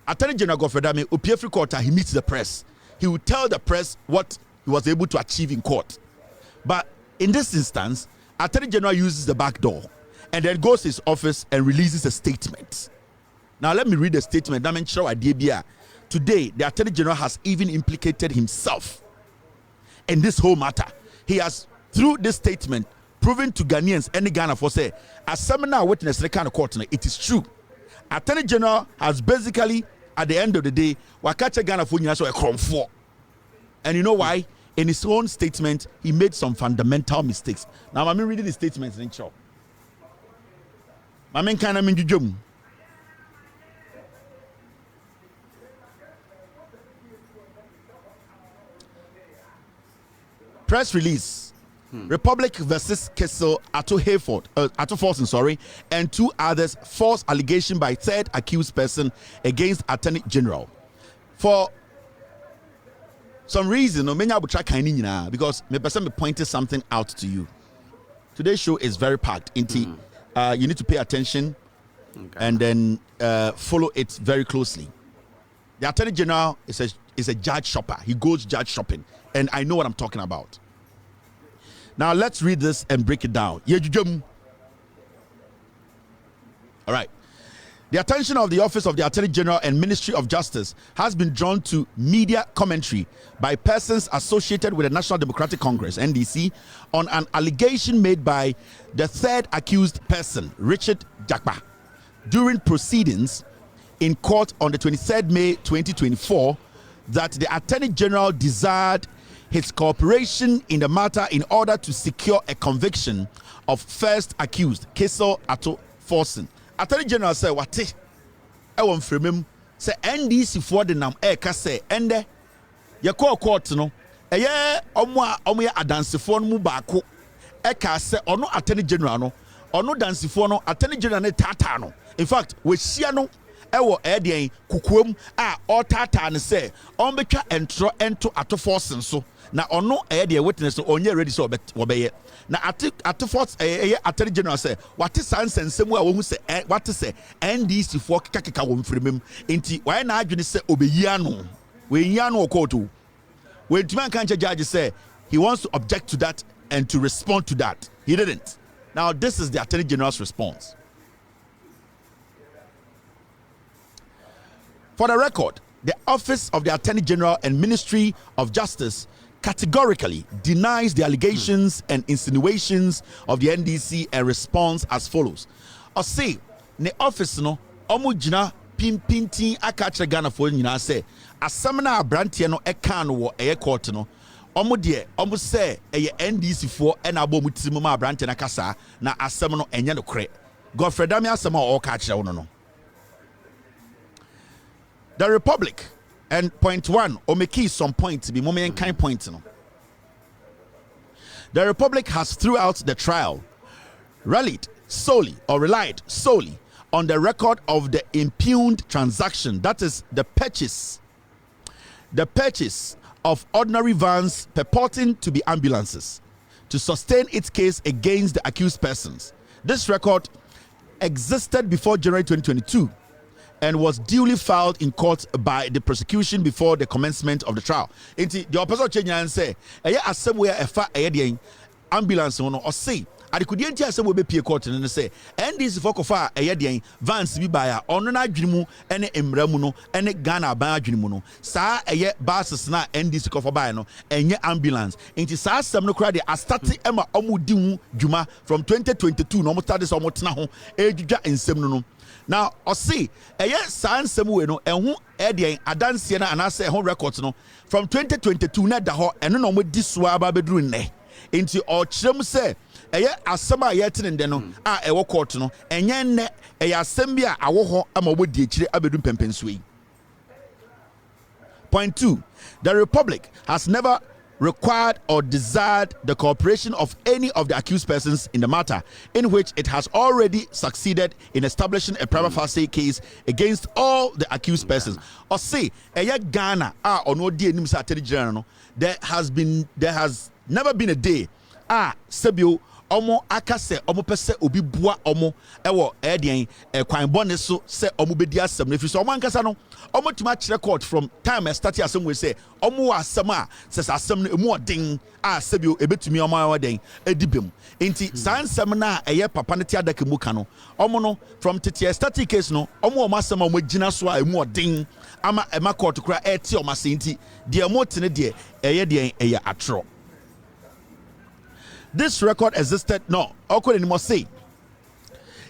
Attorney General Godfrey Dame, Opiefri court, he meets the press. He will tell the press what he was able to achieve in court. But in this instance, Attorney General uses the back door and then goes to his office and releases a statement. Now let me read the statement. Today, the Attorney General has even implicated himself in this whole matter. He has, through this statement, proven to Ghanaians and Ghana for say, a seminar witness the kind of court, it is true. Attorney General has basically, at the end of the day, wakacha Ghana for a crumb for. And you know why? In his own statement, he made some fundamental mistakes. Now, I'm reading the statements in short. I'm kind of in press release. Republic versus Kessel Atto Forson, and two others, false allegation by third accused person against Attorney General. For some reason, because me person pointed something out to you. Today's show is very packed. You need to pay attention and then follow it very closely. The Attorney General is a judge shopper. He goes judge shopping, and I know what I'm talking about. Now let's read this and break it down. All right. The attention of the Office of the Attorney General and Ministry of Justice has been drawn to media commentary by persons associated with the National Democratic Congress, NDC, on an allegation made by the third accused person, Richard Jakpa, during proceedings in court on the 23rd May 2024 that the Attorney General desired his cooperation in the matter in order to secure a conviction of first accused Kesel Ato Forsen. Attorney General said, "What? I want from him." Say NDC for the nam kase ende ye call court no eye omo adansefo no mu baako ka se ono Attorney General no ono dansefo no Attorney General ne tata no. In fact we shia no ewo den kukuom a o tata ne se on betwa entro ento Ato Forsen so na ono de witness no onye ready so obeye na Ato Forsen Attorney General say what is sansensemu a wo hu se what is NDC for kaka wo mfrimem enti why na adwene se obeyi ano we yi ano court o we ntuma kan judge say he wants to object to that and to respond to that. He didn't. Now this is the Attorney General's response. For the record, the Office of the Attorney General and Ministry of Justice categorically denies the allegations and insinuations of the NDC and responds as follows. I say, the office no omu jina pimpintin akache Ghana for nyina say asem na abrantie no eka no wo eye court no omu de omu say eye NDC for na abo mu tirim ma abrantie na kasa na asem no enye no kre. Godfrey Dami asem a o ka kire no. The Republic, and point one, or make some points, be moment kind point. No. The Republic has throughout the trial relied solely on the record of the impugned transaction, that is the purchase of ordinary vans purporting to be ambulances to sustain its case against the accused persons. This record existed before January 2022 and was duly filed in court by the prosecution before the commencement of the trial. Inti the opposite change and say, "Aya assemble efa ayedien ambulance no or say adikudi enti assemble be pie court no say NDC for kofa ayedien vans bi baya ono na adwirimu ene emramu no ene Ghana ban adwirimu no saa aye buses na NDC kofa baya no enye ambulance inti saa asem no kra de astarte ema omudi hu dwuma from 2022 no mo start this omo tena ho edwudwa ensem no. Now, I see a yes, sans no, and who Edian Adansiana and I say home records no from 2022 net the hot and no with this swab bedroom ne into or chum say a year as summer yet in the no a walk court no and yen a assembia a woho am a wood ditch abedum pempensui. Point two, the Republic has never required or desired the cooperation of any of the accused persons in the matter, in which it has already succeeded in establishing a prima facie case against all the accused persons. Or say, Ghana or no dear Attorney General, there has never been a day Sebio omo akase omo pese obi bua omo ewo edien kwan bone so se omo bedi asem na fi so omo ankasa no omo tuma kire court from time start asem we say omo asem a se asem no emu odin sebio ebetumi omo awoden edibem enti sansem na eye papa ne ti adaka mu ka no omo no from tete static case no omo asem omo gina so a emu odin ama ema court kura eti omo asenti de omo tene de eye den eye atro. This record existed, no, must say.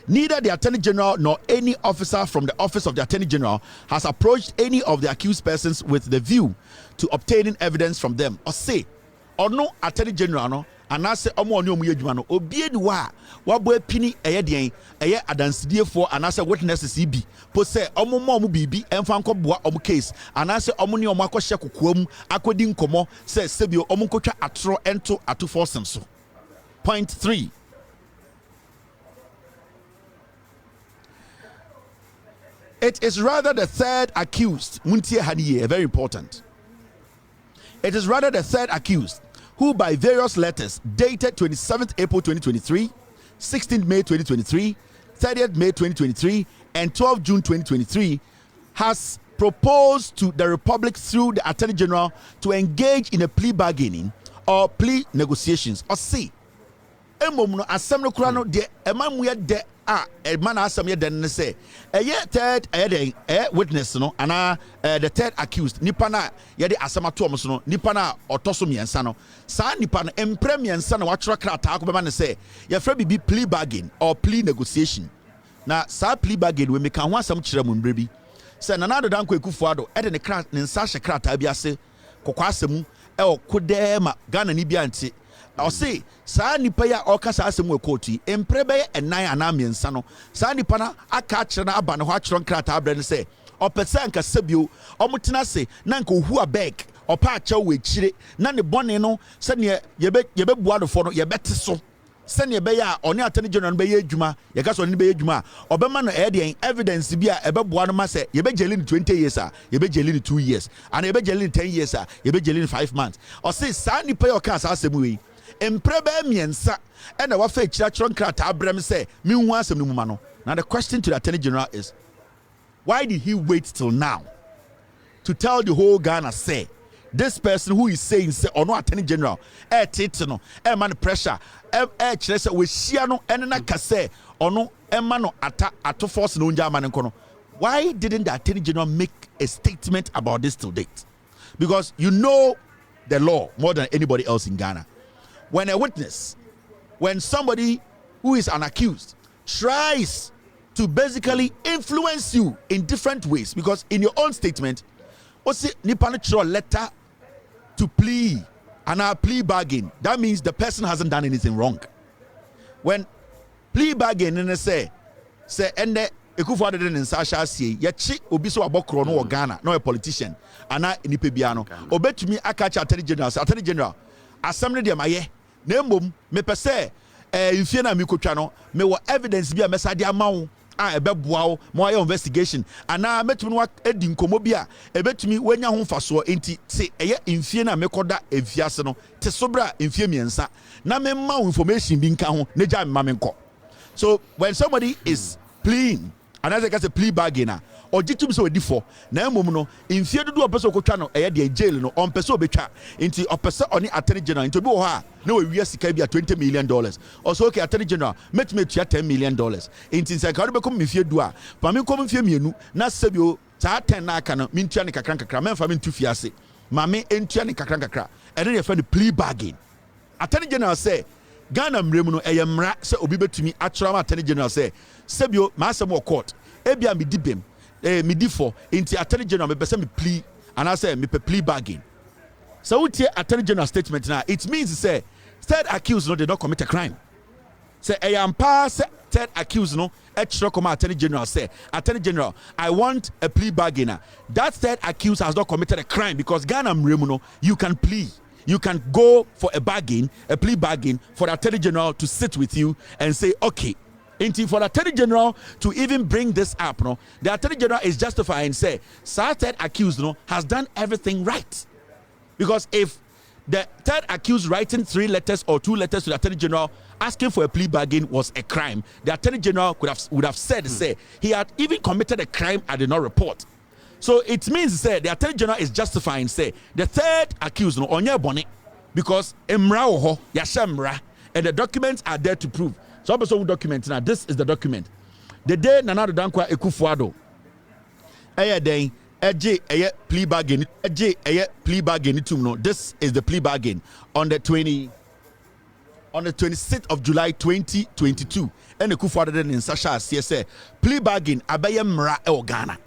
Neither the Attorney General nor any officer from the Office of the Attorney General has approached any of the accused persons with the view to obtaining evidence from them. Or say, or no Attorney General, no, and I say, Omo no muyejumano, obie wa boy pini ayedien, aye adansidie for, and I say witnesses be. Pose, Omo mo bibi, enfanko boa omu case, and I say Omo ni omako sheku kuom, akodin komo, say Sebio Omo kocha atro ento atu forcem so. Point three. It is rather the third accused, Muntie Haniye, very important. It is rather the third accused who, by various letters dated 27th April 2023, 16th May 2023, 30th May 2023, and 12th June 2023, has proposed to the Republic through the Attorney General to engage in a plea bargaining or plea negotiations. Or see. Emom no asem no kura no de emamu ye de man asem ye de ne say third witness no ana the third accused nipa na ye de asem ato omo so no nipa na otoso miensa no sa nipa no empre miensa na watro krata ko be man say ye fra bibi plea bargain or plea negotiation na sa plea bargain we make ho asem kire mu mbre bi Say Nana Danko Ekufuado ede ne kra ne nsa hye krata bi ase kokwa asemu e okodema Ghana ni bia nti o say saa nipa ya o ka saa asemu e court yi emprebe enan ana miensa no saa nipa na aka akire na aba ne ho akire krata abre ne say opese anka sabio omutena se na nka ohu abeg opa acha we chire na ne bone no se ne yebe buadofo no yebete so se ne be ya oni attorney general no be ye adwuma ye ka so ne be ye adwuma obema no evidence bi a ebe bua no ma se yebe jeli 20 years yebe jeli 2 years and yebe jeli 10 years yebe jeli 5 months o say sa ni pay o ka sa asemu wi emprebe miensa e na wa fa kira krata abrem se mi hu asem no mu ma no. Now the question to the attorney general is, why did he wait till now to tell the whole Ghana say this person who is saying say or no attorney general no man pressure kire say we shia no enna ka say or no man no ato force no nja man nko? Why didn't the attorney general make a statement about this till date? Because you know the law more than anybody else in Ghana. When a witness, when somebody who is an accused tries to basically influence you in different ways, because in your own statement, what's it nipa letter to plea and a plea bargain, that means the person hasn't done anything wrong. When plea bargain and say ende Ekufuado de nsasha asie ye chi obi so abokro no Ghana no a politician ana nipa bia no obetumi akacha attorney general assembly de maye na emom me pese infie na mi kotwa no me wo evidence bi a mesade amawo a ebeboa wo mo aye investigation ana metumi no edi nkomo bi a ebetumi wanya ho faso enti se eye infie na mekoda efiase no te sobra infie miensa na me ma information bi nka ho na ja me ma me nko. So when somebody is pleading, and as I can say plea bargainer or jitum so edifo na emom no infie dudu opeso kotwa no eye de jail no on peso obetwa enti opese oni attorney general enti obi wo ha na we wi sika bi a $20 million also okay attorney general met me tua $10 million enti say ka do bekom mfie du a pa me kom mfie mienu na sabio saa 10 na aka no mentua ne kakra memfa me ntu fie ase ma me entua ne kakra ene ye fa ne plea bargain. Attorney general say Ghana mremu no eye mra se obi betumi atwerama attorney general say sabio ma asem wo court ebia me dibem me difo into attorney general me pese me plea and I say me plea bargain. So we hear attorney general statement now, it means say third accused no did not commit a crime. Say I am pass third accused no extra come attorney general say attorney general I want a plea bargainer. That third accused has not committed a crime because Ghana mremu no you can plea. You can go for a bargain, a plea bargain for the attorney general to sit with you and say okay. Until for the attorney general to even bring this up, no, the attorney general is justifying say third accused no has done everything right. Because if the third accused writing 3 letters or 2 letters to the attorney general asking for a plea bargain was a crime, the attorney general would have said say he had even committed a crime and did not report. So it means say the attorney general is justifying say the third accused no onye bone because emra wo ho ya shemra and the documents are there to prove. So also document now. This is the document. The day Nana Dankwa Ekufuado den plea bargain plea bargain tum no. This is the plea bargain on the 26th of July 2022. And Ekufuado den in Sasha CSA plea bargain abaye mra e Ghana.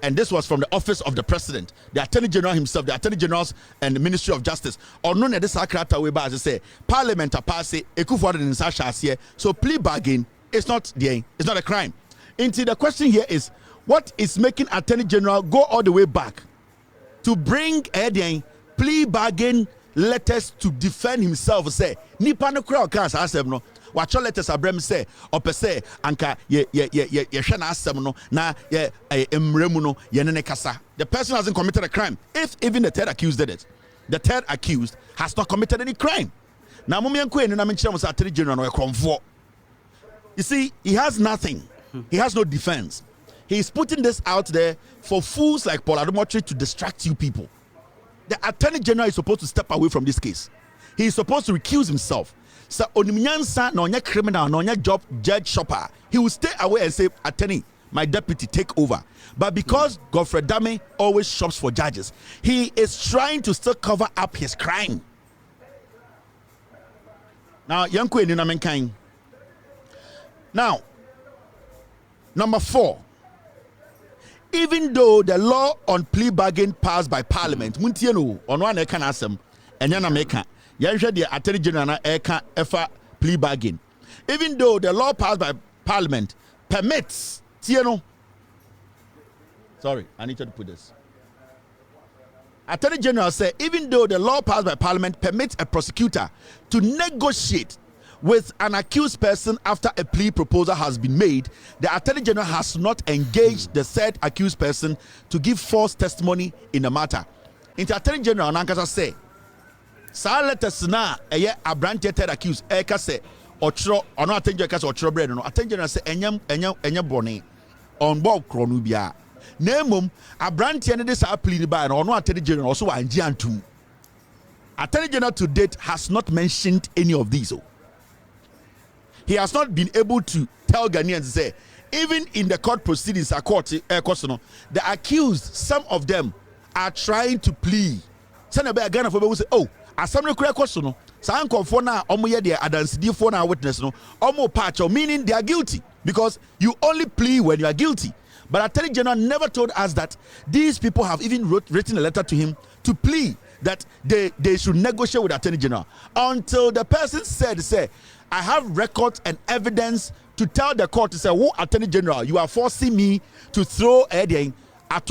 And this was from the office of the president, the attorney general himself, the attorney generals and the Ministry of Justice. Or none of this akrata way as I say, Parliament pass Ekufuado in Sasha. So plea bargain is not a crime. Into the question here is, what is making attorney general go all the way back to bring a plea bargain letters to defend himself? Say nipa no kra okas asem no. Watch letters abrem say opese anka ye hwe na asem no na ye emremu no ye ne kasa. The person hasn't committed a crime. If even the third accused did it, the third accused has not committed any crime. Now mumienko enu na menkyere mo sa attorney general no ekromfo. You see, he has nothing. He has no defense. He is putting this out there for fools like Boadu to distract you people. The attorney general is supposed to step away from this case. He is supposed to recuse himself. So onimnyansa na onye criminal na onye job judge shopper, he will stay away and say, attorney, my deputy, take over. But because Godfrey Dame always shops for judges, he is trying to still cover up his crime. Now, yanko enu na menkan. Now, number 4, even though the law on plea bargain passed by Parliament, Muntieno, on one can asem, and Yanameka, Yansha the Attorney General Eka Efa plea bargain. Even though the law passed by Parliament permits, Tieno. Sorry, I need to put this. Attorney General said, even though the law passed by Parliament permits a prosecutor to negotiate with an accused person after a plea proposal has been made, the Attorney General has not engaged the said accused person to give false testimony in the matter. The Attorney General Nankasa say, "Sa letters na eye abranted third accused eka say ochro ono Attorney General say ochro bread no Attorney General say enyam bone on bob kronu bia na mum abranted ne this plea by no ono Attorney General also anji antum. Attorney General to date has not mentioned any of these. He has not been able to tell Ghanaians, say, even in the court proceedings, the accused, some of them are trying to plea. Some of Ghana for people say, oh, as some question, some for now, their adansi for now witness, no, patch, meaning they are guilty because you only plea when you are guilty. But Attorney General never told us that these people have even written a letter to him to plea that they should negotiate with Attorney General until the person said, say, I have records and evidence to tell the court to say, "Who Attorney General, you are forcing me to throw Edding at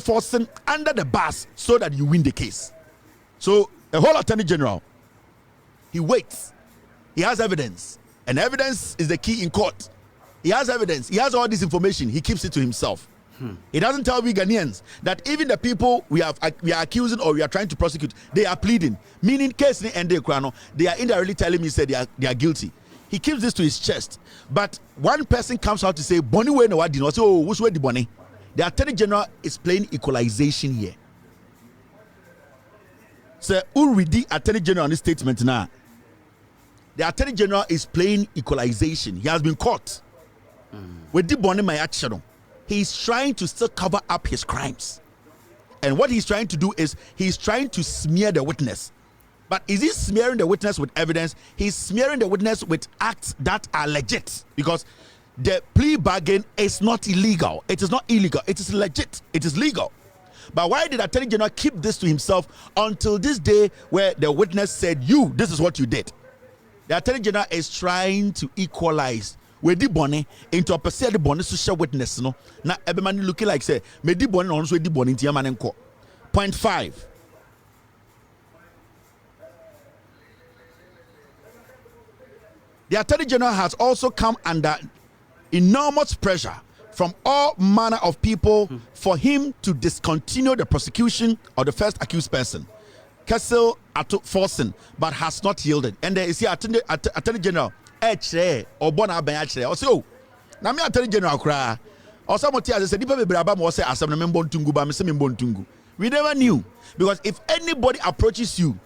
forcing under the bus so that you win the case." So the whole Attorney General, he waits. He has evidence, and evidence is the key in court. He has evidence. He has all this information. He keeps it to himself. He doesn't tell we Ghanaians that even the people we are accusing or we are trying to prosecute, they are pleading. Meaning, case and they are indirectly telling me say they are guilty. He keeps this to his chest. But one person comes out to say, "Bonnie way no did not say, oh, who's where the Bonnie?" The Attorney General is playing equalization here. So, who read the Attorney General on this statement now? The Attorney General is playing equalization. He has been caught with the Bonnie my action. He's trying to still cover up his crimes. And what he's trying to do is he's trying to smear the witness. But is he smearing the witness with evidence? He's smearing the witness with acts that are legit. Because the plea bargain is not illegal. It is not illegal. It is legit. It is legal. But why did Attorney General keep this to himself until this day where the witness said, this is what you did? The Attorney General is trying to equalize with the bonnet into a percent the bonnet to share witness. No, now everybody looking like say, me the bonnet on so the bonnet into man and co. Point 5. The Attorney General has also come under enormous pressure from all manner of people for him to discontinue the prosecution of the first accused person, Kessel Forsen, but has not yielded. And there is here Attorney General. Or bona ben or so. Now me Attorney General cry. Or someone tells us, we never knew. Because if anybody approaches you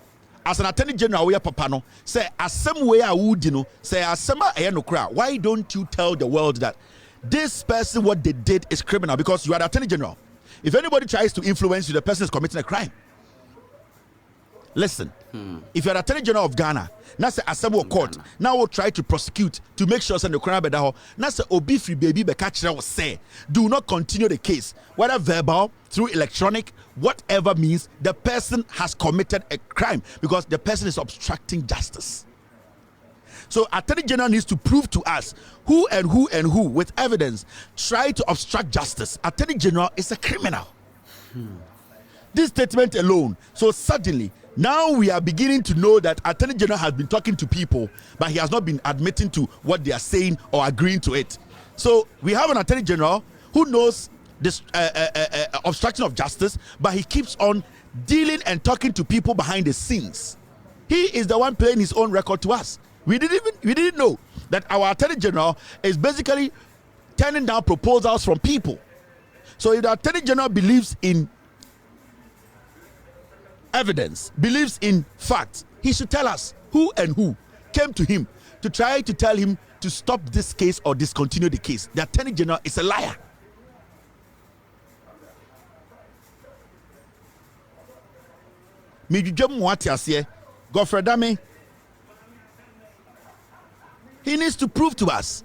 as an Attorney General, we are papano, say as some way I would, say as some why don't you tell the world that this person, what they did is criminal? Because you are the Attorney General. If anybody tries to influence you, the person is committing a crime. Listen, if you're the Attorney General of Ghana, now say Assembly Court, now we'll try to prosecute to make sure the crime bedaho. Now say Obi free baby Bekachira will say, do not continue the case, whether verbal, through electronic, whatever means, the person has committed a crime because the person is obstructing justice. So Attorney General needs to prove to us who with evidence try to obstruct justice. Attorney General is a criminal. This statement alone. So suddenly, now we are beginning to know that Attorney General has been talking to people, but he has not been admitting to what they are saying or agreeing to it. So we have an Attorney General who knows this obstruction of justice, but he keeps on dealing and talking to people behind the scenes. He is the one playing his own record to us. We didn't know that our Attorney General is basically turning down proposals from people. So if the Attorney General believes in evidence, believes in facts, he should tell us who came to him to try to tell him to stop this case or discontinue the case. The Attorney General is a liar. Godfrey Dame, he needs to prove to us.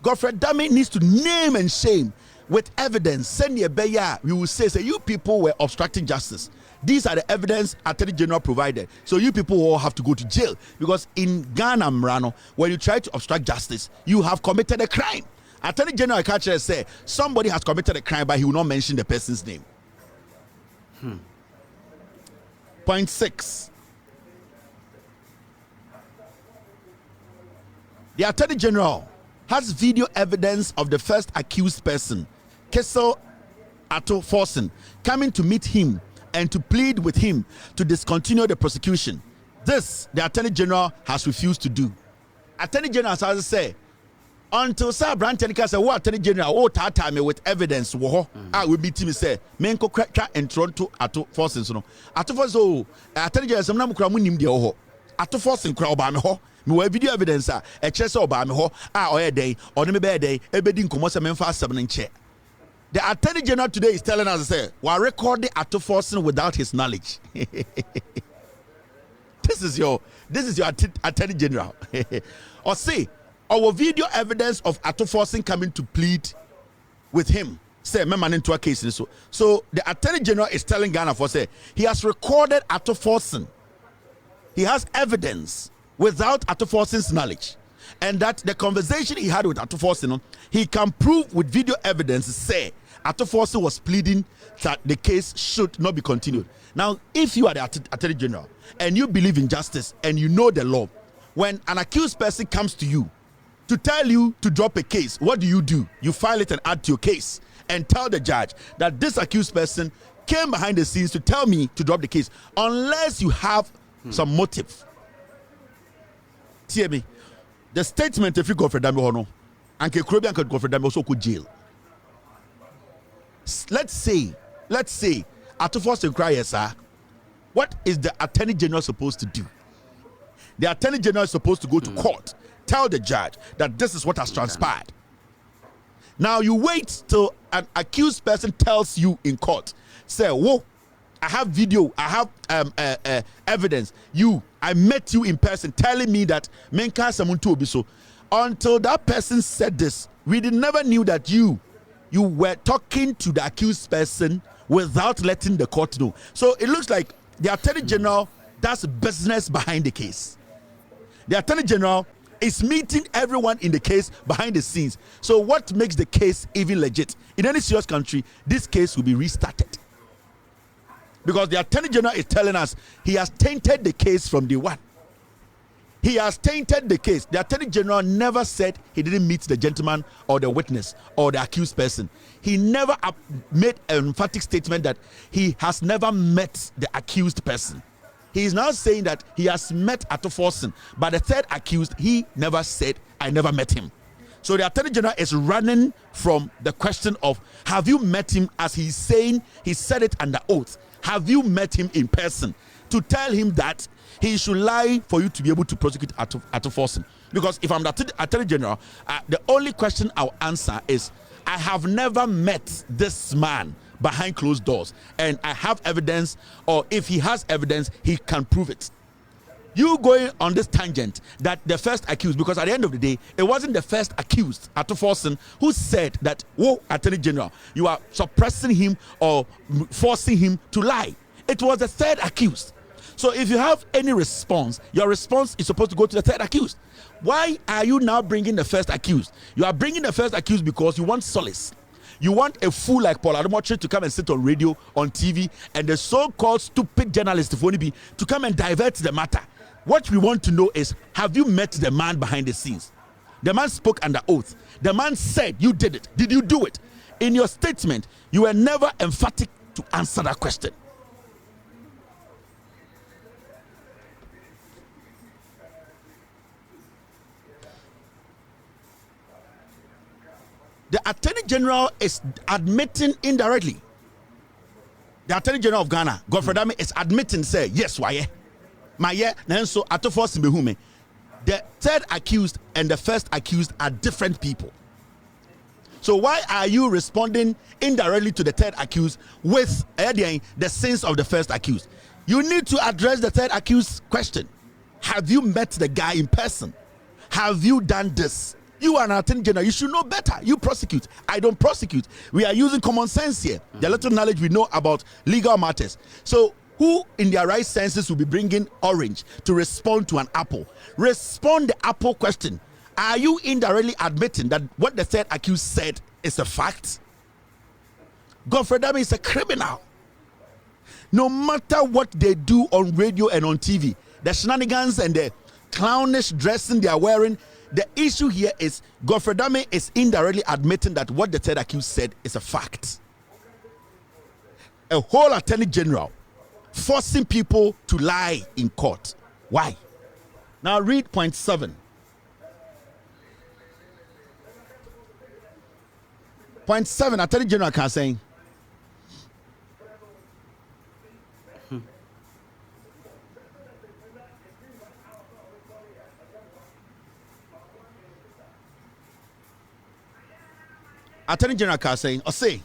Godfrey Dame needs to name and shame with evidence. Send your beya. We will say you people were obstructing justice. These are the evidence Attorney General provided. So you people all have to go to jail because in Ghana, Mrano, when you try to obstruct justice, you have committed a crime. Attorney General Kache say somebody has committed a crime, but he will not mention the person's name. Point 6. The Attorney General has video evidence of the first accused person, Kessel Atto Forson, coming to meet him and to plead with him to discontinue the prosecution. This, the Attorney General has refused to do. Attorney General has said, until Sir Brantenica said, what Attorney General, tata me with evidence, I will be team say, Menko Cracker and Toronto Atto Forson. Atto Forson, Attorney General, some Namukramu nim de oho. Atto Forson crowd by me ho. Me video evidence a chess oba me ho a day or me be day ebedi nkomo se memfa asem nche. The Attorney General today is telling us say we are recording Atto Forson without his knowledge. This is your Attorney General. Or say our video evidence of Atto Forson coming to plead with him. Say me man into a case so the Attorney General is telling Ghana for say he has recorded Atto Forson. He has evidence without Atto Forson's knowledge, and that the conversation he had with Atto Forson, he can prove with video evidence say Atto Forson was pleading that the case should not be continued. Now, if you are the Attorney General and you believe in justice and you know the law, when an accused person comes to you to tell you to drop a case, what do? You file it and add to your case and tell the judge that this accused person came behind the scenes to tell me to drop the case, unless you have some motive. Hear me. The statement if you go for them or no, and Krobian could go for them also could jail. Let's say Atto Forson cry, sir. What is the Attorney General supposed to do? The Attorney General is supposed to go to court, tell the judge that this is what has transpired. Now you wait till an accused person tells you in court, say, whoa, I have video, I have evidence. I met you in person telling me that Menka Samuntu Obiso. Until that person said this, we never knew that you were talking to the accused person without letting the court know. So it looks like the Attorney General does business behind the case. The Attorney General is meeting everyone in the case behind the scenes. So what makes the case even legit? In any serious country, this case will be restarted. Because the Attorney General is telling us he has tainted the case from day one. He has tainted the case. The Attorney General never said he didn't meet the gentleman or the witness or the accused person. He never made an emphatic statement that he has never met the accused person. He is now saying that he has met Atto Forson, but the third accused, he never said, I never met him. So the Attorney General is running from the question of, have you met him? As he's saying, he said it under oath. Have you met him in person? To tell him that he should lie for you to be able to prosecute Atto Forson. Because if I'm the Attorney General, the only question I'll answer is, I have never met this man behind closed doors, and I have evidence, or if he has evidence, he can prove it. You going on this tangent that the first accused, because at the end of the day, it wasn't the first accused, Atto Forson, who said that, whoa, Attorney General, you are suppressing him or forcing him to lie. It was the third accused. So if you have any response, your response is supposed to go to the third accused. Why are you now bringing the first accused? You are bringing the first accused because you want solace. You want a fool like Paul Ademoche to come and sit on radio, on TV, and the so-called stupid journalist to come and divert the matter. What we want to know is, have you met the man behind the scenes? The man spoke under oath. The man said you did it. Did you do it? In your statement, you were never emphatic to answer that question. The Attorney General is admitting indirectly. The Attorney General of Ghana, Godfrey Dame, is admitting, say, yes, why? My so Atto Forson behume. The third accused and the first accused are different people. So why are you responding indirectly to the third accused with the sins of the first accused? You need to address the third accused question. Have you met the guy in person? Have you done this? You are an attorney general. You should know better. You prosecute. I don't prosecute. We are using common sense here. The little knowledge we know about legal matters. So who in their right senses will be bringing orange to respond to an apple? Respond the apple question. Are you indirectly admitting that what the third accused said is a fact? Godfrey Dame is a criminal. No matter what they do on radio and on TV, the shenanigans and the clownish dressing they are wearing, the issue here is Godfrey Dame is indirectly admitting that what the third accused said is a fact. A whole attorney general forcing people to lie in court. Why? Now read point 7. Point 7, Attorney General can say. Attorney General can say,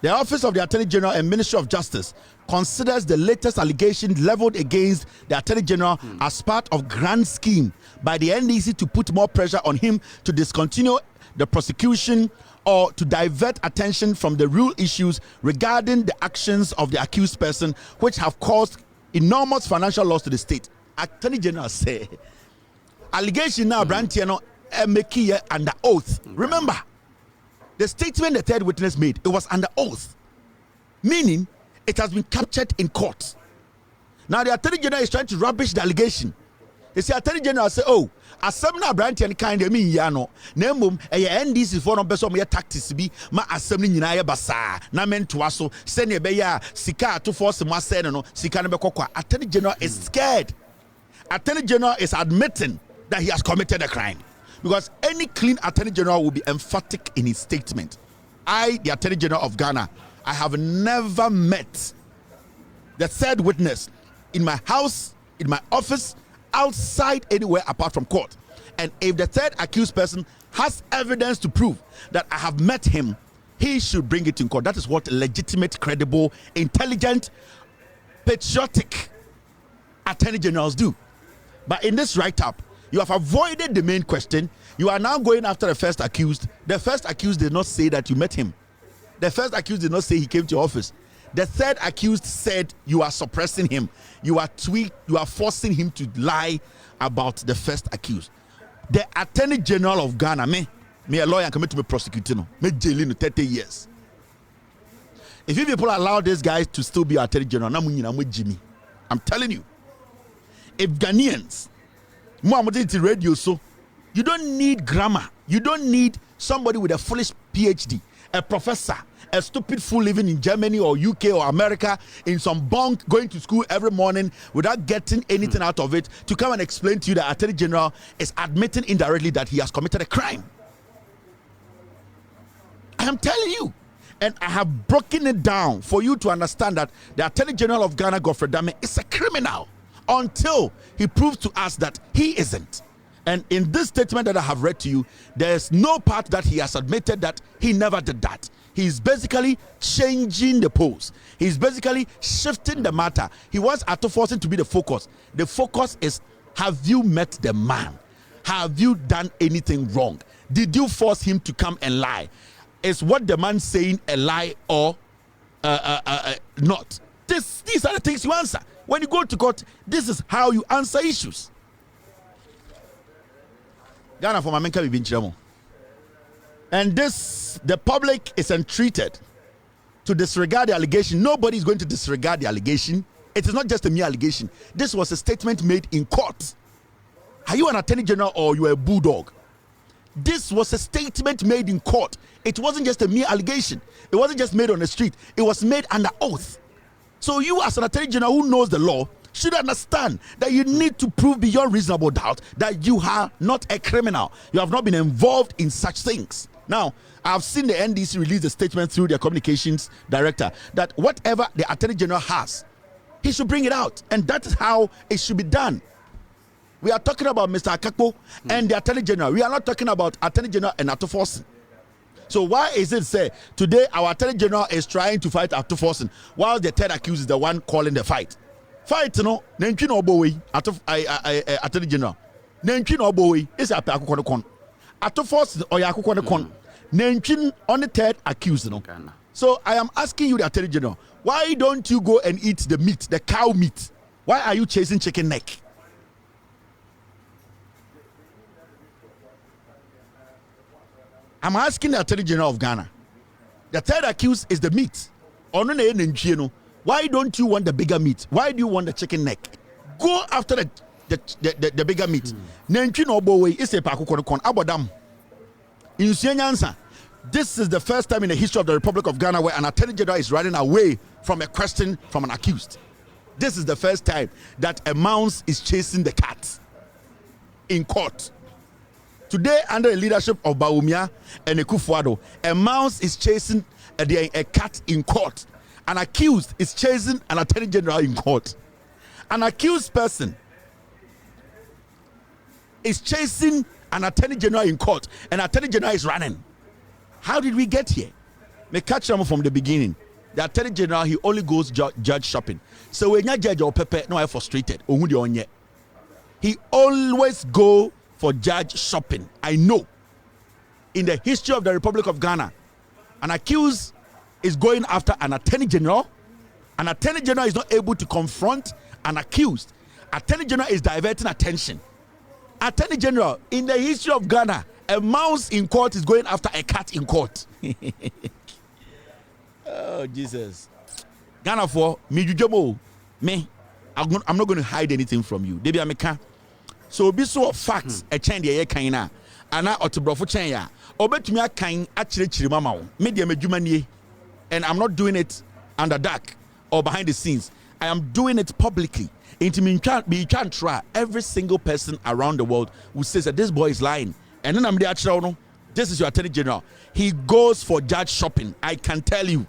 the Office of the Attorney General and Ministry of Justice considers the latest allegation leveled against the Attorney General as part of grand scheme by the NDC to put more pressure on him to discontinue the prosecution or to divert attention from the real issues regarding the actions of the accused person, which have caused enormous financial loss to the state. Attorney General say, allegation now Brantiano make here under oath. Remember, the statement the third witness made, it was under oath, meaning it has been captured in court. Now the Attorney General is trying to rubbish the allegation. They say Attorney General say, oh, assembly Brantian kind of mean yano. Nemum a NDC for no person me tactics be ma assembly nyina basa na mentoa so send e be ya sika to force mo say no sika no be kokwa. Attorney General is scared. Attorney General is admitting that he has committed a crime. Because any clean Attorney General will be emphatic in his statement. I, the Attorney General of Ghana, I have never met the third witness in my house, in my office, outside anywhere apart from court. And if the third accused person has evidence to prove that I have met him, he should bring it in court. That is what legitimate, credible, intelligent, patriotic Attorney Generals do. But in this write-up, you have avoided the main question. You are now going after the first accused. The first accused did not say that you met him. The first accused did not say he came to your office. The third accused said you are suppressing him. You are forcing him to lie about the first accused. The Attorney General of Ghana, me a lawyer coming to be prosecuting, me jailing 30 years. If you people allow these guys to still be Attorney General, I'm telling you, if Ghanaians, radio, so you don't need grammar, you don't need somebody with a foolish PhD, a professor, a stupid fool living in Germany or UK or America in some bunk going to school every morning without getting anything out of it to come and explain to you that Attorney General is admitting indirectly that he has committed a crime. I am telling you, and I have broken it down for you to understand that the Attorney General of Ghana, Godfrey Dame, is a criminal until he proves to us that he isn't. And in this statement that I have read to you, there's no part that he has admitted that he never did that. He's basically changing the pose. He's basically shifting the matter. He wants Atuforsen to be the focus. The focus is, have you met the man? Have you done anything wrong? Did you force him to come and lie? Is what the man saying a lie or not? These are the things you answer. When you go to court, this is how you answer issues. Ghana for Mamenka Bibinchiramo. And this, the public is entreated to disregard the allegation. Nobody is going to disregard the allegation. It is not just a mere allegation. This was a statement made in court. Are you an Attorney General or you are a bulldog? This was a statement made in court. It wasn't just a mere allegation. It wasn't just made on the street. It was made under oath. So you as an Attorney General who knows the law should understand that you need to prove beyond reasonable doubt that you are not a criminal. You have not been involved in such things. Now, I've seen the NDC release a statement through their communications director that whatever the Attorney General has, he should bring it out. And that is how it should be done. We are talking about Mr. Akakpo and the Attorney General. We are not talking about Attorney General and Atuforsen. So why is it say today our Attorney General is trying to fight Atuforsen while the third accused is the one calling the fight? Fight, no, Nenki no boy, Attorney General. Nenki no boy is a Pakon. Ato force oya akoko ne kon. Nentwin on the third accused no. So I am asking you, the Attorney General, why don't you go and eat the meat, the cow meat? Why are you chasing chicken neck? I'm asking the Attorney General of Ghana. The third accused is the meat. Why don't you want the bigger meat? Why do you want the chicken neck? Go after the bigger meat. This is the first time in the history of the Republic of Ghana where an Attorney General is running away from a question from an accused. This is the first time that a mouse is chasing the cat in court. Today, under the leadership of Bawumia and Ekufuado, a mouse is chasing a cat in court. An accused is chasing an Attorney General in court. An accused person is chasing an Attorney General in court, and Attorney General is running. How did we get here? Me catch them from the beginning. The Attorney General, he only goes judge shopping. So when you judge or Pepe, no, I frustrated. He always go for judge shopping. I know. In the history of the Republic of Ghana, an accused is going after an Attorney General. An Attorney General is not able to confront an accused. Attorney General is diverting attention. Attorney General, in the history of Ghana, a mouse in court is going after a cat in court. Oh, Jesus. Ghana for me, I'm not going to hide anything from you. Debi ameka. So be so facts a chain the kaina. Ana otobrofo chain ya. Obetumi akan achirechiri mama wo. Me de medwuma nie. And I'm not doing it under dark or behind the scenes. I am doing it publicly. You can't try. Every single person around the world who says that this boy is lying. And then I'm the actual, this is your Attorney General. He goes for judge shopping. I can tell you.